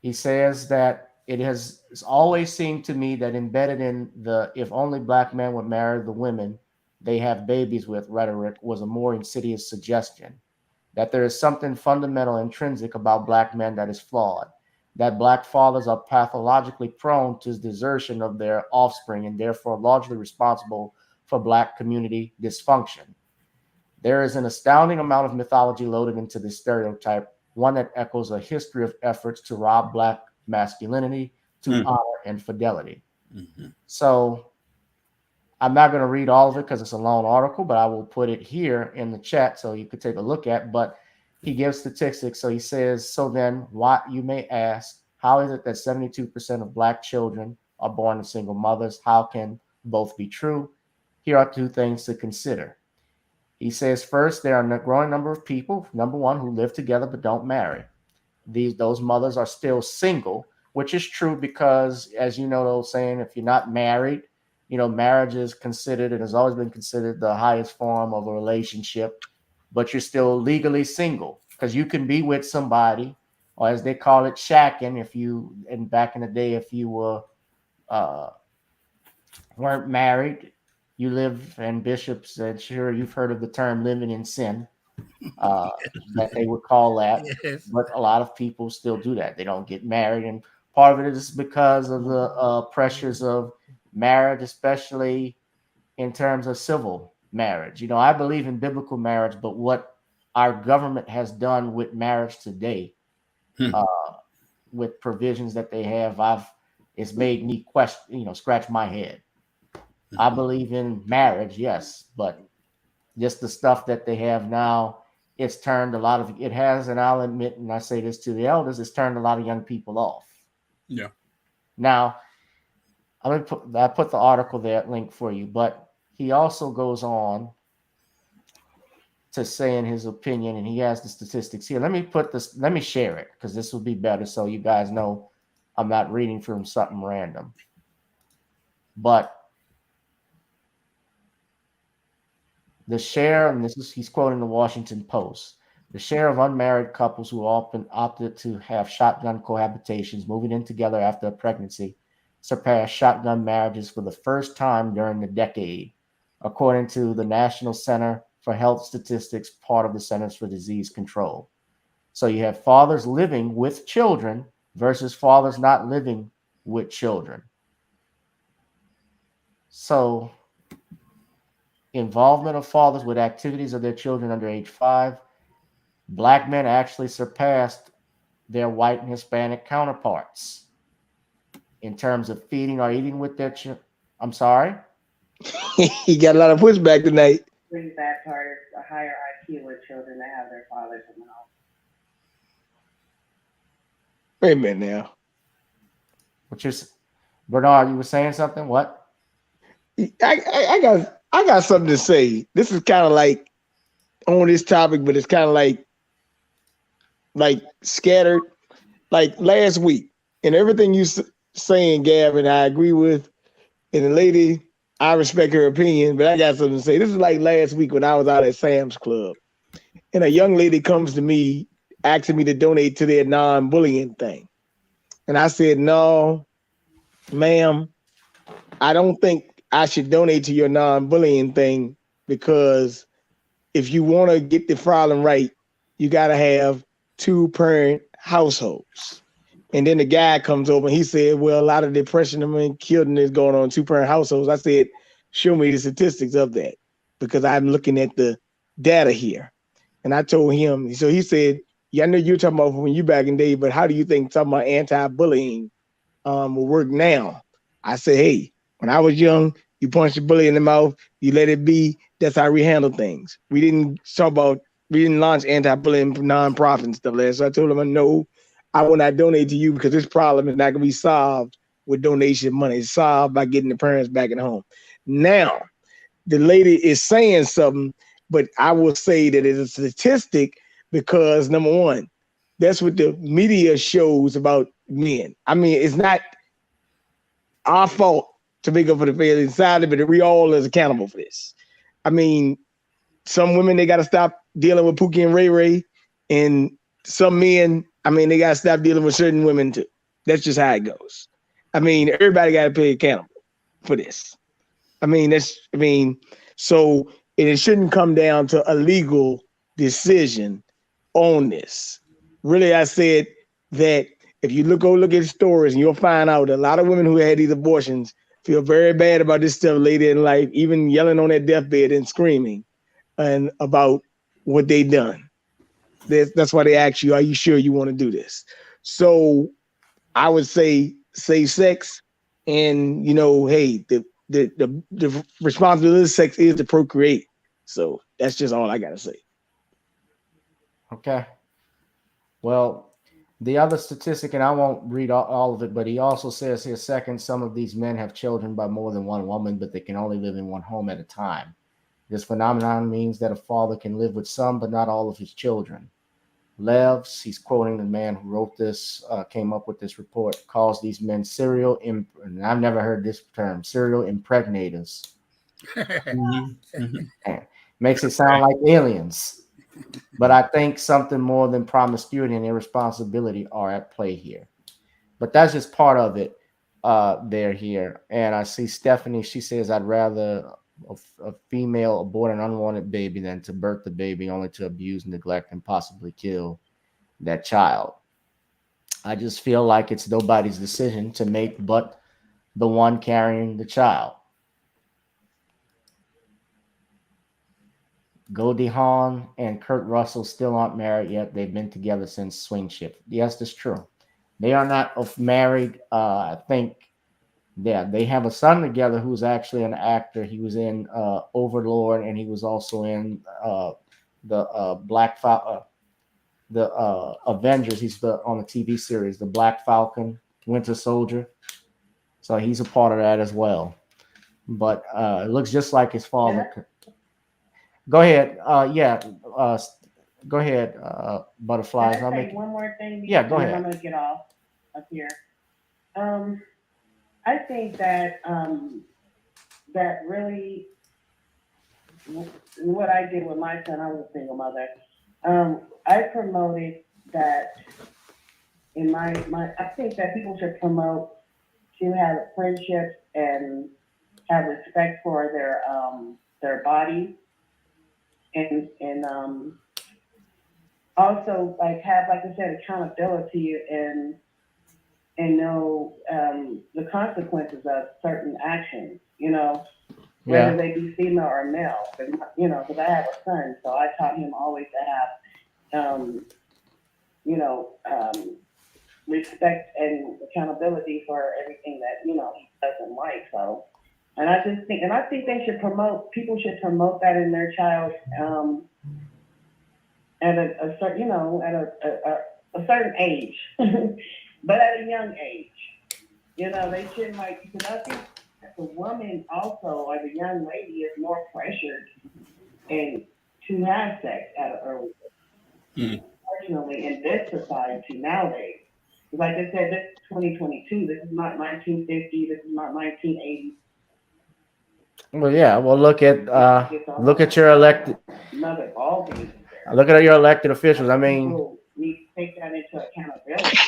A: He says that it's always seemed to me that embedded in the if only black men would marry the women they have babies with rhetoric was a more insidious suggestion that there is something fundamental intrinsic about black men that is flawed, that black fathers are pathologically prone to desertion of their offspring and therefore largely responsible for black community dysfunction. There is an astounding amount of mythology loaded into this stereotype, one that echoes a history of efforts to rob black masculinity to honor and fidelity. So I'm not going to read all of it because it's a long article, but I will put it here in the chat so you could take a look at. But he gives statistics. So he says, so then what you may ask, how is it that 72% of black children are born to single mothers? How can both be true? Here are two things to consider. He says, first, there are a growing number of people, number one, who live together but don't marry. Those mothers are still single, which is true because, as you know, the old saying, if you're not married, marriage is considered and has always been considered the highest form of a relationship, but you're still legally single because you can be with somebody, or as they call it, shacking. And back in the day, if you weren't married, you live, and Bishop said, sure, you've heard of the term living in sin, that they would call that.
F: Yes.
A: But a lot of people still do that. They don't get married. And part of it is because of the pressures of marriage, especially in terms of civil marriage. I believe in biblical marriage, but what our government has done with marriage today, with provisions that they have, it's made me question, scratch my head. I believe in marriage, yes, but just the stuff that they have now, it's turned it has, and I'll admit, and I say this to the elders, it's turned a lot of young people off.
E: Yeah.
A: Now, I put the article there, link for you, but he also goes on to say in his opinion, and he has the statistics here. Let me share it because this will be better so you guys know I'm not reading from something random. But the share, and he's quoting the Washington Post, the share of unmarried couples who often opted to have shotgun cohabitations, moving in together after a pregnancy, surpassed shotgun marriages for the first time during the decade, according to the National Center for Health Statistics, part of the Centers for Disease Control. So you have fathers living with children versus fathers not living with children. So involvement of fathers with activities of their children under age 5, black men actually surpassed their white and Hispanic counterparts in terms of feeding or eating with their children. I'm sorry?
K: He got a lot of pushback tonight.
O: The bad part is a higher IQ with children that have their fathers in the home.
K: Wait a minute now.
A: Bernard, you were saying something? What?
K: I got something to say. This is kind of like on this topic, but it's kind of like scattered. Like last week, and everything you saying, Gavin, I agree with. And the lady, I respect her opinion, but I got something to say. This is like last week when I was out at Sam's Club, and a young lady comes to me asking me to donate to their non-bullying thing. And I said, no, ma'am, I don't think I should donate to your non-bullying thing, because if you want to get the problem right, you got to have 2-parent households. And then the guy comes over and he said, well, a lot of depression and killing is going on in 2-parent households. I said, show me the statistics of that, because I'm looking at the data here. And I told him, so he said, yeah, I know you're talking about when you back in the day, but how do you think talking about anti-bullying will work now? I said, hey, when I was young, you punch the bully in the mouth, you let it be. That's how we handle things. We didn't launch anti-bullying nonprofit and stuff like that. So I told him, no, I will not donate to you, because this problem is not going to be solved with donation money. It's solved by getting the parents back at home. Now, the lady is saying something, but I will say that it's a statistic because, number one, that's what the media shows about men. I mean, it's not our fault to make up for the failure inside of it, but we all is accountable for this. I mean, some women, they got to stop dealing with Pookie and Ray Ray, and some men, I mean, they got to stop dealing with certain women too. That's just how it goes. I mean, everybody got to pay accountable for this. So it shouldn't come down to a legal decision on this. Really, I said that if you go look at stories, and you'll find out a lot of women who had these abortions feel very bad about this stuff later in life, even yelling on their deathbed and screaming and about what they done. That's why they ask you, are you sure you want to do this? So I would say safe sex, and hey, the responsibility of sex is to procreate. So that's just all I gotta say.
B: Okay. Well, the other statistic, and I won't read all of it, but he also says here, second, some of these men have children by more than one woman, but they can only live in one home at a time. This phenomenon means that a father can live with some, but not all of his children. Levs, he's quoting the man who wrote this, came up with this report, calls these men and I've never heard this term, serial impregnators. Makes it sound like aliens. But I think something more than promiscuity and irresponsibility are at play here. But that's just part of it there here. And I see Stephanie, she says, I'd rather a female abort an unwanted baby than to birth the baby only to abuse, neglect, and possibly kill that child. I just feel like it's nobody's decision to make but the one carrying the child. Goldie Hawn and Kurt Russell still aren't married yet. They've been together since Swing Shift. Yes, that's true. They are not married. I think, yeah, they have a son together who's actually an actor. He was in Overlord, and he was also in the Avengers. He's on the TV series, the Black Falcon, Winter Soldier. So he's a part of that as well. But it looks just like his father. Go ahead. Go ahead, Butterflies.
O: Can I say one more thing?
B: Yeah, go ahead.
O: I'm going to get off up here. I think that that really, what I did with my son, I was a single mother. I promoted that in my I think that people should promote to have friendships and have respect for their body. And also have, like I said, accountability and know the consequences of certain actions, whether they be female or male. Because I have a son, so I taught him always to have, respect and accountability for everything that, he doesn't like. So. And I think people should promote that in their child at a certain, at a certain age, but at a young age. They shouldn't because I think the woman also, or the young lady, is more pressured and to have sex at an early age. Unfortunately, in this society nowadays, like I said, this is 2022. This is not 1950. This is not 1980.
B: Well, yeah. Well, look at your elected. Look at your elected officials. I mean,
O: we take that into accountability.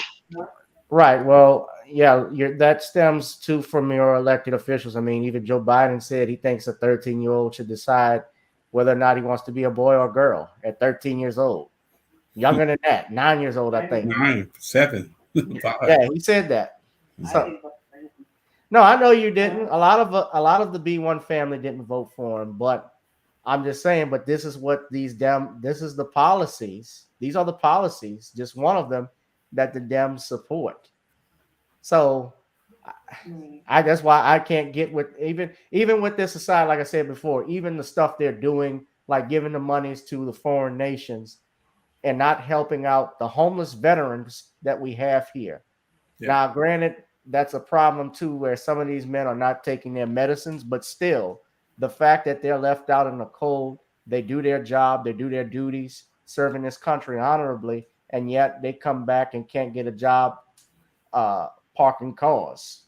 B: Right. Well, yeah. That stems too from your elected officials. I mean, even Joe Biden said he thinks a 13-year-old should decide whether or not he wants to be a boy or a girl at 13 years old. Younger than that, 9 years old, I think.
E: 9, 7.
B: Yeah, he said that. So, no, I know you didn't. A lot of the B1 family didn't vote for him, but I'm just saying. But this is what this is the policies. These are the policies. Just one of them that the Dems support. So that's why I can't get with even with this aside. Like I said before, even the stuff they're doing, like giving the monies to the foreign nations and not helping out the homeless veterans that we have here. Yeah. Now, granted, that's a problem too, where some of these men are not taking their medicines, but still, the fact that they're left out in the cold, they do their job, they do their duties, serving this country honorably, and yet they come back and can't get a job parking cars.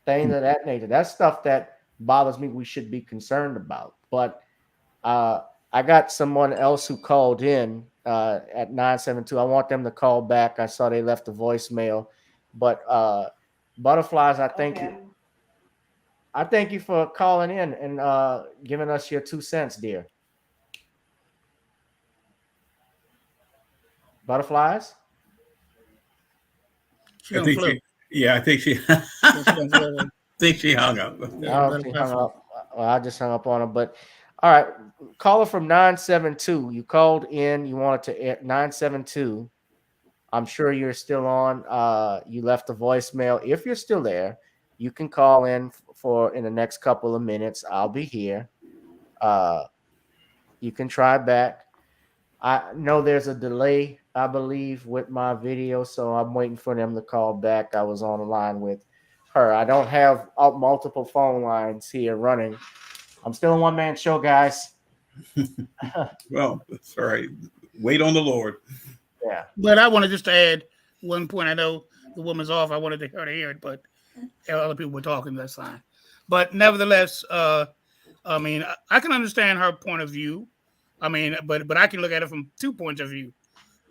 B: Things of that nature. That's stuff that bothers me. We should be concerned about. But I got someone else who called in at 972. I want them to call back. I saw they left a voicemail.
A: But butterflies, I thank
H: Okay.
A: you. I thank you for calling in and giving us your 2 cents, dear. Butterflies?
E: I think she, yeah, I think she, think she hung up.
A: She hung up. Well, I just hung up on her. But all right, caller from 972. You called in. You wanted to 972. I'm sure you're still on. You left a voicemail. If you're still there, you can call in for in the next couple of minutes. I'll be here. You can try back. I know there's a delay, I believe, with my video, so I'm waiting for them to call back. I was on the line with her. I don't have multiple phone lines here running. I'm still a one-man show, guys.
E: Well, that's all right. Wait on the Lord.
A: Yeah.
F: But I wanted just to add one point. I know the woman's off. I wanted her to hear it, but other people were talking. That's fine. But nevertheless, I mean, I can understand her point of view. I mean, but I can look at it from 2 points of view.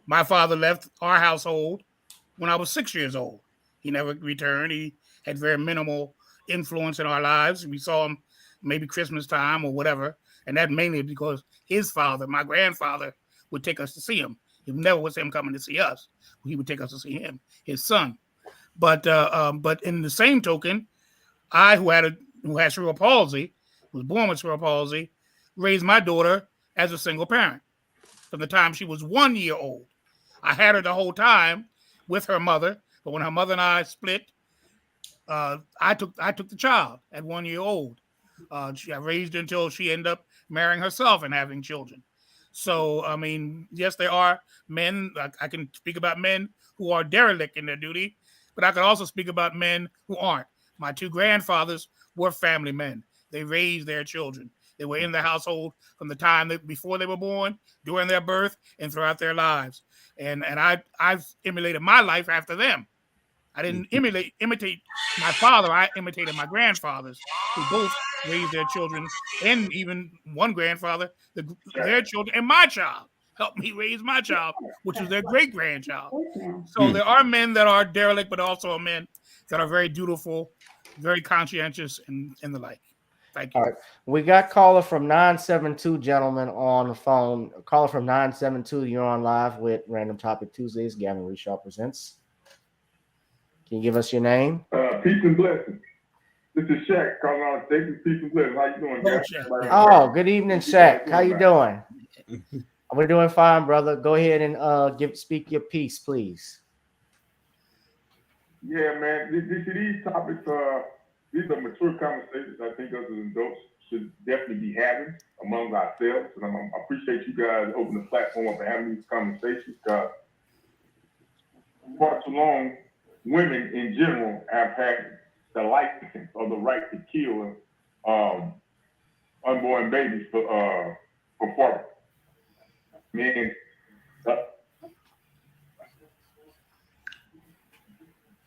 F: My father left our household when I was 6 years old. He never returned. He had very minimal influence in our lives. We saw him maybe Christmas time or whatever, and that mainly because his father, my grandfather, would take us to see him. It never was him coming to see us. He would take us to see him, his son. But in the same token, I, who had cerebral palsy, was born with cerebral palsy, raised my daughter as a single parent from the time she was 1 year old. I had her the whole time with her mother, but when her mother and I split, I took the child at 1 year old. I raised her until she ended up marrying herself and having children. So, I mean, yes, there are men. I can speak about men who are derelict in their duty, but I can also speak about men who aren't. My 2 grandfathers were family men. They raised their children. They were in the household from the time before they were born, during their birth, and throughout their lives. And I've emulated my life after them. I didn't imitate my father. I imitated my grandfathers, who both raised their children, and even one grandfather, their children, and my child helped me raise my child, which was their great grandchild. So there are men that are derelict, but also men that are very dutiful, very conscientious, and the like. Thank you.
A: All right. We got caller from 972, gentlemen, on the phone. Caller from 972, you're on live with Random Topic Tuesdays. Gavin Reshaw presents. Can you give us your name?
P: Peace and blessings. This is Shaq calling on Texas. Peace and blessings. How you doing, guys?
A: Oh, good evening, Shaq. How you doing? We're doing fine, brother. Go ahead and speak your piece, please.
P: Yeah, man. These topics these are mature conversations I think us as adults should definitely be having among ourselves. And I appreciate you guys opening the platform up and having these conversations, because for too long, women in general have had the license or the right to kill unborn babies for farming. Men.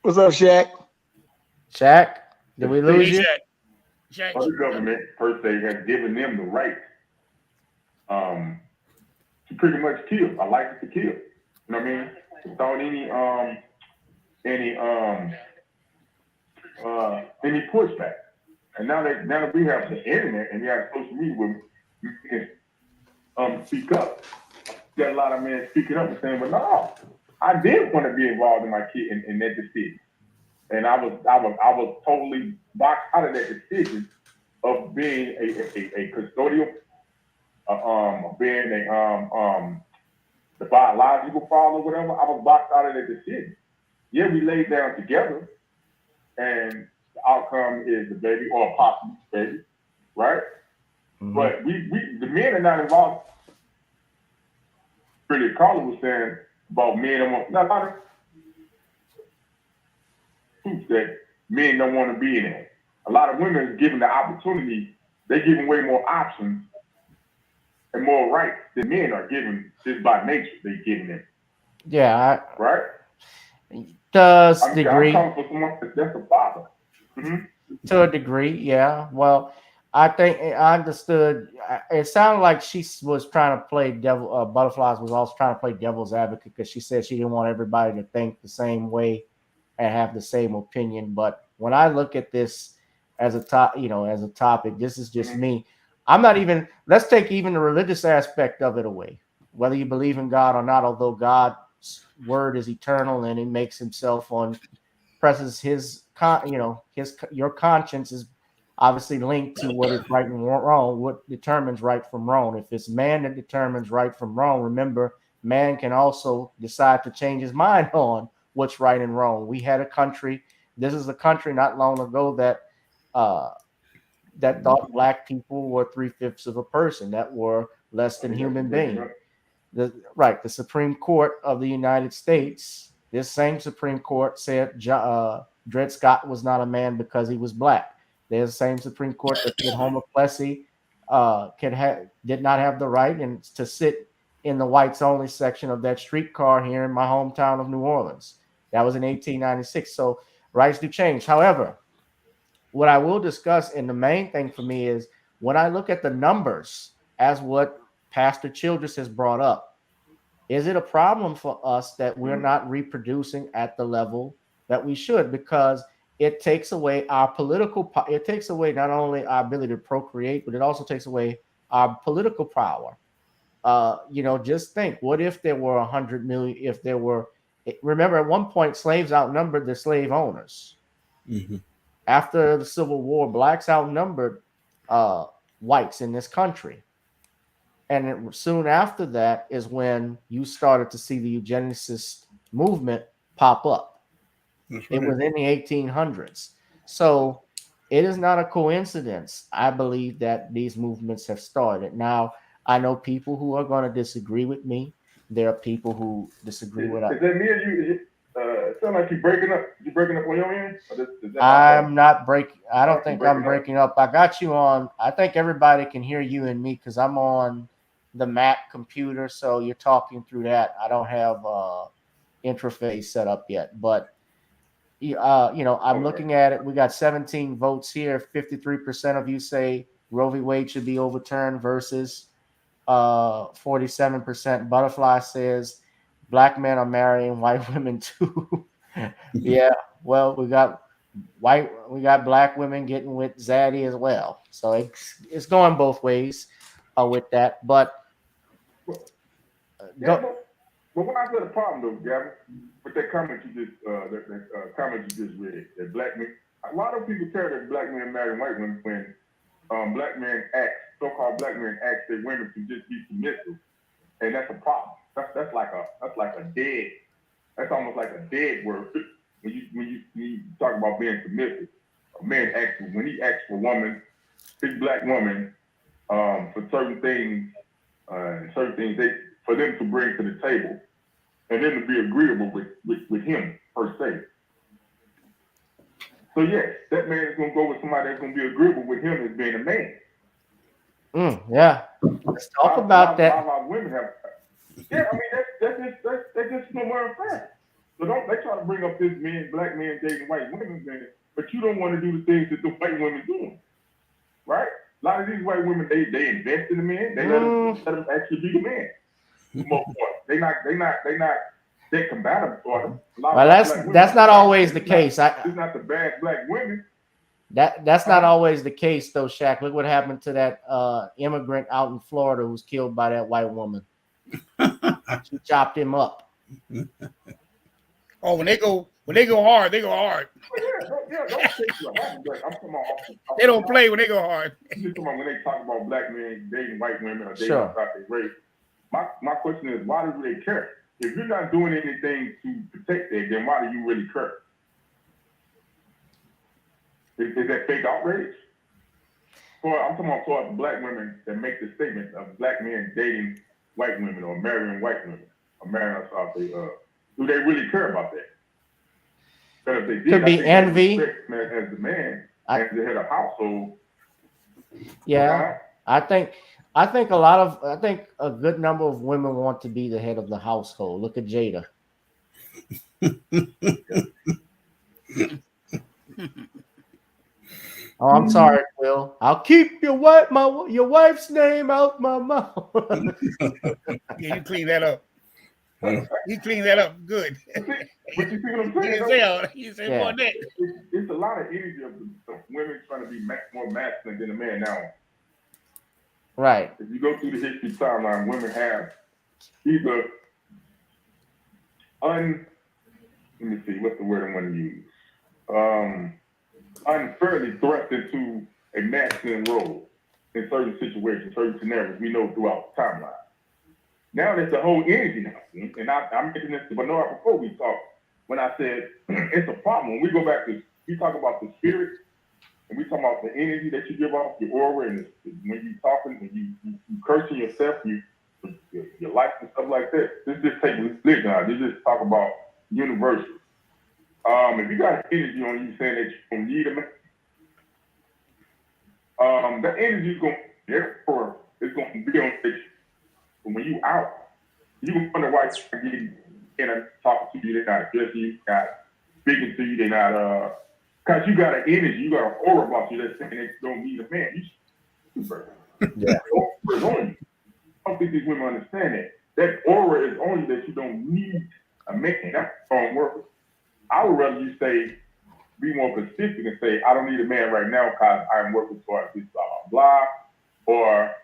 K: What's up, Shaq?
A: Shaq, did we lose you?
P: The government, per se, has given them the right to pretty much kill, a license to kill. You know what I mean? Without any pushback. And now that we have the internet and we have social media where we can speak up, you got a lot of men speaking up and saying, well, no, I did want to be involved in my kid in that decision. And I was totally boxed out of that decision of being a custodial, being the biological father or whatever. I was boxed out of that decision. Yeah, we laid down together, and the outcome is the baby or a possible baby, right? Mm-hmm. But the men are not involved. Pretty Carla was saying about men and not a lot of truth that men don't want to be in it. A lot of women are given the opportunity, they're given way more options and more rights than men are given just by nature. They're given them.
A: Yeah.
P: Right?
A: Does degree.
P: I'm coming for someone that's a father. Mm-hmm.
A: To a degree, yeah. Well, I think I understood. It sounded like she was trying to play devil. Butterflies was also trying to play devil's advocate because she said she didn't want everybody to think the same way and have the same opinion. But when I look at this as a topic, this is just me. I'm not even, let's take even the religious aspect of it away, whether you believe in God or not, although God's word is eternal and he makes himself on, presses your conscience is obviously linked to what is right and wrong, what determines right from wrong. If it's man that determines right from wrong, remember, man can also decide to change his mind on what's right and wrong. We had a country, this is a country not long ago that thought black people were 3/5 of a person, that were less than human being. The Supreme Court of the United States, this same Supreme Court said Dred Scott was not a man because he was black. There's the same Supreme Court that said Homer Plessy did not have the right and to sit in the whites only section of that streetcar here in my hometown of New Orleans. That was in 1896. So rights do change. However, what I will discuss, and the main thing for me is when I look at the numbers, as what Pastor Childress has brought up, is it a problem for us that we're not reproducing at the level that we should? Because it takes away our political, it takes away not only our ability to procreate, but it also takes away our political power. Just think, what if there were 100 million, if there were, remember at one point, slaves outnumbered the slave owners.
E: Mm-hmm.
A: After the Civil War, blacks outnumbered whites in this country. And soon after that is when you started to see the eugenicist movement pop up.
E: Right.
A: It was in the 1800s. So it is not a coincidence, I believe, that these movements have started. Now, I know people who are going to disagree with me. There are people who disagree with us.
P: Is that me or you? It sounds like you're breaking up. You breaking up on your end?
A: I'm not breaking. I don't think I'm breaking up. I got you on. I think everybody can hear you and me because I'm on the Mac computer. So you're talking through that. I don't have interface set up yet, but I'm looking at it. We got 17 votes here. 53% of you say Roe v. Wade should be overturned versus 47%. Butterfly says black men are marrying white women too. Yeah, well, we got black women getting with Zaddy as well. So it's going both ways with that. But
P: But when I said the problem though, Gavin, with that comment you just comment you just read, that black men, a lot of people tell that black men marry white women when black men so-called black men ask their women to just be submissive, and that's a problem. That's like a dead. That's almost like a dead word when you talk about being submissive. A man when he asks for a woman, his black woman, for certain things for them to bring to the table, and then to be agreeable with him per se. So yes, that man is gonna go with somebody that's gonna be agreeable with him as being a man.
A: Yeah, let's talk about that.
P: A lot of women have. Yeah, I mean that's just nowhere fair. So they try to bring up this black men dating white women, but you don't want to do the things that the white women doing, right? A lot of these white women they invest in the men. They let them actually be the man. They not that combative for them.
A: Well, that's not always the case.
P: It's not the bad black women.
A: That's not always the case though, Shaq. Look what happened to that immigrant out in Florida who was killed by that white woman. She chopped him up.
F: Oh, when they go hard, they go hard. They don't play when they go hard.
P: When they talk about black men dating white women or dating outside their race, my question is, why do they care? If you're not doing anything to protect them, then why do you really care? Is that fake outrage? I'm talking about for black women that make the statement of black men dating white women or marrying white women or marrying outside their do they really care about that? Because if they did,
A: could be envy.
P: As the man, as the head of household.
A: Yeah, I think a good number of women want to be the head of the household. Look at Jada. Oh, I'm sorry, Will. I'll keep your wife's name out my mouth.
F: Yeah, you clean that up. He cleaned that up good.
P: But you see what I'm saying?
F: You say more than that.
P: It's a lot of energy of women trying to be more masculine than a man now.
A: Right.
P: If you go through the history timeline, women have either let me see, what's the word I want to use? Unfairly thrust into a masculine role in certain situations, certain scenarios we know throughout the timeline. Now there's a whole energy now. And I mentioned this to Bernard before we talked, when I said it's a problem. When we go back to, we talk about the spirit, and we talk about the energy that you give off, your aura, and when you talking, when you cursing yourself, your life and stuff like that. This just take religion out. This just talk about universal. If you got energy on you saying that you don't need a man, that energy is going to be there for, it's going to be on stage. But when you out, you can wonder why you're getting talking to you, they're not addressing you, not speaking to you, they're not, because you got an energy, you got an aura about you that's saying that you don't need a man. You super. Yeah. I don't think these women understand that. That aura is on you that you don't need a man. That's the wrong word. I would rather you say, be more consistent and say, I don't need a man right now because I'm working towards this, blah, blah, blah, or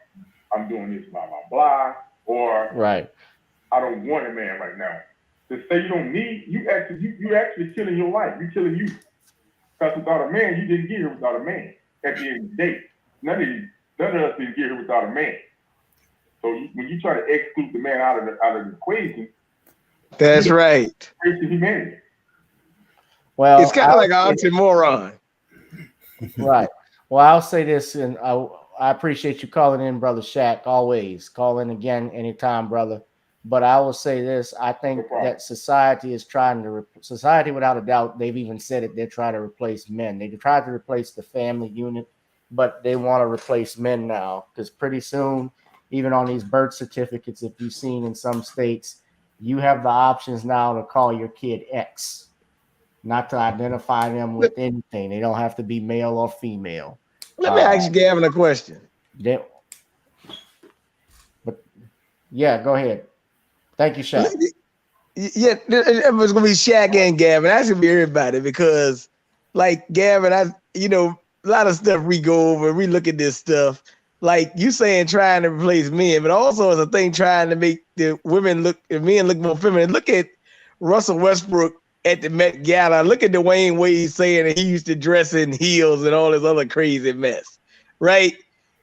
P: I'm doing this, blah, blah, blah, or
A: right.
P: I don't want a man right now. To say you don't need, you actually killing your life. You're killing you. Because without a man, you didn't get here without a man. At the end of the day, none of us didn't get here without a man. So when you try to exclude the man out of the equation,
K: that's right.
P: It's humanity.
A: Well,
K: it's kind of like an oxymoron.
A: Right. Well, I'll say this, and I appreciate you calling in, Brother Shaq. Always call in again anytime, brother. But I will say this: I think that society is trying to society, without a doubt, they've even said it. They're trying to replace men. They tried to replace the family unit, but they want to replace men now because pretty soon, even on these birth certificates, if you've seen in some states, you have the options now to call your kid X. Not to identify them with anything. They don't have to be male or female.
K: Let me ask Gavin a question.
A: But yeah, go ahead. Thank you, Shaq.
K: Yeah, it was gonna be Shaq and Gavin. That's gonna be everybody because, like Gavin, a lot of stuff we go over. We look at this stuff. Like you saying, trying to replace men, but also as a thing trying to make the men look more feminine. Look at Russell Westbrook at the Met Gala. Look at Dwayne Wade saying that he used to dress in heels and all this other crazy mess, right?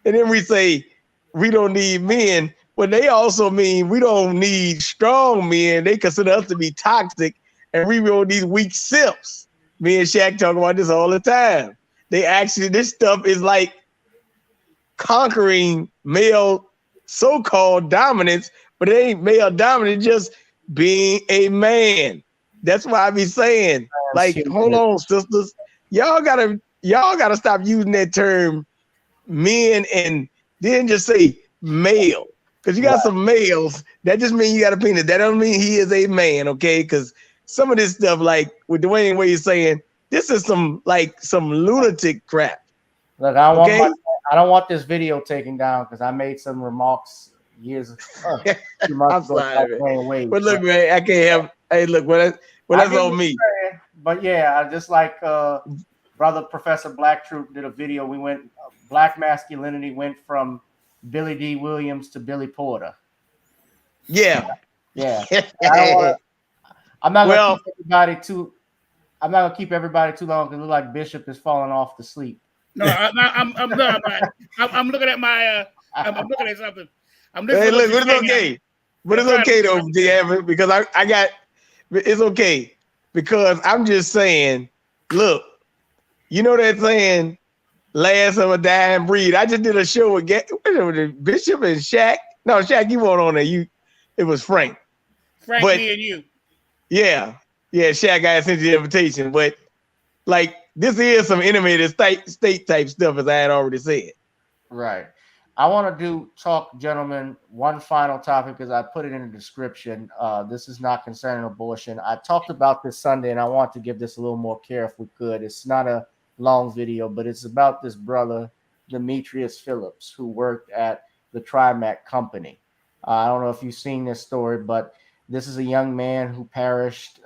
K: And then we say we don't need men, but they also mean we don't need strong men. They consider us to be toxic, and we want these weak simps. Me and Shaq talk about this all the time. This stuff is like conquering male so-called dominance, but it ain't male dominance, just being a man. That's why I be saying, like, hold on, sisters. Y'all gotta stop using that term men and then just say male. Because you got some males, that just means you got a penis. That don't mean he is a man, okay? Because some of this stuff, like with Dwayne Wade saying, this is some lunatic crap.
A: Look, I don't want this video taken down because I made some remarks years ago.
K: I'm sorry, but look, man, I can't have. Hey, look, that's on me.
A: But yeah, just like brother Professor Black Troop did a video. We went black masculinity went from Billy D. Williams to Billy Porter.
K: Yeah.
A: I'm not gonna keep everybody too long because it looks like Bishop is falling off to sleep.
F: No, I'm looking at my. I'm looking at something.
K: Hey, look, but it's okay. But it's okay though, Gavin, because I got. It's okay because I'm just saying. Look, you know that saying, "Last of a dying breed." I just did a show with Bishop and Shaq. No, Shaq, you weren't on there. It was Frank.
F: Me and you.
K: Yeah. Shaq, I sent you the invitation, but like this is some innovative state type stuff, as I had already said.
A: Right. I want to talk, gentlemen, one final topic because I put it in the description. This is not concerning abortion. I talked about this Sunday, and I want to give this a little more care if we could. It's not a long video, but it's about this brother, Demetrius Phillips, who worked at the Trimac company. I don't know if you've seen this story, but This is a young man who perished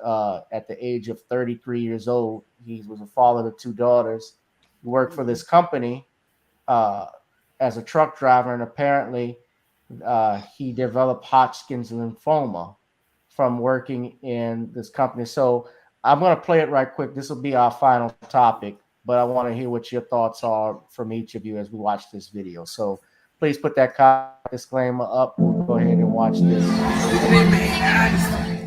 A: at the age of 33 years old. He was a father to 2 daughters. He worked for this company as a truck driver, and apparently he developed Hodgkin's lymphoma from working in this company. So I'm going to play it right quick. This will be our final topic, but I want to hear what your thoughts are from each of you as we watch this video. So please put that disclaimer up. We'll go ahead and watch this.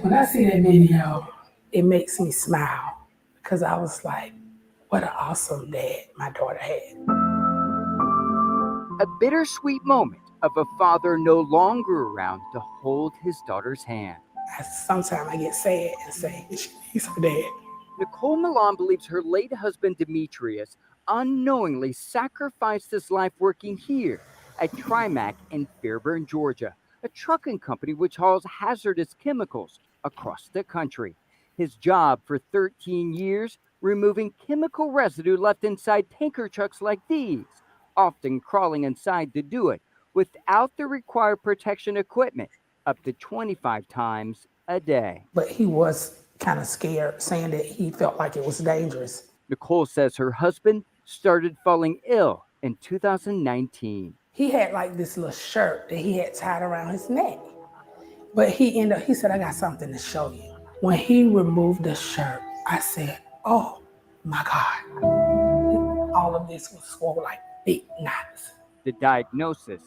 Q: When I see that video, it makes me smile because I was like, what an awesome dad my daughter had.
R: A bittersweet moment of a father no longer around to hold his daughter's hand.
Q: Sometimes I get sad and say, he's her dad.
R: Nicole Milan believes her late husband Demetrius unknowingly sacrificed his life working here at Trimac in Fairburn, Georgia, a trucking company which hauls hazardous chemicals across the country. His job for 13 years, removing chemical residue left inside tanker trucks like these, often crawling inside to do it without the required protection equipment, up to 25 times a day.
Q: But he was kind of scared, saying that he felt like it was dangerous.
R: Nicole says her husband started falling ill in 2019.
Q: He had like this little shirt that he had tied around his neck. But he said, I got something to show you. When he removed the shirt, I said, oh my God. All of this was swollen like big knots.
R: The diagnosis,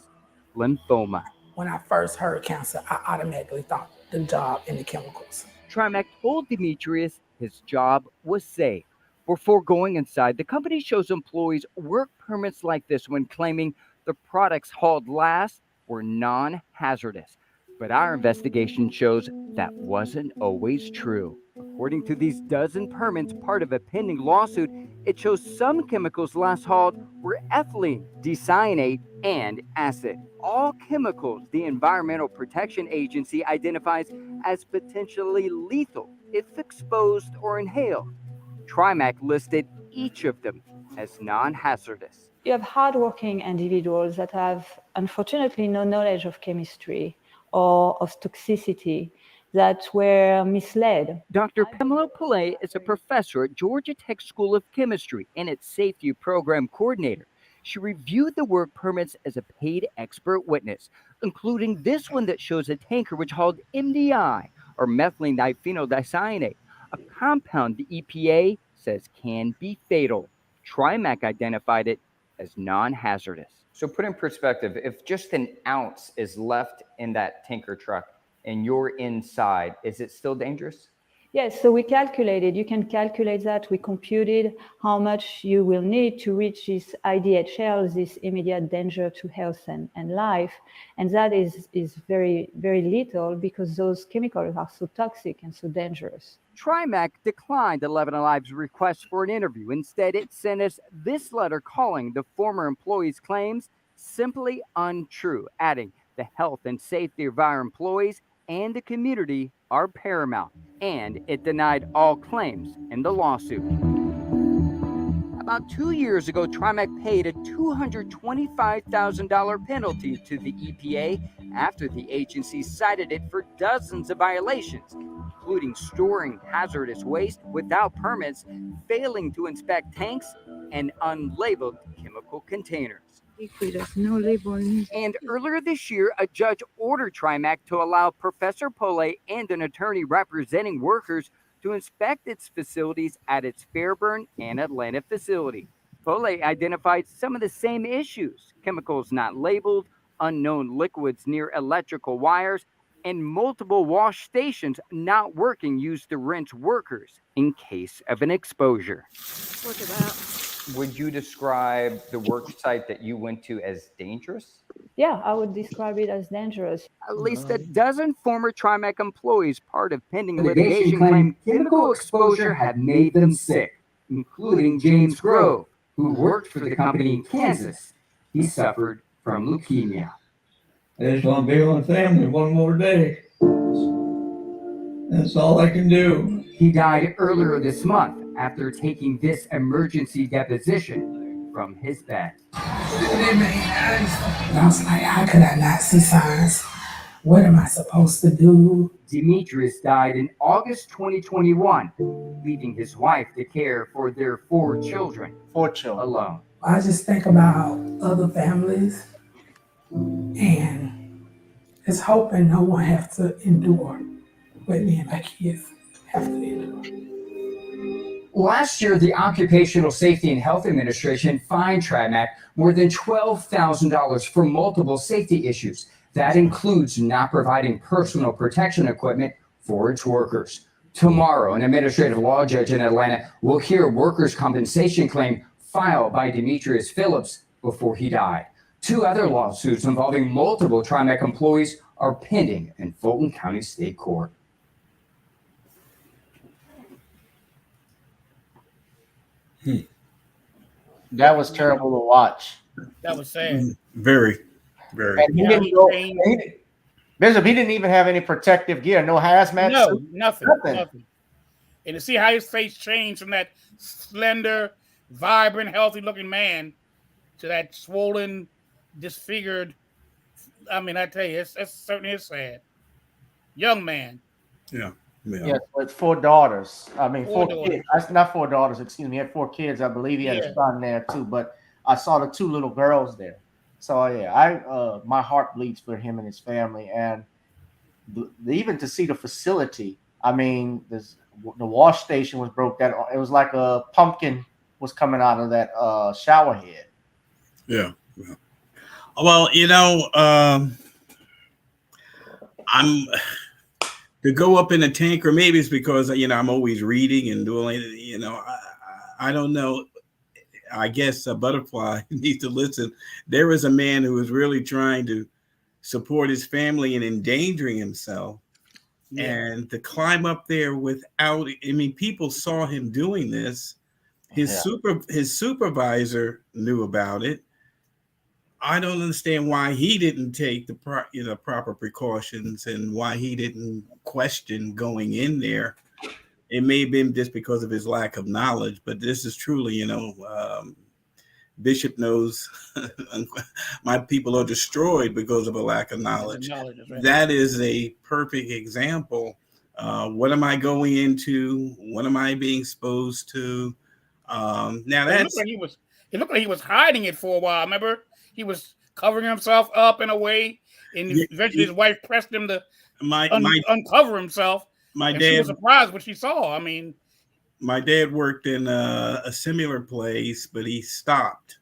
R: lymphoma.
Q: When I first heard cancer, I automatically thought the job and the chemicals.
R: Trimac told Demetrius his job was safe. Before going inside, the company shows employees work permits like this when claiming the products hauled last were non-hazardous. But our investigation shows that wasn't always true. According to these dozen permits, part of a pending lawsuit, it shows some chemicals last hauled were ethylene, decyanate, and acid. All chemicals the Environmental Protection Agency identifies as potentially lethal if exposed or inhaled. Trimac listed each of them as non-hazardous.
S: You have hardworking individuals that have, unfortunately, no knowledge of chemistry or of toxicity, that were misled.
R: Dr. Pamela Pillay is a professor at Georgia Tech School of Chemistry and its safety program coordinator. She reviewed the work permits as a paid expert witness, including this one that shows a tanker which hauled MDI, or methylene diphenyldicyanoate, a compound the EPA says can be fatal. Trimac identified it as non-hazardous.
T: So put in perspective, if just an ounce is left in that tanker truck and you're inside, is it still dangerous?
S: Yes, so we calculated, you can calculate that. We computed how much you will need to reach this IDHL, this immediate danger to health and life. And that is very, very little because those chemicals are so toxic and so dangerous.
R: Trimac declined 11 Alive's request for an interview. Instead, it sent us this letter calling the former employee's claims simply untrue, adding the health and safety of our employees and the community are paramount, and it denied all claims in the lawsuit. About 2 years ago, Trimac paid a $225,000 penalty to the EPA after the agency cited it for dozens of violations, including storing hazardous waste without permits, failing to inspect tanks, and unlabeled chemical containers.
S: No label.
R: And earlier this year, a judge ordered Trimac to allow Professor Pole and an attorney representing workers to inspect its facilities at its Fairburn and Atlanta facility. Pole identified some of the same issues: chemicals not labeled, unknown liquids near electrical wires, and multiple wash stations not working used to rinse workers in case of an exposure.
S: What about?
T: Would you describe the work site that you went to as dangerous?
S: Yeah, I would describe it as dangerous.
R: At least a dozen former Trimac employees, part of pending litigation, claim chemical exposure had made them sick, including James Grove, who worked for the company in Kansas. He suffered from leukemia.
U: I just want to be with my family one more day. That's all I can do.
R: He died earlier this month after taking this emergency deposition from his bed.
Q: I was like, how could I not see signs What am I supposed to do?
R: Demetrius died in August 2021, leaving his wife to care for their 4 children.
A: 4 children.
R: Alone.
Q: I just think about other families and just hoping no one has to endure what me and my kids have to endure.
R: Last year, the Occupational Safety and Health Administration fined TriMac more than $12,000 for multiple safety issues. That includes not providing personal protection equipment for its workers. Tomorrow, an administrative law judge in Atlanta will hear a workers' compensation claim filed by Demetrius Phillips before he died. 2 other lawsuits involving multiple TriMac employees are pending in Fulton County State Court.
A: That was terrible to watch.
F: That was sad.
E: Very, very.
A: And he didn't go, Bishop, he didn't even have any protective gear, no hazmat
F: No,
A: suit.
F: nothing. And to see how his face changed from that slender, vibrant, healthy-looking man to that swollen, disfigured. I mean, I tell you, it certainly is sad. Young man.
E: Yeah.
A: Yes, with 4 daughters. I mean, 4
F: daughters.
A: kids. That's not 4 daughters, excuse me. He had 4 kids. I believe he had a son there too, but I saw the 2 little girls there. So yeah, my heart bleeds for him and his family, and even to see the facility. I mean, the wash station was broke. That it was like a pumpkin was coming out of that shower head.
E: Yeah. Well, I'm to go up in a tanker. Maybe it's because I'm always reading and doing. I don't know. I guess a butterfly needs to listen. There was a man who was really trying to support his family and endangering himself. Yeah. And to climb up there without, people saw him doing this. His supervisor knew about it. I don't understand why he didn't take the proper precautions and why he didn't question going in there. It may have been just because of his lack of knowledge, but this is truly, Bishop knows my people are destroyed because of a lack of knowledge. That is a perfect example. What am I going into? What am I being exposed to? Now that's
F: it looked like he was hiding it for a while. Remember, he was covering himself up in a way, and eventually his wife pressed him to uncover himself. She was surprised what she saw.
E: My dad worked in a similar place, but he stopped.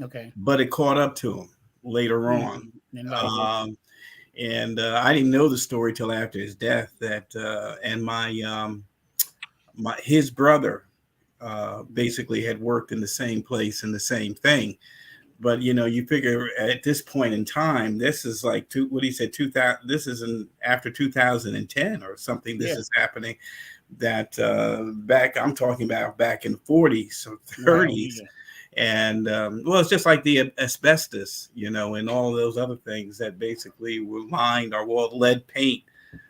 F: Okay.
E: But it caught up to him later on. And I didn't know the story till after his death. And his brother basically had worked in the same place and the same thing. But you figure at this point in time, this is like 2000. This is after 2010 or something. This is happening. That I'm talking about back in the 40s or 30s, and it's just like the asbestos, and all those other things that basically were lined or lead paint.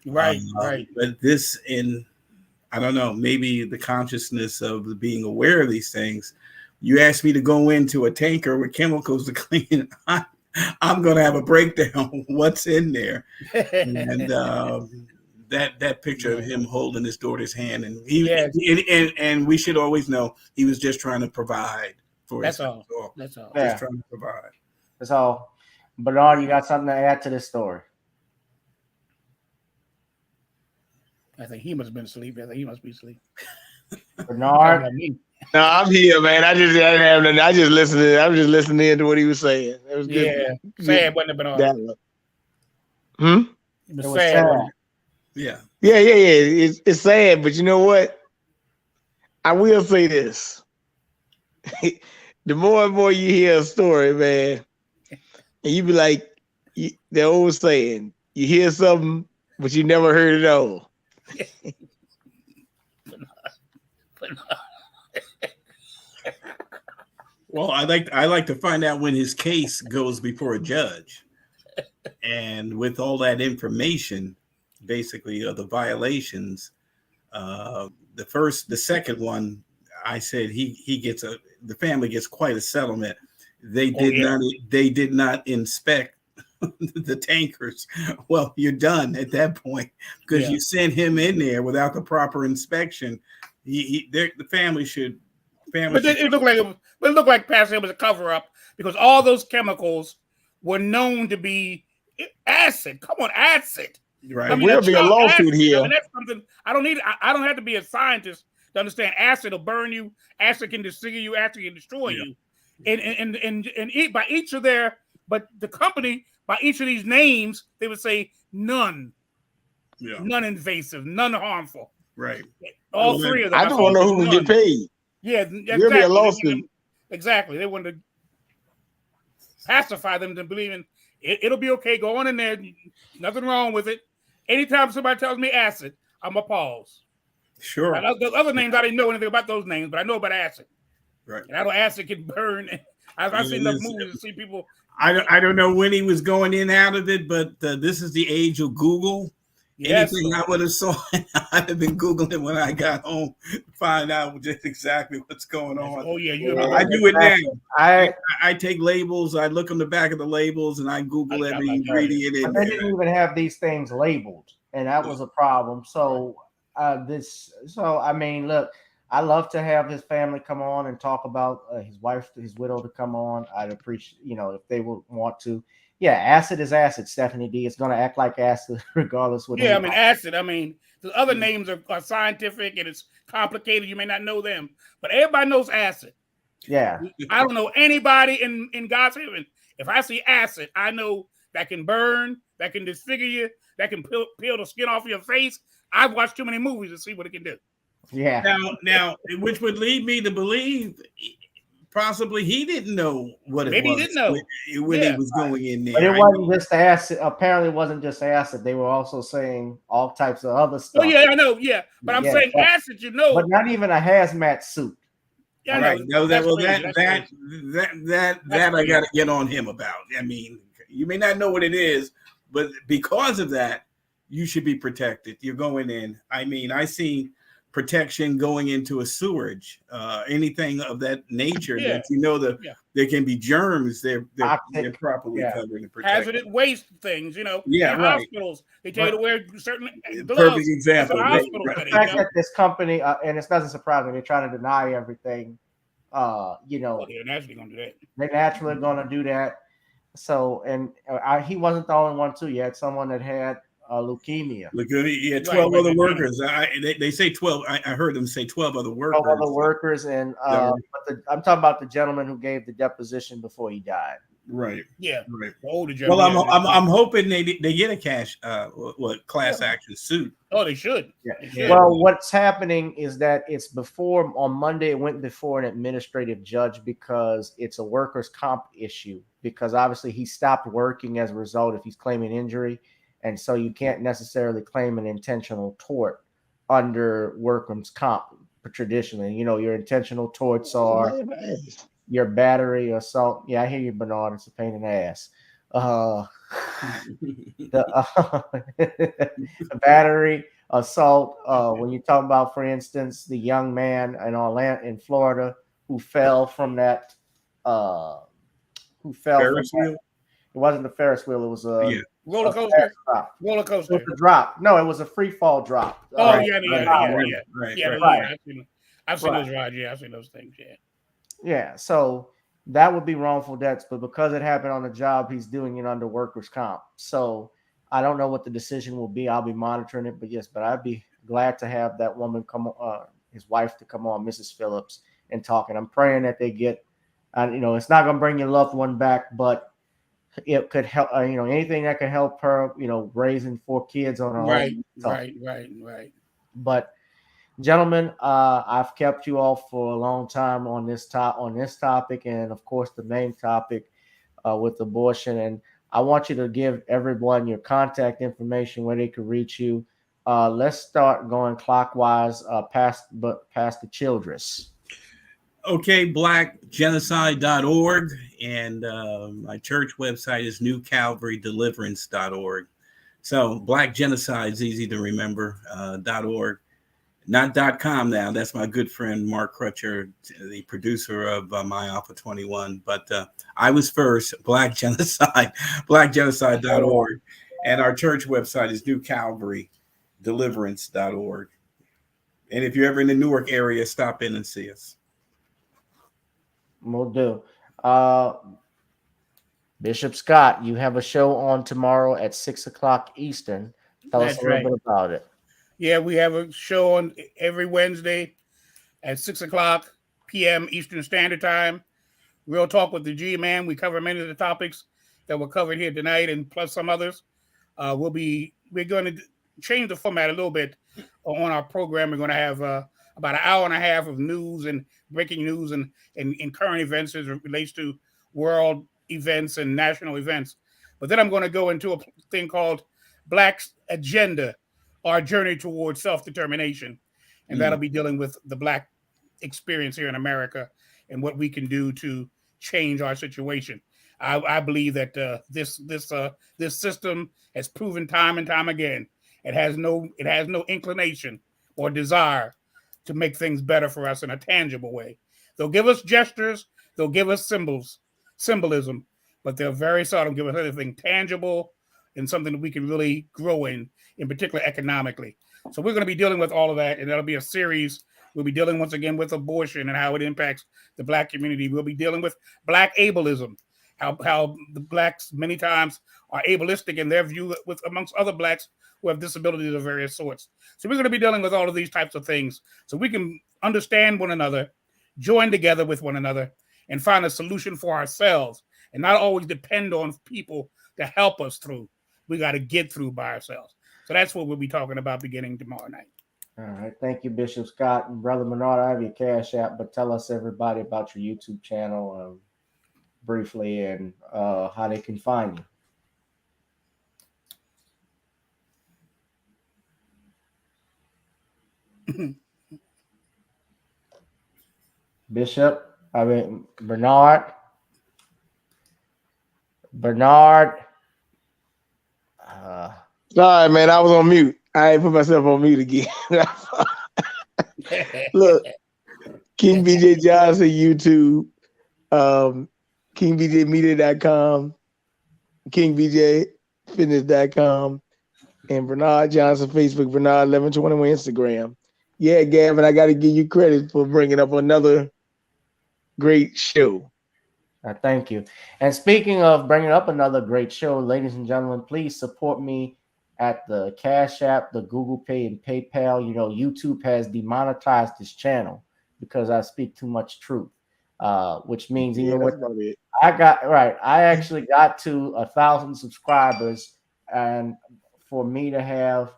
F: Right.
E: But this I don't know, maybe the consciousness of being aware of these things. You asked me to go into a tanker with chemicals to clean it. I'm going to have a breakdown. What's in there? And that picture of him holding his daughter's hand, and and we should always know he was just trying to provide for
F: That's
E: his
F: all.
E: daughter.
F: That's all.
A: Yeah.
E: Just trying to provide.
A: That's all. Bernard, you got something to add to this story?
F: I think he must have been asleep. I think he must be asleep.
A: Bernard.
K: No, I'm here, man. I didn't have nothing. I just listened. I was just listening to what he was saying. It was good.
F: Yeah, sad, wasn't it, Bernard?
K: It
F: was sad.
E: Yeah.
K: It's sad, but you know what? I will say this: the more and more you hear a story, man, and you be like, the old saying, you hear something, but you never heard it all.
E: Well, I like to find out when his case goes before a judge, and with all that information, basically of the violations, the second one, I said the family gets quite a settlement. They did not inspect the tankers, well, you're done at that point because
F: Yeah.
E: you sent him in there without the proper inspection. The family should.
F: But it looked like Pastor, it was a cover up because all those chemicals were known to be acid. Come on, acid.
E: Right.
K: There will be a lawsuit here.
F: I mean, that's something I don't need. I don't have to be a scientist to understand. Acid will burn you. Acid can disfigure you. Acid can destroy you. And by each of their, but the company by each of these names, they would say none, none invasive, none harmful.
E: Right.
F: All three of them.
K: I just want to know who can get paid.
F: Yeah,
K: There'll be a lawsuit.
F: Exactly. They wanted to pacify them to believing it'll be okay. Go on in there. Nothing wrong with it. Anytime somebody tells me acid, I'm a pause.
E: Sure.
F: The other names, I didn't know anything about those names, but I know about acid.
E: Right.
F: And I know acid can burn. I've seen enough movies to see people.
E: I don't know when he was going in and out of it, but this is the age of Google.
F: Yes,
E: anything I would have saw, I'd have been Googling when I got home to find out just exactly what's going on.
F: Oh yeah,
E: I do it now. I take labels, I look on the back of the labels, and I Google every ingredient in
A: They
E: there.
A: didn't even have these things labeled, and that was a problem. So I mean, look, I love to have his family come on and talk about his wife, his widow to come on. I'd appreciate, if they would want to. Yeah, acid is acid, Stephanie D. It's going to act like acid regardless.
F: Yeah, I mean, acid. I mean, the other names are scientific and it's complicated. You may not know them, but everybody knows acid.
A: Yeah.
F: I don't know anybody in God's heaven. If I see acid, I know that can burn, that can disfigure you, that can peel the skin off your face. I've watched too many movies to see what it can do.
A: Yeah.
E: Now, which would lead me to believe possibly he didn't know what it was.
F: Maybe he didn't know
E: when he was going in there.
A: But it wasn't just acid. Apparently, it wasn't just acid. They were also saying all types of other stuff.
F: Oh yeah, I know. Yeah, but I'm saying acid.
A: But not even a hazmat suit.
F: Yeah,
E: right. No, that I got to get on him about. I mean, you may not know what it is, but because of that, you should be protected. You're going in. I mean, I see protection going into a sewerage, anything of that nature that there can be germs. They're properly covered and protected.
F: Hazardous waste things, in
E: right.
F: hospitals, they tell you to wear certain gloves.
E: Perfect example.
A: The fact that this company, and it doesn't surprise me, they're trying to deny everything.
F: They're naturally going to do that.
A: They're naturally going to do that. So, and he wasn't the only one too. You had someone that had leukemia.
E: Yeah, 12 other workers. They say 12. I heard them say 12 other workers.
A: 12 other workers, and but I'm talking about the gentleman who gave the deposition before he died.
E: Right.
F: Yeah.
E: Right.
F: The older gentleman.
E: Well, I'm hoping they get a class action suit.
F: Oh, they should.
A: Yeah.
F: They should.
A: Well, what's happening is that it's on Monday. It went before an administrative judge because it's a workers' comp issue. Because obviously he stopped working as a result if he's claiming injury. And so you can't necessarily claim an intentional tort under workers' comp traditionally. Your intentional torts are your battery, assault. Yeah, I hear you, Bernard. It's a pain in the ass. The battery, assault. When you talk about, for instance, the young man in Florida who fell from that.
E: Ferris wheel?
A: It wasn't the Ferris wheel. It was a
F: roller coaster. Roller coaster.
A: It was a drop. No, it was a free fall drop.
F: Oh
E: Right.
F: I've seen those rides. Yeah, I've seen those things. Yeah.
A: Yeah. So that would be wrongful deaths, but because it happened on the job, he's doing it under workers' comp. So I don't know what the decision will be. I'll be monitoring it, but I'd be glad to have that woman his wife to come on, Mrs. Phillips, and talk. And I'm praying that they get. It's not going to bring your loved one back, but it could help. Anything that can help her. Raising 4 kids on her own.
F: Right.
A: But, gentlemen, I've kept you all for a long time on this topic, and of course the main topic with abortion. And I want you to give everyone your contact information where they can reach you. Let's start going clockwise past the Childress.
E: Okay, blackgenocide.org, and my church website is newcalvarydeliverance.org. So Black Genocide is easy to remember, .org. Not .com now. That's my good friend Mark Crutcher, the producer of My Alpha 21. But I was first. Black Genocide, blackgenocide.org, and our church website is newcalvarydeliverance.org. And if you're ever in the Newark area, stop in and see us.
A: Will do. Bishop Scott, you have a show on tomorrow at 6 o'clock Eastern. Tell us a little bit about it.
F: Yeah, we have a show on every Wednesday at 6 o'clock p.m. Eastern Standard Time. Real Talk with the G-Man. We cover many of the topics that were covered here tonight, and plus some others. We're going to change the format a little bit on our program. We're going to have about an hour and a half of news and breaking news and current events as it relates to world events and national events. But then I'm going to go into a thing called Black's Agenda, our journey towards self-determination. And that'll be dealing with the Black experience here in America and what we can do to change our situation. I believe that this system has proven time and time again it has no inclination or desire to make things better for us in a tangible way. They'll give us gestures, they'll give us symbolism, but they'll very seldom give us anything tangible and something that we can really grow in particular economically. So we're going to be dealing with all of that, and that'll be a series. We'll be dealing once again with abortion and how it impacts the Black community. We'll be dealing with Black ableism, how the Blacks many times are ableistic in their view with amongst other Blacks who have disabilities of various sorts. So we're going to be dealing with all of these types of things so we can understand one another, join together with one another, and find a solution for ourselves and not always depend on people to help us through. We got to get through by ourselves. So that's what we'll be talking about beginning tomorrow night.
A: All right. Thank you, Bishop Scott. And Brother Bernard, I have your Cash App, but tell us everybody about your YouTube channel briefly and how they can find you. Bishop, Bernard.
K: Sorry, man, I was on mute. I put myself on mute again. Look, King BJ Johnson, YouTube, KingBJMedia.com, KingBJFitness.com, and Bernard Johnson, Facebook, Bernard 1121 Instagram. Yeah, Gavin, I got to give you credit for bringing up another great show.
A: Thank you. And speaking of bringing up another great show, ladies and gentlemen, please support me at the Cash App, the Google Pay, and PayPal. You know, YouTube has demonetized this channel because I speak too much truth, which means even with I actually got to 1,000 subscribers, and for me to have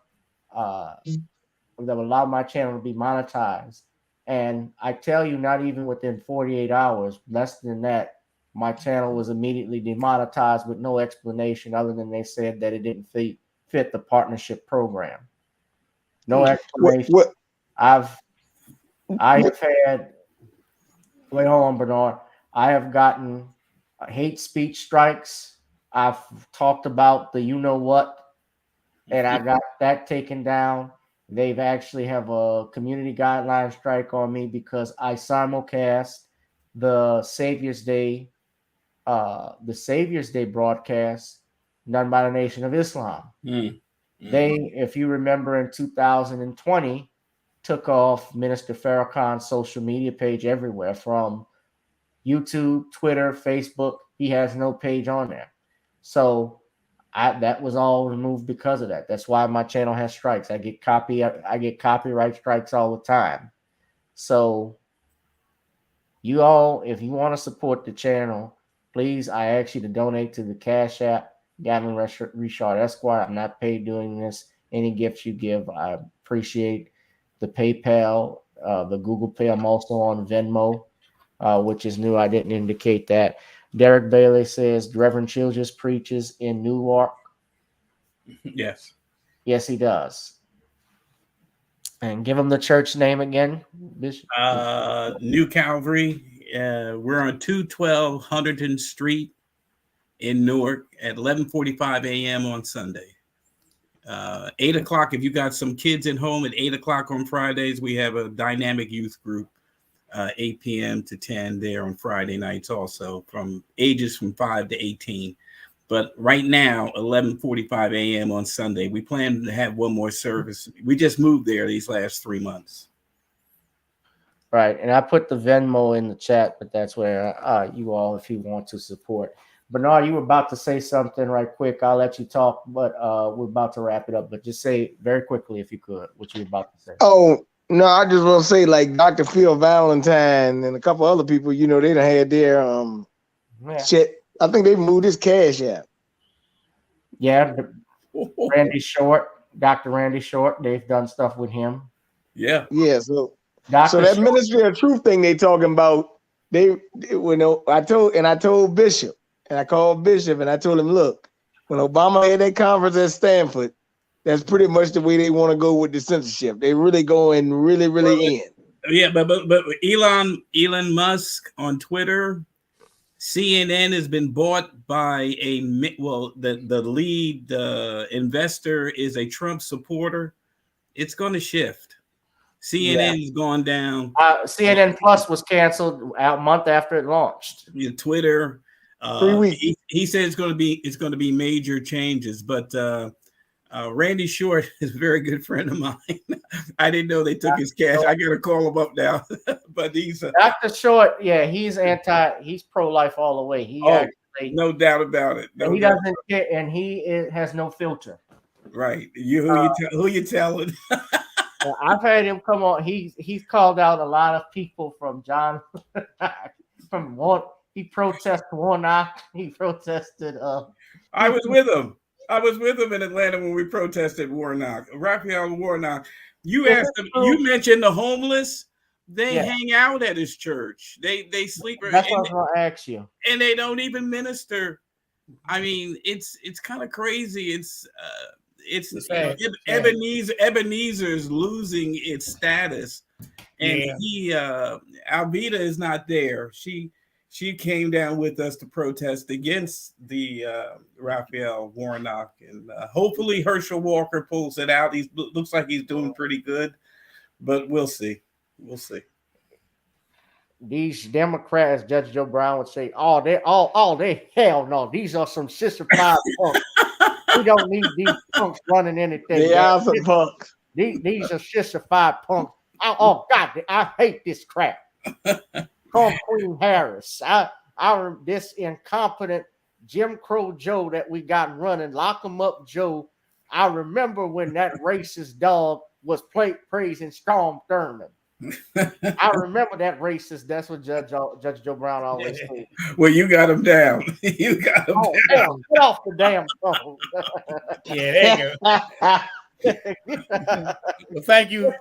A: that would allow my channel to be monetized. And I tell you, not even within 48 hours, less than that, my channel was immediately demonetized with no explanation other than they said that it didn't fit the partnership program. No explanation. I have had, wait, hold on, Bernard. I have gotten hate speech strikes. I've talked about the you know what, and I got that taken down. They've actually have a community guideline strike on me because I simulcast the Savior's Day broadcast done by the Nation of Islam. They, if you remember, in 2020, took off Minister Farrakhan's social media page everywhere, from YouTube, Twitter, Facebook. He has no page on there. So that was all removed because of that. That's why my channel has strikes. I get copyright strikes all the time. So you all, if you want to support the channel, please, I ask you to donate to the Cash App, Gavin Richard Esquire. I'm not paid doing this. Any gifts you give, I appreciate. The PayPal, the Google Pay. I'm also on Venmo, which is new. I didn't indicate that. Derek Bailey says Reverend Childress preaches in Newark.
E: Yes.
A: Yes, he does. And give him the church name again, Bishop.
E: New Calvary. We're on 212 Hunterton Street in Newark at 11:45 a.m. on Sunday. 8 o'clock, if you got some kids at home at 8 o'clock on Fridays, we have a dynamic youth group, 8 p.m. to 10 there on Friday nights also, from ages from 5 to 18. But right now, 11:45 a.m. on Sunday, we plan to have one more service. We just moved there these last 3 months.
A: Right, and I put the Venmo in the chat, but that's where you all, if you want to support. Bernard, you were about to say something right quick. I'll let you talk, but we're about to wrap it up. But just say very quickly, if you could, what you were about to say.
K: Oh, no, I just want to say, like Dr. Phil Valentine and a couple other people, you know, they done had their shit. I think they moved his cash out.
A: Yeah, Randy Short, Dr. Randy Short, they've done stuff with him.
E: Yeah.
K: Yeah, so
A: Dr.
K: that
A: Short.
K: Ministry of Truth thing they talking about, I told Bishop, and I called Bishop and I told him, look, when Obama had that conference at Stanford, that's pretty much the way they want to go with the censorship. They really going really in.
E: Yeah, but Elon Musk on Twitter, CNN has been bought by the lead investor is a Trump supporter. It's going to shift. CNN's gone down.
A: CNN Plus was canceled a month after it launched.
E: Twitter.
K: 3 weeks.
E: He said it's going to be major changes, but Randy Short is a very good friend of mine. I didn't know they took his cash. I got to call him up now. But he's
A: Dr. Short. Yeah, he's pro-life all the way.
E: No doubt about it.
A: He doesn't care, and he has no filter.
E: Right. Who you telling?
A: I've had him come on. He's called out a lot of people from he protested Warnock. He protested.
E: I was with him. I was with him in Atlanta when we protested Warnock. Raphael Warnock. You asked him. You mentioned the homeless. They hang out at his church. They sleep.
A: That's what I was going to ask you.
E: And they don't even minister. I mean, it's kind of crazy. Ebenezer's losing its status, and Alveda is not there. She came down with us to protest against the Raphael Warnock, and hopefully Herschel Walker pulls it out. He looks like he's doing pretty good, but we'll see. We'll see.
A: These Democrats, Judge Joe Brown would say, they hell no. These are some sissified punks. We don't need these punks running anything.
K: They are some punks.
A: These are sissified punks. Oh God, I hate this crap. Call Queen Harris. This incompetent Jim Crow Joe that we got running, lock him up, Joe. I remember when that racist dog was praising Storm Thurmond. I remember that racist. That's what Judge Joe Brown always said.
E: Well, you got him down. You got him down.
A: Damn, get off the damn phone.
F: Yeah, there you go. Well, thank you,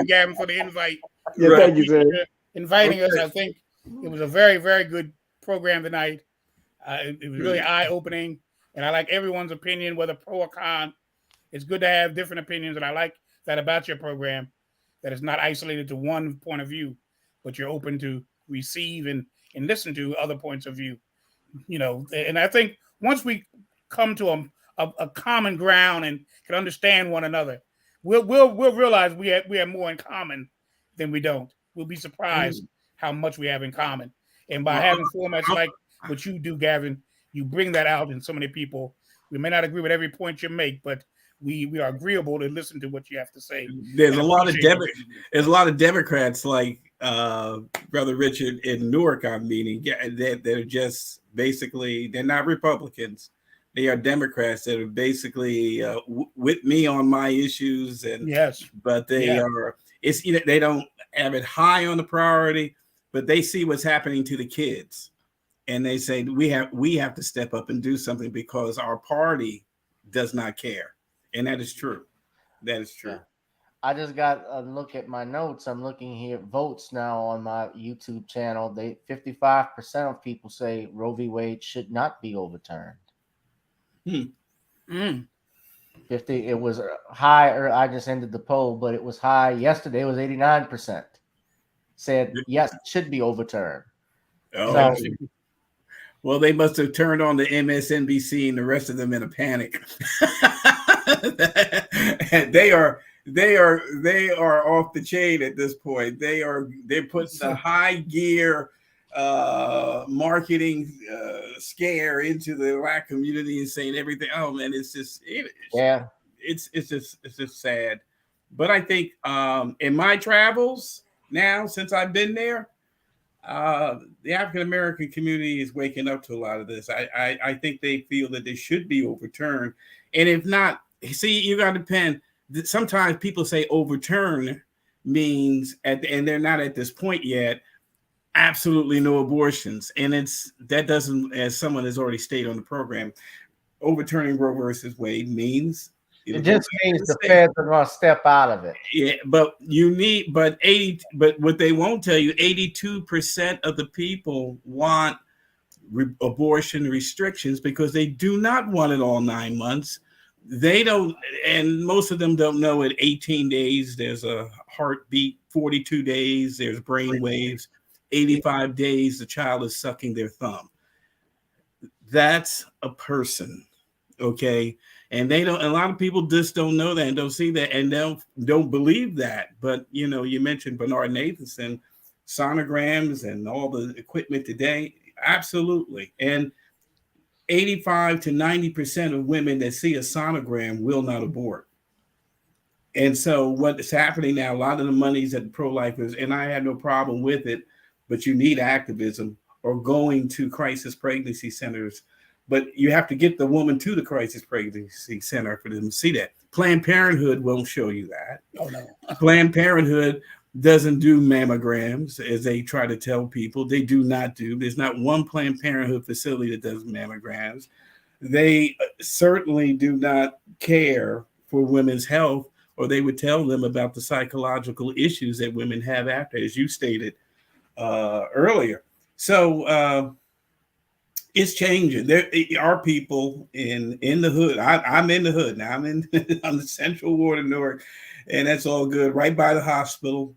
F: Gavin, for the invite.
K: Yeah, thank you, sir.
F: Inviting us. I think it was a very, very good program tonight. It was really eye-opening, and I like everyone's opinion, whether pro or con. It's good to have different opinions, and I like that about your program, that it's not isolated to one point of view, but you're open to receive and listen to other points of view. You know, and I think once we come to a common ground and can understand one another, we'll realize we have more in common than we don't. We'll be surprised how much we have in common. And by having formats like what you do, Gavin, you bring that out in so many people. We may not agree with every point you make, but we are agreeable to listen to what you have to say.
E: There's a lot of Democrats like Brother Richard in Newark I'm meeting. They're just basically, they're not Republicans. They are Democrats that are basically with me on my issues, but they are. It's they don't have it high on the priority, but they see what's happening to the kids, and they say we have to step up and do something because our party does not care. And that is true. That is true.
A: Yeah. I just got a look at my notes. I'm looking here at votes now on my YouTube channel. 55% of people say Roe v. Wade should not be overturned. 50. It was high. I just ended the poll, but it was high yesterday. It was 89%. Said yes, it should be overturned.
E: Oh, well, they must have turned on the MSNBC and the rest of them in a panic. they are off the chain at this point. They're putting the high gear marketing scare into the Black community and saying everything. Oh man, it's just it's just sad. But I think in my travels now, since I've been there, the African American community is waking up to a lot of this. I think they feel that they should be overturned, and if not, see, you got to depend. Sometimes people say overturn means and they're not at this point yet. Absolutely no abortions, and that doesn't, as someone has already stated on the program, overturning Roe versus Wade means
A: it just means the feds are going to step out of it.
E: Yeah, but but what they won't tell you, 82% of the people want abortion restrictions because they do not want it all 9 months. They don't, and most of them don't know at 18 days there's a heartbeat, 42 days there's brain waves, 85 days the child is sucking their thumb. That's a person, okay? And they don't, a lot of people just don't know that and don't see that and don't believe that. But you know, you mentioned Bernard Nathanson, sonograms and all the equipment today, absolutely. And 85 to 90% of women that see a sonogram will not abort. And so what is happening now, a lot of the monies that the pro-lifers, and I have no problem with it, but you need activism or going to crisis pregnancy centers. But you have to get the woman to the crisis pregnancy center for them to see that. Planned Parenthood won't show you that.
F: Oh, no.
E: Planned Parenthood doesn't do mammograms, as they try to tell people. They do not do. There's not one Planned Parenthood facility that does mammograms. They certainly do not care for women's health, or they would tell them about the psychological issues that women have after, as you stated earlier. So it's changing. There are people in the hood. I'm in the hood now. I'm in on the Central Ward of Newark, and that's all good, right by the hospital.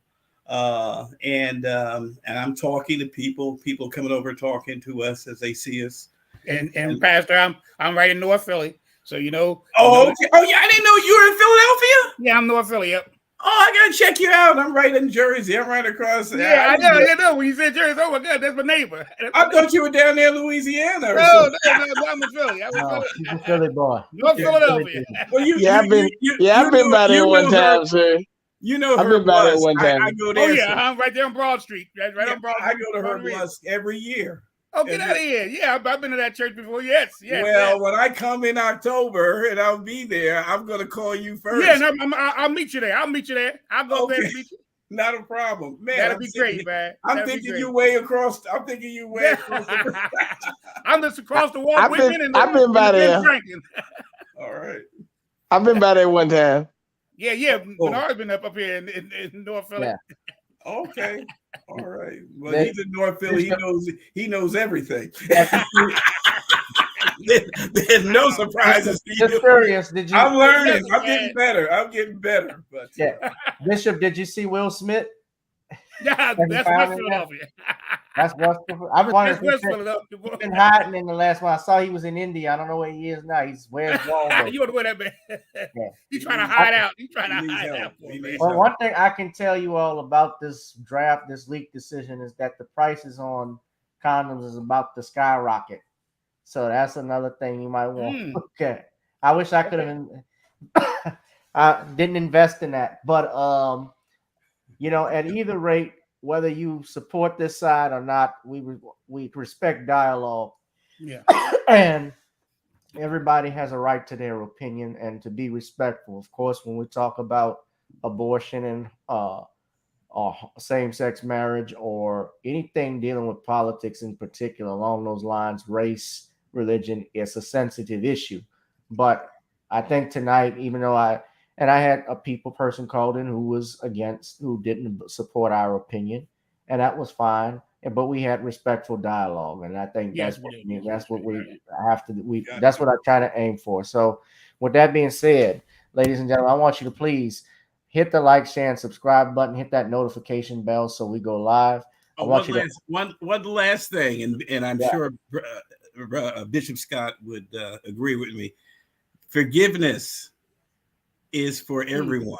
E: And I'm talking to people coming over talking to us as they see us.
F: And Pastor, I'm right in North Philly, so you know.
E: Oh, okay. Oh yeah, I didn't know you were in Philadelphia.
F: Yeah, I'm North Philly. Yep.
E: Oh, I gotta check you out. I'm right in Jersey. I'm right across.
F: Yeah, I know. When you said Jersey, oh my God, that's my neighbor.
E: I thought you were down there in Louisiana.
F: No, I'm in Philly. I'm
A: a Philly boy.
F: North Philadelphia.
E: Well,
K: I've been by there one time, sir.
E: You know,
K: I've been by there one time.
E: I go there.
F: Oh yeah, I'm right there on Broad Street. Right on Broad Street.
E: I go to her bus every year.
F: Oh, get out of here. Yeah, I've been to that church before. Yes.
E: Well, when I come in October and I'll be there, I'm going to call you first.
F: Yeah, and I'll meet you there. I'll go there and meet you.
E: Not a problem. Man,
F: that'd be great, man.
E: I'm thinking you way across. I'm thinking you way across.
F: I'm just across the wall.
K: I've been by there.
E: All right.
K: I've been by there one time.
F: Yeah. Bernard's been up here in North Philly.
A: Yeah.
E: Okay. All right. Well, he's in North Philly. He knows everything. There's no surprises.
A: Just curious. Did you?
E: I'm learning. I'm getting better. But
A: yeah, Bishop, did you see Will Smith?
F: Yeah, that's West Philadelphia.
A: That's West Philadelphia. I was wondering if he's been hiding in the last one. I saw he was in India. I don't know where he is now. He's where's Waldo.
F: You want to wear that man? Yeah. He's trying to hide out. He's trying to hide out.
A: Well, one thing I can tell you all about this draft, this leak decision, is that the prices on condoms is about to skyrocket. So that's another thing you might want. Okay. I wish I could have. I didn't invest in that, but you know, at either rate, whether you support this side or not, we respect dialogue.
F: Yeah.
A: And everybody has a right to their opinion and to be respectful. Of course, when we talk about abortion and or same-sex marriage or anything dealing with politics in particular along those lines, race, religion, it's a sensitive issue. But I think tonight, even though I had a person called in who didn't support our opinion, and that was fine. But we had respectful dialogue, and I think that's what we have to. That's what I try to aim for. So, with that being said, ladies and gentlemen, I want you to please hit the like, share, and subscribe button. Hit that notification bell so we go live.
E: One last thing, and I'm sure Bishop Scott would agree with me. Forgiveness is for everyone.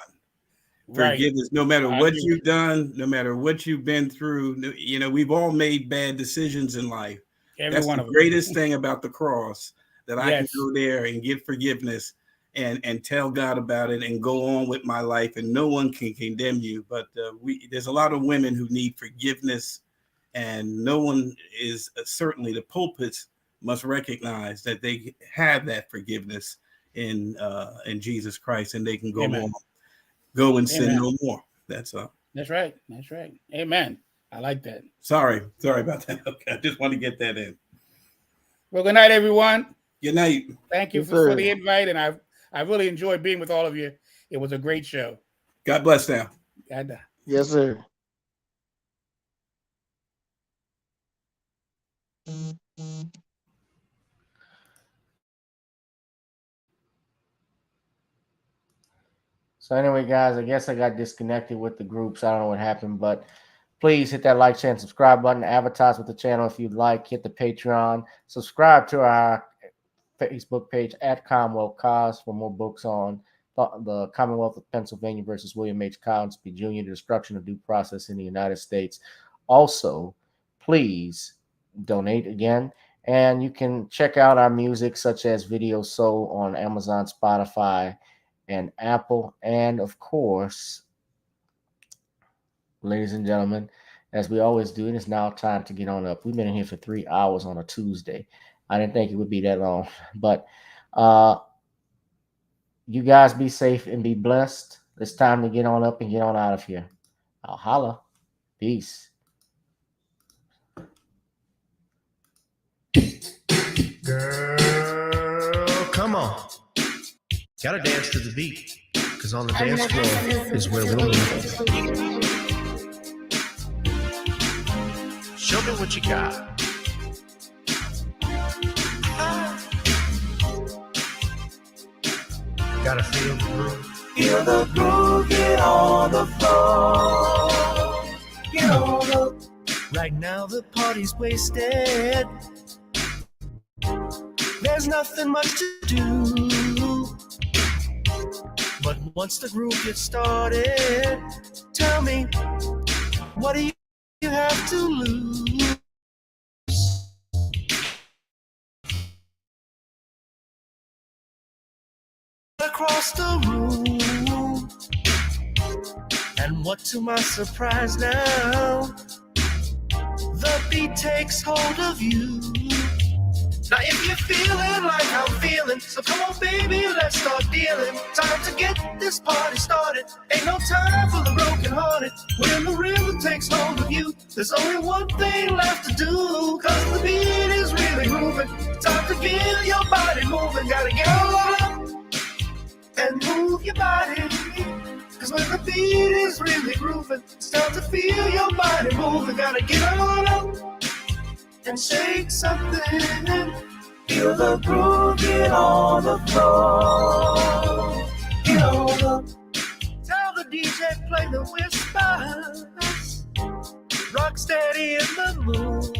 F: Right.
E: Forgiveness, no matter
F: I
E: what
F: agree.
E: you've done, no matter what you've been through. You know, we've all made bad decisions in life.
F: Every
E: That's
F: one
E: the
F: of them.
E: greatest thing about the cross, that I can
F: Yes.
E: go there and get forgiveness and tell God about it and go on with my life, and no one can condemn you. But there's a lot of women who need forgiveness, and no one is certainly the pulpits must recognize that they have that forgiveness in Jesus Christ, and they can go
F: Amen.
E: on, go and sin
F: Amen.
E: no more. That's all.
F: That's right. That's right. Amen. I like that.
E: Sorry about that. Okay, I just want to get that in.
F: Well, good night, everyone.
E: Good night.
F: Thank you
K: Yes,
F: for
K: sir.
F: the invite, and I really enjoyed being with all of you. It was a great show.
E: God bless now.
F: God.
K: Yes, sir.
A: So anyway, guys, I guess I got disconnected with the groups. I don't know what happened, but please hit that like, share, and subscribe button. Advertise with the channel if you'd like. Hit the Patreon. Subscribe to our Facebook page at Commonwealth Cause for more books on the Commonwealth of Pennsylvania versus William H. Cosby Jr., the destruction of due process in the United States. Also, please donate again. And you can check out our music such as Video Soul on Amazon, Spotify, and Apple. And of course, ladies and gentlemen, as we always do, it is now time to get on up. We've been in here for 3 hours on a Tuesday. I didn't think it would be that long, but you guys be safe and be blessed. It's time to get on up and get on out of here. I'll holla. Peace.
D: Girl, come on. Gotta dance to the beat, because on the dance floor is where we'll meet. Show me what you got. Gotta feel the groove.
C: Feel the groove, get on the floor. Get on the.
D: Right now the party's wasted. There's nothing much to do. But once the groove gets started, tell me, what do you have to lose? Across the room, and what to my surprise now, the beat takes hold of you. Now if you're feeling like I'm feeling, so come on baby, let's start dealing. Time to get this party started. Ain't no time for the broken hearted. When the rhythm takes hold of you, there's only one thing left to do, cause the beat is really moving. Time to feel your body moving. Gotta get on up and move your body, cause when the beat is really grooving, it's time to feel your body moving. Gotta get on up and shake something.
C: Feel the groove, get on the floor. Get on the.
D: Tell the DJ play the whispers. Rock steady in the mood.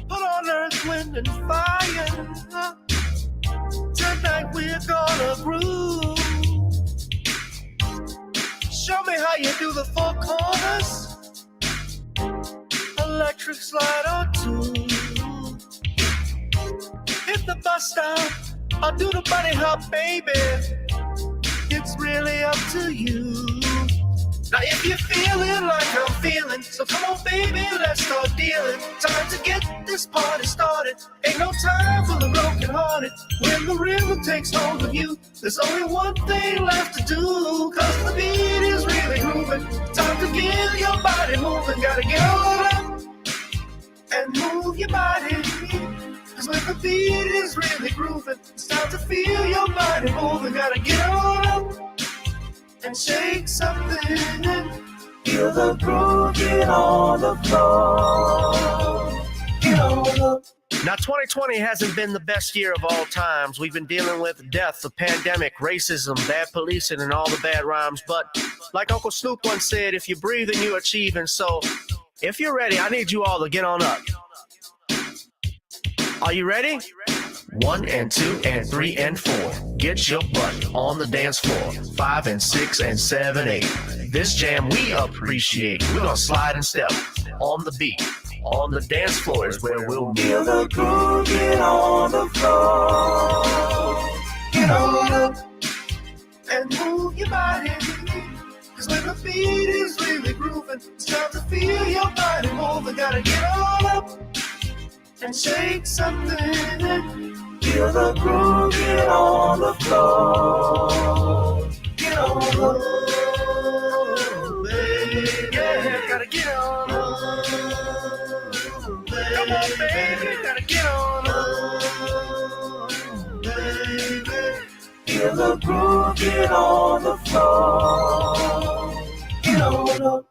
D: Put on earth, wind, and fire. Tonight we're gonna groove. Show me how you do the four corners. Electric slide or two. Hit the bus stop or do the bunny hop, baby. It's really up to you. Now if you're feeling like I'm feeling, so come on baby, let's start dealing. Time to get this party started. Ain't no time for the broken hearted. When the rhythm takes hold of you, there's only one thing left to do, cause the beat is really grooving. Time to get your body moving. Gotta get on up and move your body, cause when the beat is really grooving, it's time to feel your body moving. Gotta get on up and shake something.
C: Feel the groove, get on the floor. Get on the.
D: Now 2020 hasn't been the best year of all times. We've been dealing with death, the pandemic, racism, bad policing, and all the bad rhymes. But like Uncle Snoop once said, if you breathe and you're achieving. So if you're ready, I need you all to get on up. Are you ready? 1 and 2 and 3 and 4. Get your butt on the dance floor. 5 and 6 and 7, 8. This jam we appreciate. We're gonna slide and step on the beat. On the dance floor is where we'll
C: feel the groove. Get on the floor. Get on up
D: and move your body. Cause when the beat is really grooving, it's time to feel your body moving. Gotta get on up and shake something.
C: Feel the groove, get on the floor. Get on the floor,
D: baby. Yeah, gotta get on up. Come on, baby, gotta get on up. Baby.
C: Feel the groove, get on the floor. Get on up.